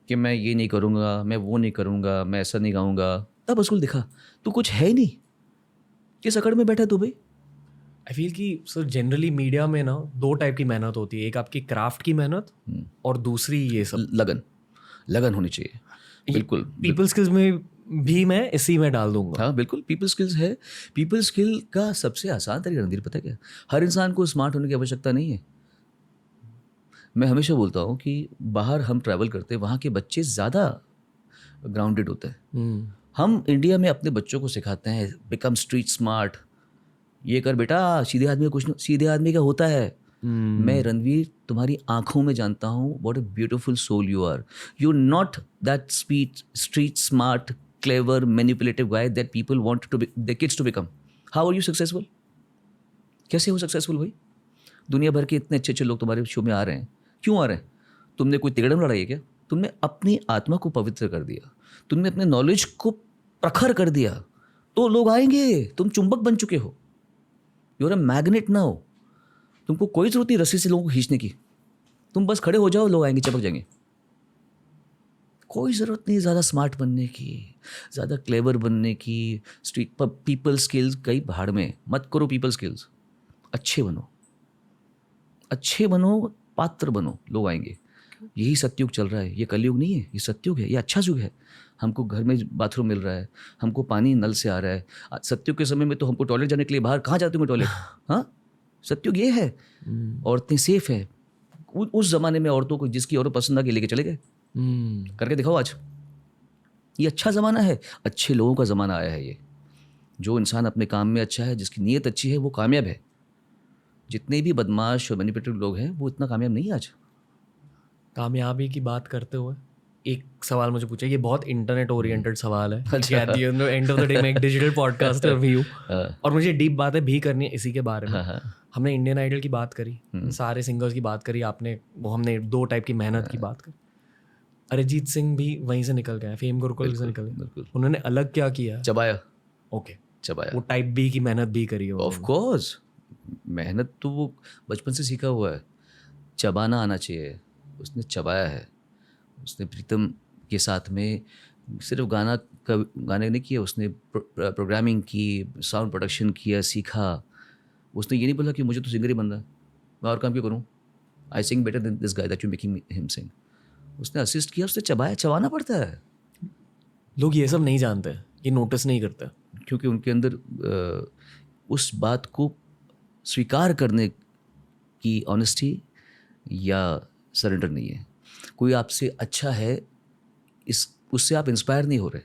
कि मैं ये नहीं करूँगा, मैं वो नहीं करूँगा, मैं ऐसा नहीं गाऊँगा, तब असूल दिखा। तू कुछ है ही नहीं, किस अकड़ में बैठा तू भाई। आई फील कि सर जनरली मीडिया में ना 2 टाइप की मेहनत होती है, एक आपकी क्राफ्ट की मेहनत और दूसरी ये सब लगन होनी चाहिए। बिल्कुल पीपल स्किल्स में भी मैं इसी में डाल दूंगा। हाँ बिल्कुल, पीपल स्किल्स है। पीपल स्किल का सबसे आसान तरीका रणधीर पता है क्या, हर इंसान को स्मार्ट होने की आवश्यकता नहीं है। मैं हमेशा बोलता हूँ कि बाहर हम ट्रैवल करते हैं, वहाँ के बच्चे ज़्यादा ग्राउंडेड होते हैं। हम इंडिया में अपने बच्चों को सिखाते हैं बिकम स्ट्रीट स्मार्ट, ये कर बेटा, सीधे आदमी का कुछ नहीं, सीधे आदमी का होता है। मैं रणवीर तुम्हारी आंखों में जानता हूँ what a beautiful soul you are. You not that street smart clever manipulative guy that people want to their kids to become. How are you successful? कैसे हो सक्सेसफुल भाई? दुनिया भर के इतने अच्छे अच्छे लोग तुम्हारे शो में आ रहे हैं, क्यों आ रहे हैं? तुमने कोई तिगड़म लड़ाई है क्या? तुमने अपनी आत्मा को पवित्र कर दिया, तुमने अपने नॉलेज को प्रखर कर दिया, तो लोग आएंगे। तुम चुंबक बन चुके हो, यू आर अ मैग्नेट ना हो। तुमको कोई जरूरत नहीं रस्सी से लोगों को खींचने की, तुम बस खड़े हो जाओ, लोग आएंगे, चिपक जाएंगे। कोई ज़रूरत नहीं ज़्यादा स्मार्ट बनने की, ज़्यादा क्लेवर बनने की। स्ट्रीट पर पीपल स्किल्स कई भाड़ में मत करो। पीपल स्किल्स अच्छे बनो, अच्छे बनो, पात्र बनो, लोग आएंगे। यही सत्युग चल रहा है, ये कलयुग नहीं है, ये सत्युग है, ये अच्छा युग है। हमको घर में बाथरूम मिल रहा है, हमको पानी नल से आ रहा है। सत्युग के समय में तो हमको टॉयलेट जाने के लिए बाहर कहाँ जाते होंगे टॉयलेट? हाँ, सत्युग ये है, औरतें सेफ है। उस जमाने में औरतों को जिसकी औरत पसंद आ के लेके चले गए। करके दिखाओ आज। ये अच्छा ज़माना है, अच्छे लोगों का ज़माना आया है। ये जो इंसान अपने काम में अच्छा है, जिसकी नीयत अच्छी है, वो कामयाब है। जितने भी बदमाश और मैनिपुलेटिव लोग हैं वो इतना कामयाब नहीं है आज। कामयाबी की बात करते हुए एक सवाल मुझे पूछा, ये बहुत इंटरनेट ओरिएंटेड सवाल है। अच्छा। At the end of the day मैं एक डिजिटल पॉडकास्टर भी हूँ और मुझे डीप बातें भी करनी है इसी के बारे में। हमने इंडियन आइडल की बात करी, सारे सिंगर्स की बात करी आपने, वो हमने 2 टाइप की मेहनत की बात करी। अरिजीत सिंह भी वहीं से निकल गए, फेम गुरुकुल से निकल गए। उन्होंने अलग क्या किया? चबाया। ओके, चबाया। वो टाइप बी की मेहनत भी करी है। ऑफ कोर्स, मेहनत तो वो बचपन से सीखा हुआ है, चबाना आना चाहिए। उसने चबाया है। उसने प्रीतम के साथ में सिर्फ गाने नहीं किए, उसने प्रोग्रामिंग की, साउंड प्रोडक्शन किया, सीखा। उसने ये नहीं बोला कि मुझे तो सिंगर ही बनना है, मैं और काम क्यों करूँ, I sing better than this guy that you making him sing. उसने असिस्ट किया, उसने चबाया। चबाना पड़ता है। लोग ये सब नहीं जानते, ये नोटिस नहीं करते, क्योंकि उनके अंदर उस बात को स्वीकार करने की ऑनेस्टी या सरेंडर नहीं है। कोई आपसे अच्छा है, उससे आप इंस्पायर नहीं हो रहे,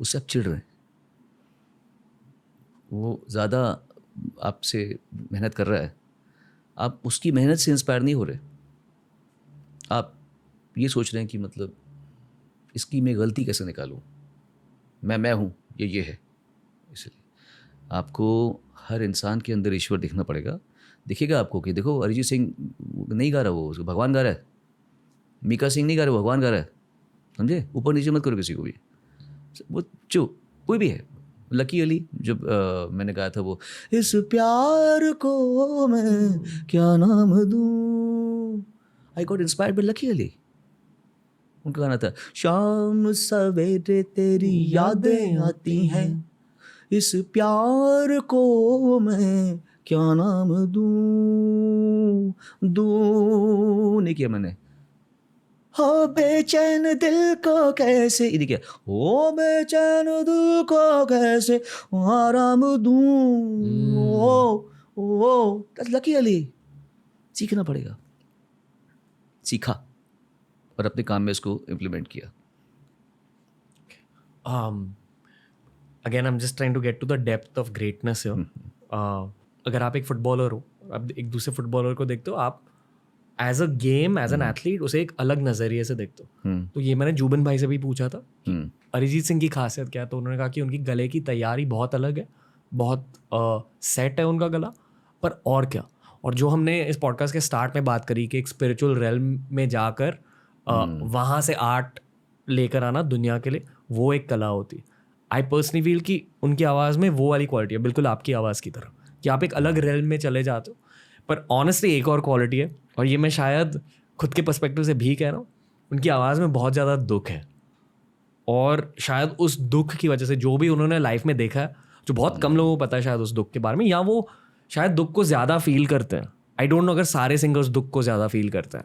उससे आप चिढ़ रहे हैं। वो ज़्यादा आपसे मेहनत कर रहा है, आप उसकी मेहनत से इंस्पायर नहीं हो रहे। आप ये सोच रहे हैं कि मतलब इसकी मैं गलती कैसे निकालूं, मैं हूँ, ये है। इसलिए आपको हर इंसान के अंदर ईश्वर दिखना पड़ेगा। दिखेगा आपको कि देखो अरिजीत सिंह नहीं गा रहा, वो भगवान गा रहा है। मीका सिंह नहीं गा रहा, वो भगवान गा रहा है। समझे, ऊपर नीचे मत करो किसी को भी, वो जो कोई भी है। लकी अली जब मैंने गाया था वो, इस प्यार को मैं क्या नाम दूं, I got inspired by lucky Ali. उनका गाना था, शाम सवेरे तेरी यादें आती हैं, इस प्यार को मैं क्या नाम दूं नहीं किया मैंने। हो बेचैन दिल को कैसे, ये क्या, हो बेचैन दिल को कैसे आराम दूं, ओ लकी अली। सीखना पड़ेगा, सीखा और अपने काम में इसको इम्प्लीमेंट किया। Again I am just trying to get to the depth of greatness here. अगर आप एक फुटबॉलर हो, आप एक दूसरे फुटबॉलर को देखते हो, आप as a game, as an athlete उसे एक अलग नज़रिए से देखते हो। तो ये मैंने जुबिन भाई से भी पूछा था कि अरिजीत सिंह की खासियत क्या है, तो उन्होंने कहा कि उनकी गले की तैयारी बहुत अलग है, बहुत सेट है उनका गला, पर और क्या। और जो हमने इस पॉडकास्ट के स्टार्ट में बात करी कि एक स्पिरिचुअल रेल्म में जाकर वहाँ से आर्ट लेकर आना दुनिया के लिए, वो एक कला होती। आई पर्सनली फील कि उनकी आवाज़ में वो वाली क्वालिटी है, बिल्कुल आपकी आवाज़ की तरह, कि आप एक अलग रेल्म में चले जाते हो। पर ऑनेस्टली एक और क्वालिटी है, और ये मैं शायद खुद के पर्सपेक्टिव से भी कह रहा हूँ, उनकी आवाज़ में बहुत ज़्यादा दुख है। और शायद उस दुख की वजह से जो भी उन्होंने लाइफ में देखा है, जो बहुत कम लोगों को पता है शायद उस दुख के बारे में, या वो शायद दुख को ज़्यादा फील करते हैं। आई डोंट नो अगर सारे सिंगर्स दुख को ज़्यादा फील करते हैं,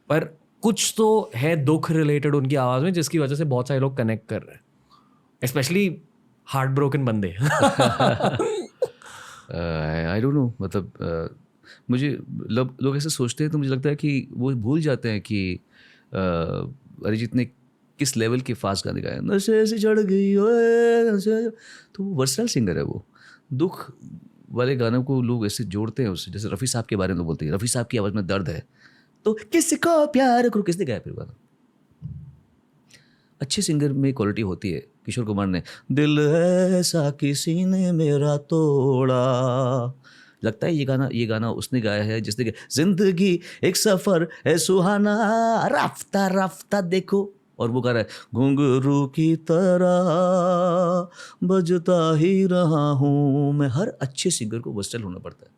पर कुछ तो है दुख रिलेटेड उनकी आवाज़ में, जिसकी वजह से बहुत सारे लोग कनेक्ट कर रहे हैं, स्पेशली हार्ट ब्रोकन बंदे। आई डोंट नो, मतलब मुझे लोग ऐसे सोचते हैं, तो मुझे लगता है कि वो भूल जाते हैं कि अरिजीत ने किस लेवल के फास्ट गाने गाए, नशे से चढ़ गई ओए नशे, तो वो वर्सटाइल सिंगर है। वो दुख वाले गानों को लोग ऐसे जोड़ते हैं उससे, जैसे रफ़ी साहब के बारे में लोग बोलते हैं रफ़ी साहब की आवाज़ में दर्द है, तो किसको प्यार करो, किसने गाया फिर गाना। अच्छे सिंगर में क्वालिटी होती है। किशोर कुमार ने दिल ऐसा किसी ने मेरा तोड़ा, लगता है ये गाना उसने गाया है जिसने गाया, जिंदगी एक सफ़र है सुहाना राफ्ता राफ्ता देखो, और वो गा रहा है घुंघरू की तरह बजता ही रहा हूँ मैं। हर अच्छे सिंगर को वर्सटाइल होना पड़ता है।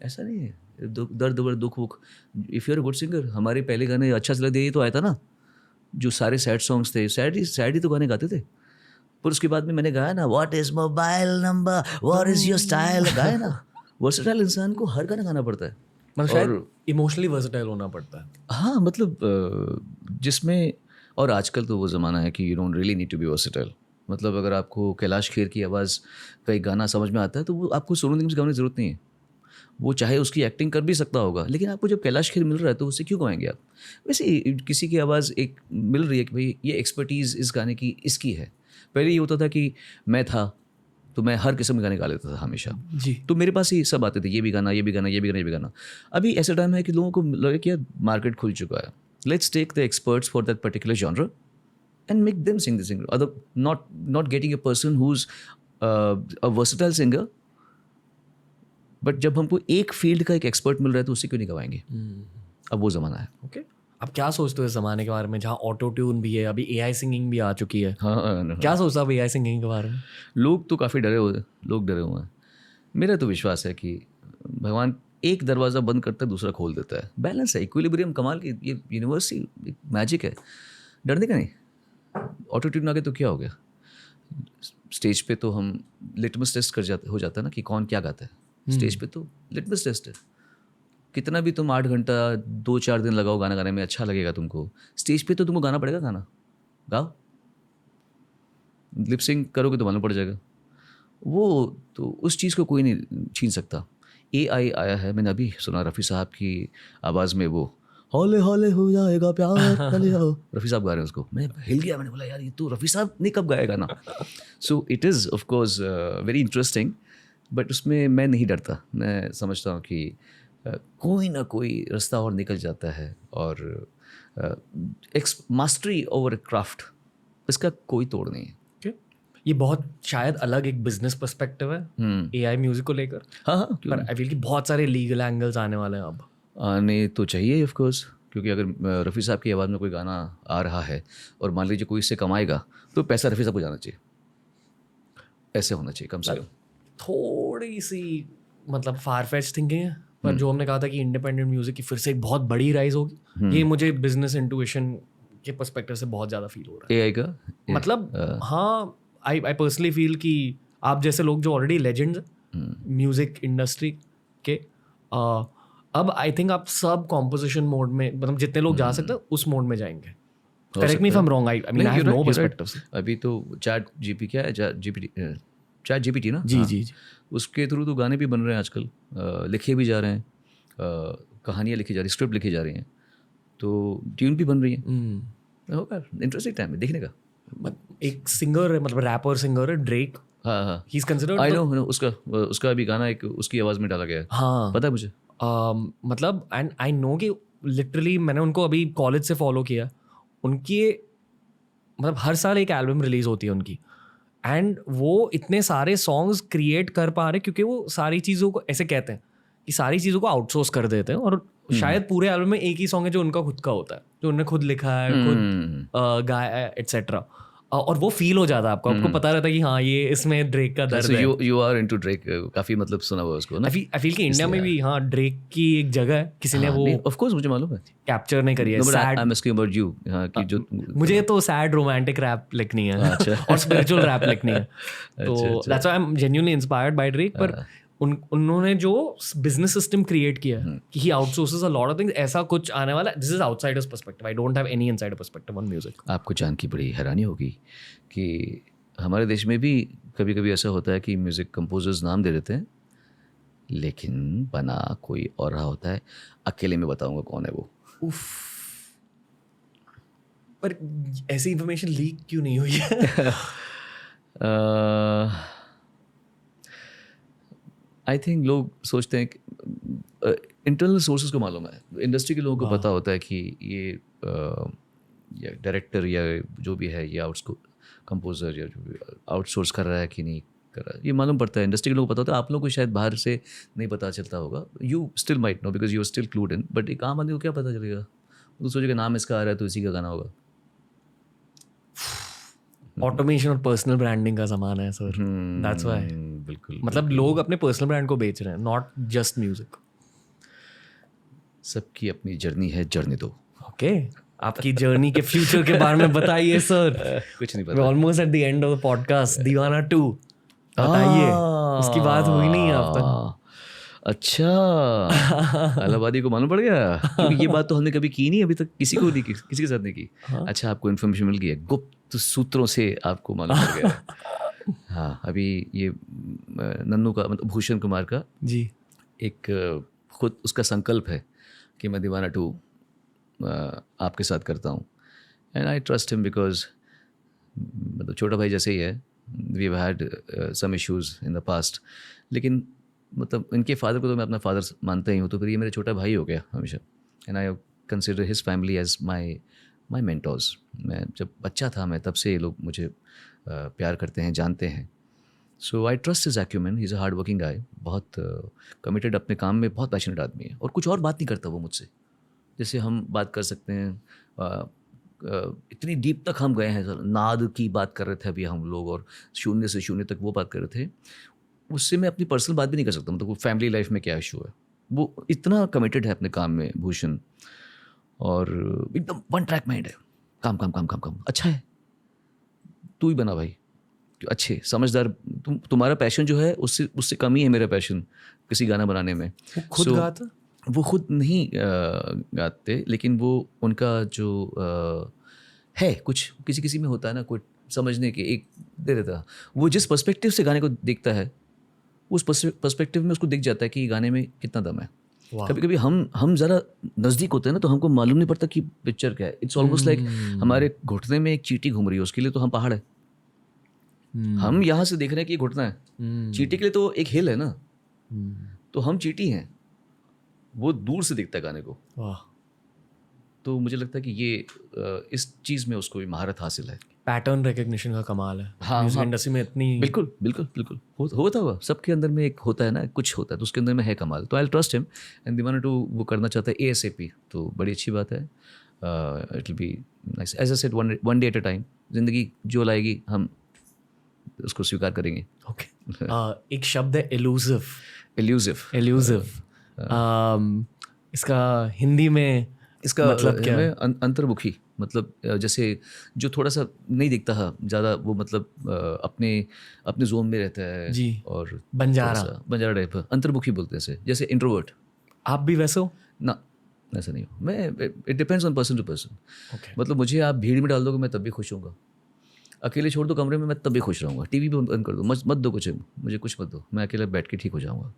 ऐसा नहीं है दर्द वर्द दुख वुख। If you are a good singer, हमारे पहले गाने अच्छा चला दिया तो आया था ना, जो सारे सैड सॉन्ग्स थे, सैड ही तो गाने गाते थे। पर उसके बाद में मैंने गाया ना, what is mobile number, what is your style, गाया ना। वर्सेटाइल इंसान को हर गाना गाना पड़ता है, मतलब शायद इमोशनली वर्सेटाइल होना पड़ता है। हाँ, मतलब जिसमें, और आजकल तो वो ज़माना है कि you don't really need to be versatile. मतलब अगर आपको कैलाश खेर की आवाज़ का एक गाना समझ में आता है, तो वो आपको सोनू निगम से गाने की ज़रूरत नहीं है। वो चाहे उसकी एक्टिंग कर भी सकता होगा, लेकिन आपको जब कैलाश खेर मिल रहा है तो उससे क्यों गाएंगे आप। वैसे किसी की आवाज़ एक मिल रही है कि भाई ये एक्सपर्टीज़ इस गाने की इसकी है। पहले ये होता था कि मैं था तो मैं हर किस्म के गाने गा लेता था हमेशा जी। तो मेरे पास ही सब आते थे, ये भी गाना, ये भी गाना, ये भी गाना, ये भी गाना। अभी ऐसा टाइम है कि लोगों को लगे कि मार्केट खुल चुका है, let's take the experts for that particular genre and make them sing the singer. Other, not getting a person who's a versatile singer, but जब हमको एक फील्ड का एक एक्सपर्ट मिल रहा है तो उससे क्यों नहीं गवाएंगे। अब वो ज़माना है। ओके, अब क्या सोचते हो इस ज़माने के बारे में, जहाँ ऑटो ट्यून भी है, अभी एआई सिंगिंग भी आ चुकी है। हाँ, क्या सोचता है एआई सिंगिंग के बारे में? लोग तो काफ़ी डरे हुए हैं। मेरा तो विश्वास है कि भगवान एक दरवाज़ा बंद करता है दूसरा खोल देता है। बैलेंस है, इक्विलिब्रियम, कमाल की ये यूनिवर्सल मैजिक है। डरने का नहीं। ऑटो ट्यून आ गया तो क्या हो गया, स्टेज पे तो हम लिटमस टेस्ट हो जाता है ना कि कौन क्या गाता है। स्टेज पे तो लिटमस टेस्ट है, कितना भी तुम 8 घंटा 2-4 दिन लगाओ गाना गाने में, अच्छा लगेगा तुमको। स्टेज पे तो तुमको गाना पड़ेगा, गाना गाओ, लिपसिंग करोगे तो मालूम पड़ जाएगा। वो तो उस चीज़ को कोई नहीं छीन सकता। AI आया है, मैंने अभी सुना रफ़ी साहब की आवाज़ में, वो हौले हौले हो जाएगा प्यार चले आओ, रफ़ी साहब गा रहे हैं उसको। मैं हिल गया, मैंने बोला यार ये तो रफ़ी साहब ने कब गाया गाना। So it is of course very interesting, but उसमें मैं नहीं डरता। मैं समझता हूँ कि कोई ना कोई रास्ता और निकल जाता है, और मास्टरी ओवर क्राफ्ट, इसका कोई तोड़ नहीं है। ये बहुत शायद अलग एक बिजनेस पर्सपेक्टिव है एआई म्यूजिक को लेकर। हाँ, पर आई फील कि बहुत सारे लीगल एंगल्स आने वाले हैं अब। आने तो चाहिए ऑफ कोर्स, क्योंकि अगर रफ़ी साहब की आवाज़ में कोई गाना आ रहा है और मान लीजिए कोई इससे कमाएगा तो पैसा रफ़ी साहब को जाना चाहिए, ऐसे होना चाहिए कम से कम। थोड़ी सी मतलब फारफेच थिंकिंग है, पर जो हमने कहा था कि इंडिपेंडेंट म्यूजिक की फिर से एक बहुत बड़ी राइज होगी, ये मुझे बिजनेस इंट्यूशन के पर्सपेक्टिव से बहुत ज़्यादा फील हो रहा है। AI का मतलब हाँ, आई पर्सनली फील कि आप जैसे लोग जो ऑलरेडी लेजेंड्स म्यूजिक इंडस्ट्री के, अब आई थिंक आप सब कॉम्पोजिशन मोड में, मतलब जितने लोग जा सकते हैं उस मोड में जाएंगे। Correct me if I am wrong, I mean I have no perspectives. अभी तो चैट जीपी क्या है, चैट जीपीटी ना, जी हाँ, जी जी। उसके थ्रू तो गाने भी बन रहे हैं आजकल, लिखे भी जा रहे हैं, कहानियाँ लिखी जा रही, स्क्रिप्ट लिखी जा रही हैं, तो ट्यून भी बन रही है। होगा, इंटरेस्टिंग टाइम है देखने का। एक सिंगर है, मतलब रैपर सिंगर है, ड्रेक, हाँ हाँ, he is considered, I know, उसका अभी गाना एक उसकी आवाज़ में डाला गया है, हाँ पता है मुझे। मतलब एंड आई नो कि लिटरली मैंने उनको अभी कॉलेज से फॉलो किया, उनकी मतलब हर साल एक एल्बम रिलीज होती है उनकी, एंड वो इतने सारे सॉन्ग्स क्रिएट कर पा रहे क्योंकि वो सारी चीज़ों को, ऐसे कहते हैं कि सारी चीज़ों को आउटसोर्स कर देते हैं, और शायद पूरे एल्बम में एक ही सॉन्ग है जो उनका खुद का होता है, जो उन्होंने खुद लिखा है, खुद गाया है, एट्सेट्रा, और वो फील हो जाता है आपको, आपको पता रहता है कि हाँ ये इसमें ड्रेक का दर्द है। यू आर इनटू ड्रेक, काफ़ी मतलब सुना हुआ उसको ना। आई फील कि इंडिया में भी हाँ ड्रेक की एक जगह है, किसी ने वो ऑफ कोर्स मुझे मालूम है, कैप्चर नहीं करी है। No, but sad, I'm asking about you, हाँ, कि जो मुझे तो सैड रोमांटिक रैप लिखनी है और स्पिरिचुअल रैप लिखनी है, तो that's why I am genuinely inspired by Drake. पर उन्होंने जो बिजनेस सिस्टम क्रिएट किया है कि ही outsources a lot of things, ऐसा कुछ आने वाला है। This is outsiders perspective, I don't have any insider perspective on music. आपको जान की बड़ी हैरानी होगी कि हमारे देश में भी कभी कभी ऐसा होता है कि म्यूज़िक कंपोजर्स नाम दे देते हैं, लेकिन बना कोई और रहा होता है। अकेले में बताऊंगा कौन है वो। उफ, पर ऐसी इंफॉर्मेशन लीक क्यों नहीं हुई है? आई थिंक लोग सोचते हैं कि इंटरनल सोर्सेज को मालूम है, इंडस्ट्री के लोगों को पता होता है कि ये या डायरेक्टर या जो भी है ये कंपोजर या जो भी आउटसोर्स कर रहा है कि नहीं कर रहा है, ये मालूम पड़ता है। इंडस्ट्री के लोगों को पता होता है, आप लोगों को शायद बाहर से नहीं पता चलता होगा। You still might know because you are still clued in, but एक आम आदमी को क्या पता चलेगा? तो सोचेगा नाम इसका आ रहा है तो इसी का गाना होगा। ऑटोमेशन और पर्सनल ब्रांडिंग का ज़माना है सर, दैट्स व्हाई। बिल्कुल, मतलब लोग अपने पर्सनल ब्रांड को बेच रहे हैं, नॉट जस्ट म्यूजिक। सबकी अपनी जर्नी है, जर्नी दो। ओके, आपकी जर्नी के फ्यूचर के बारे में बताइए सर। कुछ नहीं पता। Almost at the end of the podcast, दीवाना 2 बताइए, उसकी बात हुई नहीं है अब तक। अच्छा, अलाहाबादी को मालूम पड़ गया, क्योंकि ये बात तो हमने कभी की नहीं अभी तक, किसी को नहीं की, किसी के साथ नहीं की। अच्छा, आपको इन्फॉर्मेशन मिल गई है, गुप्त सूत्रों से आपको मालूम पड़ गया। हाँ, अभी ये नन्नू का मतलब भूषण कुमार का जी, एक खुद उसका संकल्प है कि मैं दीवाना 2 आपके साथ करता हूँ, and I trust him because मतलब छोटा भाई जैसे ही है। We have had some issues in the past, लेकिन मतलब इनके फादर को तो मैं अपना फादर मानता ही हूँ, तो फिर ये मेरा छोटा भाई हो गया हमेशा, and I consider his family as my mentors. मैं जब बच्चा था मैं तब से ये लोग मुझे प्यार करते हैं, जानते हैं। So I trust his acumen, he is a hard working guy, बहुत कमिटेड अपने काम में, बहुत पैशनेट आदमी है, और कुछ और बात नहीं करता वो मुझसे, जैसे हम बात कर सकते हैं। इतनी डीप तक हम गए हैं सर, नाद की बात कर रहे थे अभी हम लोग, और शून्य से शून्य तक वो बात कर रहे थे। उससे मैं अपनी पर्सनल बात भी नहीं कर सकता, मतलब वो फैमिली लाइफ में क्या इशू है, वो इतना कमिटेड है अपने काम में भूषण, और एकदम वन ट्रैक माइंड है, काम काम काम काम काम। अच्छा है, तू ही बना भाई, अच्छे समझदार। तुम्हारा पैशन जो है उससे कम ही है मेरा पैशन किसी गाना बनाने में। वो खुद गाता? वो खुद नहीं गाते, लेकिन वो उनका जो है कुछ किसी में होता है ना, कोई समझने के एक दे देता, वो जिस पर्सपेक्टिव से गाने को देखता है उस पर्सपेक्टिव में उसको दिख जाता है कि गाने में कितना दम है। कभी कभी हम ज़रा नज़दीक होते हैं ना, तो हमको मालूम नहीं पड़ता कि पिक्चर क्या है। इट्स ऑलमोस्ट लाइक हमारे घुटने में एक चींटी घूम रही है, उसके लिए तो हम पहाड़ है। हम यहाँ से देख रहे हैं कि ये घुटना है, चींटी के लिए तो एक हिल है ना, तो हम चींटी हैं, वो दूर से देखता है गाने को। तो मुझे लगता है कि ये इस चीज़ में उसको भी महारत हासिल है। पैटर्न रिकग्निशन का कमाल है हाँ, म्यूजिक हाँ। इंडस्ट्री में इतनी बिल्कुल बिल्कुल बिल्कुल होता हुआ सबके अंदर में एक होता है ना, कुछ होता है तो उसके अंदर में है कमाल, तो आई ट्रस्ट हिम एंड दीवाना टू वो करना चाहता है ASAP, तो बड़ी अच्छी बात है। It will be nice, as I said, one day at a time, जिंदगी जो लाएगी हम उसको स्वीकार करेंगे। ओके एक शब्द है एलूसिव एल्यूसिव, एलूसिव इसका हिंदी में इसका मतलब क्या है? हमें अंतर्मुखी, मतलब जैसे जो थोड़ा सा नहीं दिखता है ज़्यादा, वो मतलब अपने अपने जोन में रहता है जी और बंजारा बंजारा टाइप, अंतर्मुखी बोलते हैं इसे, जैसे इंट्रोवर्ट। आप भी वैसे हो ना, ऐसा नहीं हो मैं, it depends on person to person. Okay मतलब मुझे आप भीड़ में डाल दोगे मैं तब भी खुश होऊंगा, अकेले छोड़ दो कमरे में मैं तब भी खुश रहूँगा, टीवी भी बंद कर दो, मत दो कुछ, मुझे कुछ मत दो, मैं अकेले बैठ के ठीक हो जाऊँगा।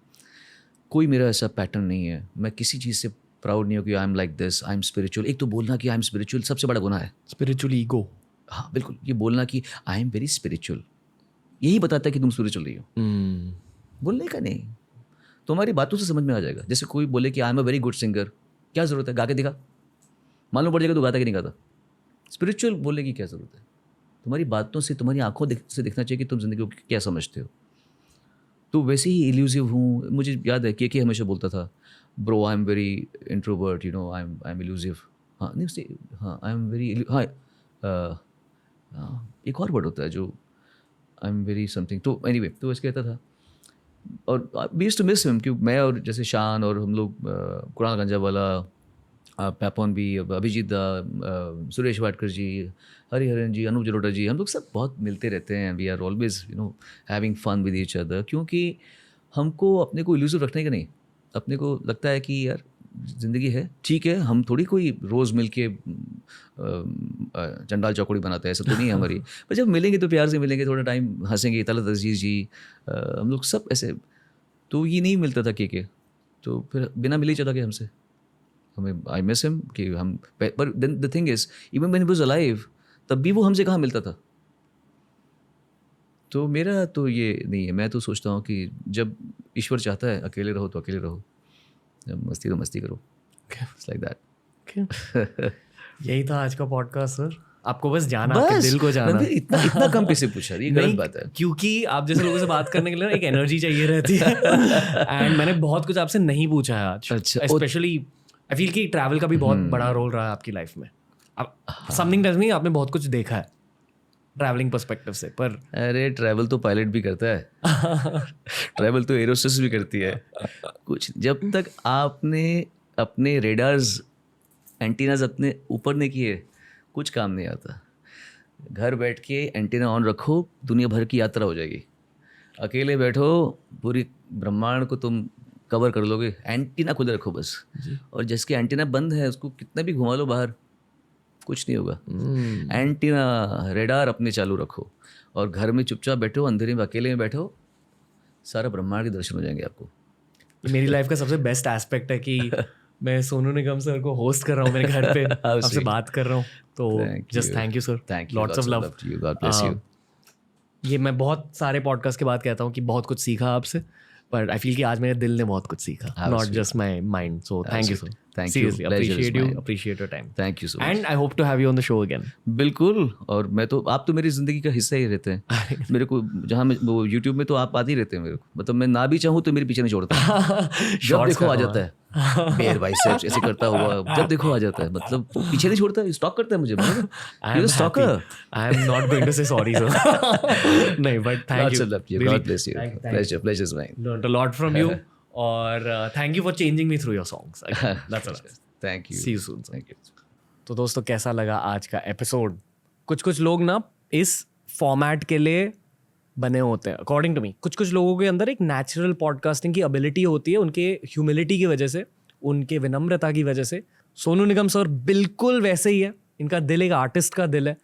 कोई मेरा ऐसा पैटर्न नहीं है, मैं किसी चीज़ से प्राउड नहीं हूँ कि I am like this, I M spiritual. एक तो बोलना कि आई एम स्पिरिचुअल सबसे बड़ा गुनाह है। स्पिरिचुअल ईगो हाँ बिल्कुल, ये बोलना कि आई एम वेरी स्पिरिचुअल यही बताता है कि तुम स्पिरिचुअल नहीं हो। बोलने का नहीं, तुम्हारी बातों से समझ में आ जाएगा। जैसे कोई बोले कि I am a very good singer, क्या ज़रूरत है, गा के दिखा, मालूम पड़ जाएगा तो गाता कि नहीं गाता। स्पिरिचुअल बोलने की क्या ज़रूरत है, तुम्हारी बातों से, तुम्हारी आंखों से दिखना चाहिए कि तुम ज़िंदगी को क्या समझते हो। तो वैसे ही इल्यूसिव हूँ। मुझे याद है के हमेशा बोलता था, bro I am very introvert, you know, I am elusive. हाँ नहीं उससे, हाँ आई एम वेरी, हाँ एक और वर्ड होता है जो आई एम वेरी समथिंग, तो एनीवे तो ऐसे कहता था। और we used to miss him, क्योंकि मैं और जैसे शान और हम लोग, कुणाल गंजा वाला, पैपॉन भी, अभिजीत दा, सुरेश वाडकर जी, हरिहरन जी, अनूप जलोटा जी, हम लोग सब बहुत मिलते रहते हैं। We are always you know having fun with each other, क्योंकि हमको अपने को इल्यूसिव रखने का नहीं, अपने को लगता है कि यार ज़िंदगी है, ठीक है, हम थोड़ी कोई रोज़ मिल के चंडाल चौकड़ी बनाते हैं, ऐसा तो नहीं है हमारी। पर जब मिलेंगे तो प्यार से मिलेंगे, थोड़ा टाइम हंसेंगे, तलत अजीज़ जी, हम लोग सब ऐसे। तो ये नहीं मिलता था के, तो फिर बिना मिले चला गया हमसे। हमें, आई मिस हिम कि हम, पर the thing is even when he was alive तब भी वो हमसे कहाँ मिलता था। तो मेरा तो ये नहीं है, मैं तो सोचता हूँ कि जब ईश्वर चाहता है अकेले रहो तो अकेले रहो, जब मस्ती तो मस्ती करो, इट्स लाइक दैट। यही था आज का पॉडकास्ट सर, आपको बस जाना, आपके बस दिल को जाना। रणवीर, इतना इतना कम कैसे पूछा, ये गलत नहीं, बात है। क्योंकि आप जैसे लोगों से बात करने के लिए ना एक एनर्जी चाहिए रहती है एंड मैंने बहुत कुछ आपसे नहीं पूछा है आज। अच्छा, स्पेशली आई फील कि ट्रैवल का भी बहुत बड़ा रोल रहा है आपकी लाइफ में। अब समथिंग टेल्स मी आपने बहुत कुछ देखा है ट्रैवलिंग पर्सपेक्टिव से। पर अरे ट्रैवल तो पायलट भी करता है ट्रैवल तो एरोस्टेस भी करती है। कुछ जब तक आपने अपने रेडार्स, एंटीनाज अपने ऊपर नहीं किए, कुछ काम नहीं आता। घर बैठ के एंटीना ऑन रखो, दुनिया भर की यात्रा हो जाएगी। अकेले बैठो, पूरी ब्रह्मांड को तुम कवर कर लोगे। एंटीना खुले रखो बस, और जिसके एंटीना बंद है उसको कितना भी घुमा लो बाहर, कुछ नहीं होगा। एंटीना, रेडार अपने चालू रखो, और घर में चुपचाप बैठो, अंधेरे में अकेले में बैठो, सारा ब्रह्मांड के दर्शन हो जाएंगे आपको। मेरी लाइफ का सबसे बेस्ट एस्पेक्ट है कि मैं सोनू निगम सर को होस्ट कर रहा हूँ मेरे घर पे, आपसे बात कर रहा हूँ। तो just thank you sir, thank you, lots of love to you, God bless you. ये मैं बहुत सारे पॉडकास्ट के बाद कहता हूँ कि बहुत कुछ सीखा आपसे, बट आई फील कि आज मेरे दिल ने बहुत कुछ सीखा, not just my mind. So thank you sir, Thank you. Seriously Pleasure is appreciate you, mine. Appreciate your time, thank you so much. And I hope to have you on the show again. बिल्कुल, और मैं तो, आप तो मेरी ज़िंदगी का हिस्सा ही रहते हैं। मेरे को जहाँ मैं वो यूट्यूब में तो आप आते ही रहते हैं मेरे को, मतलब मैं ना भी चाहूँ तो मेरे पीछे नहीं छोड़ता। जब देखो आ जाता है, बेयर बाइसेप्स ऐसे करता हुआ, जब देखो आ जाता है, मतलब वो पीछे नहीं छोड़ता, स्टॉक करता है मुझे। I am stalker, I am not going to say sorry sir. नहीं, but thank you, God bless you, pleasure is mine. learned a lot from you और thank you for changing me through your songs. That's all. Thank you, See you soon, sir. Thank you. तो दोस्तों कैसा लगा आज का episode? कुछ लोग ना इस फॉर्मेट के लिए बने होते हैं अकॉर्डिंग टू मी। कुछ लोगों के अंदर एक नेचुरल पॉडकास्टिंग की एबिलिटी होती है, उनके ह्यूमिलिटी की वजह से, उनके विनम्रता की वजह से। सोनू निगम सर बिल्कुल वैसे ही है, इनका दिल एक आर्टिस्ट का दिल है।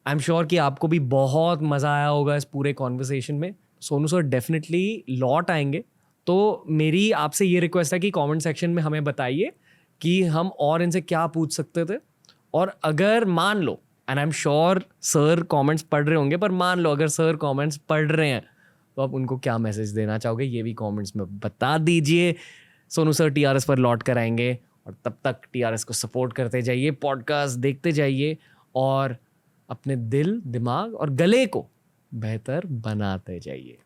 आई एम श्योर कि आपको भी बहुत मज़ा आया होगा इस पूरे कॉन्वर्सेशन में। सोनू सर डेफिनेटली लौट आएंगे, तो मेरी आपसे ये रिक्वेस्ट है कि कमेंट सेक्शन में हमें बताइए कि हम और इनसे क्या पूछ सकते थे। और अगर मान लो, and I am sure sir comments पढ़ रहे होंगे, पर मान लो अगर सर कमेंट्स पढ़ रहे हैं तो आप उनको क्या मैसेज देना चाहोगे, ये भी कमेंट्स में बता दीजिए। सोनू सर TRS पर लौट कर आएंगे, और तब तक TRS को सपोर्ट करते जाइए, पॉडकास्ट देखते जाइए, और अपने दिल, दिमाग और गले को बेहतर बनाते जाइए।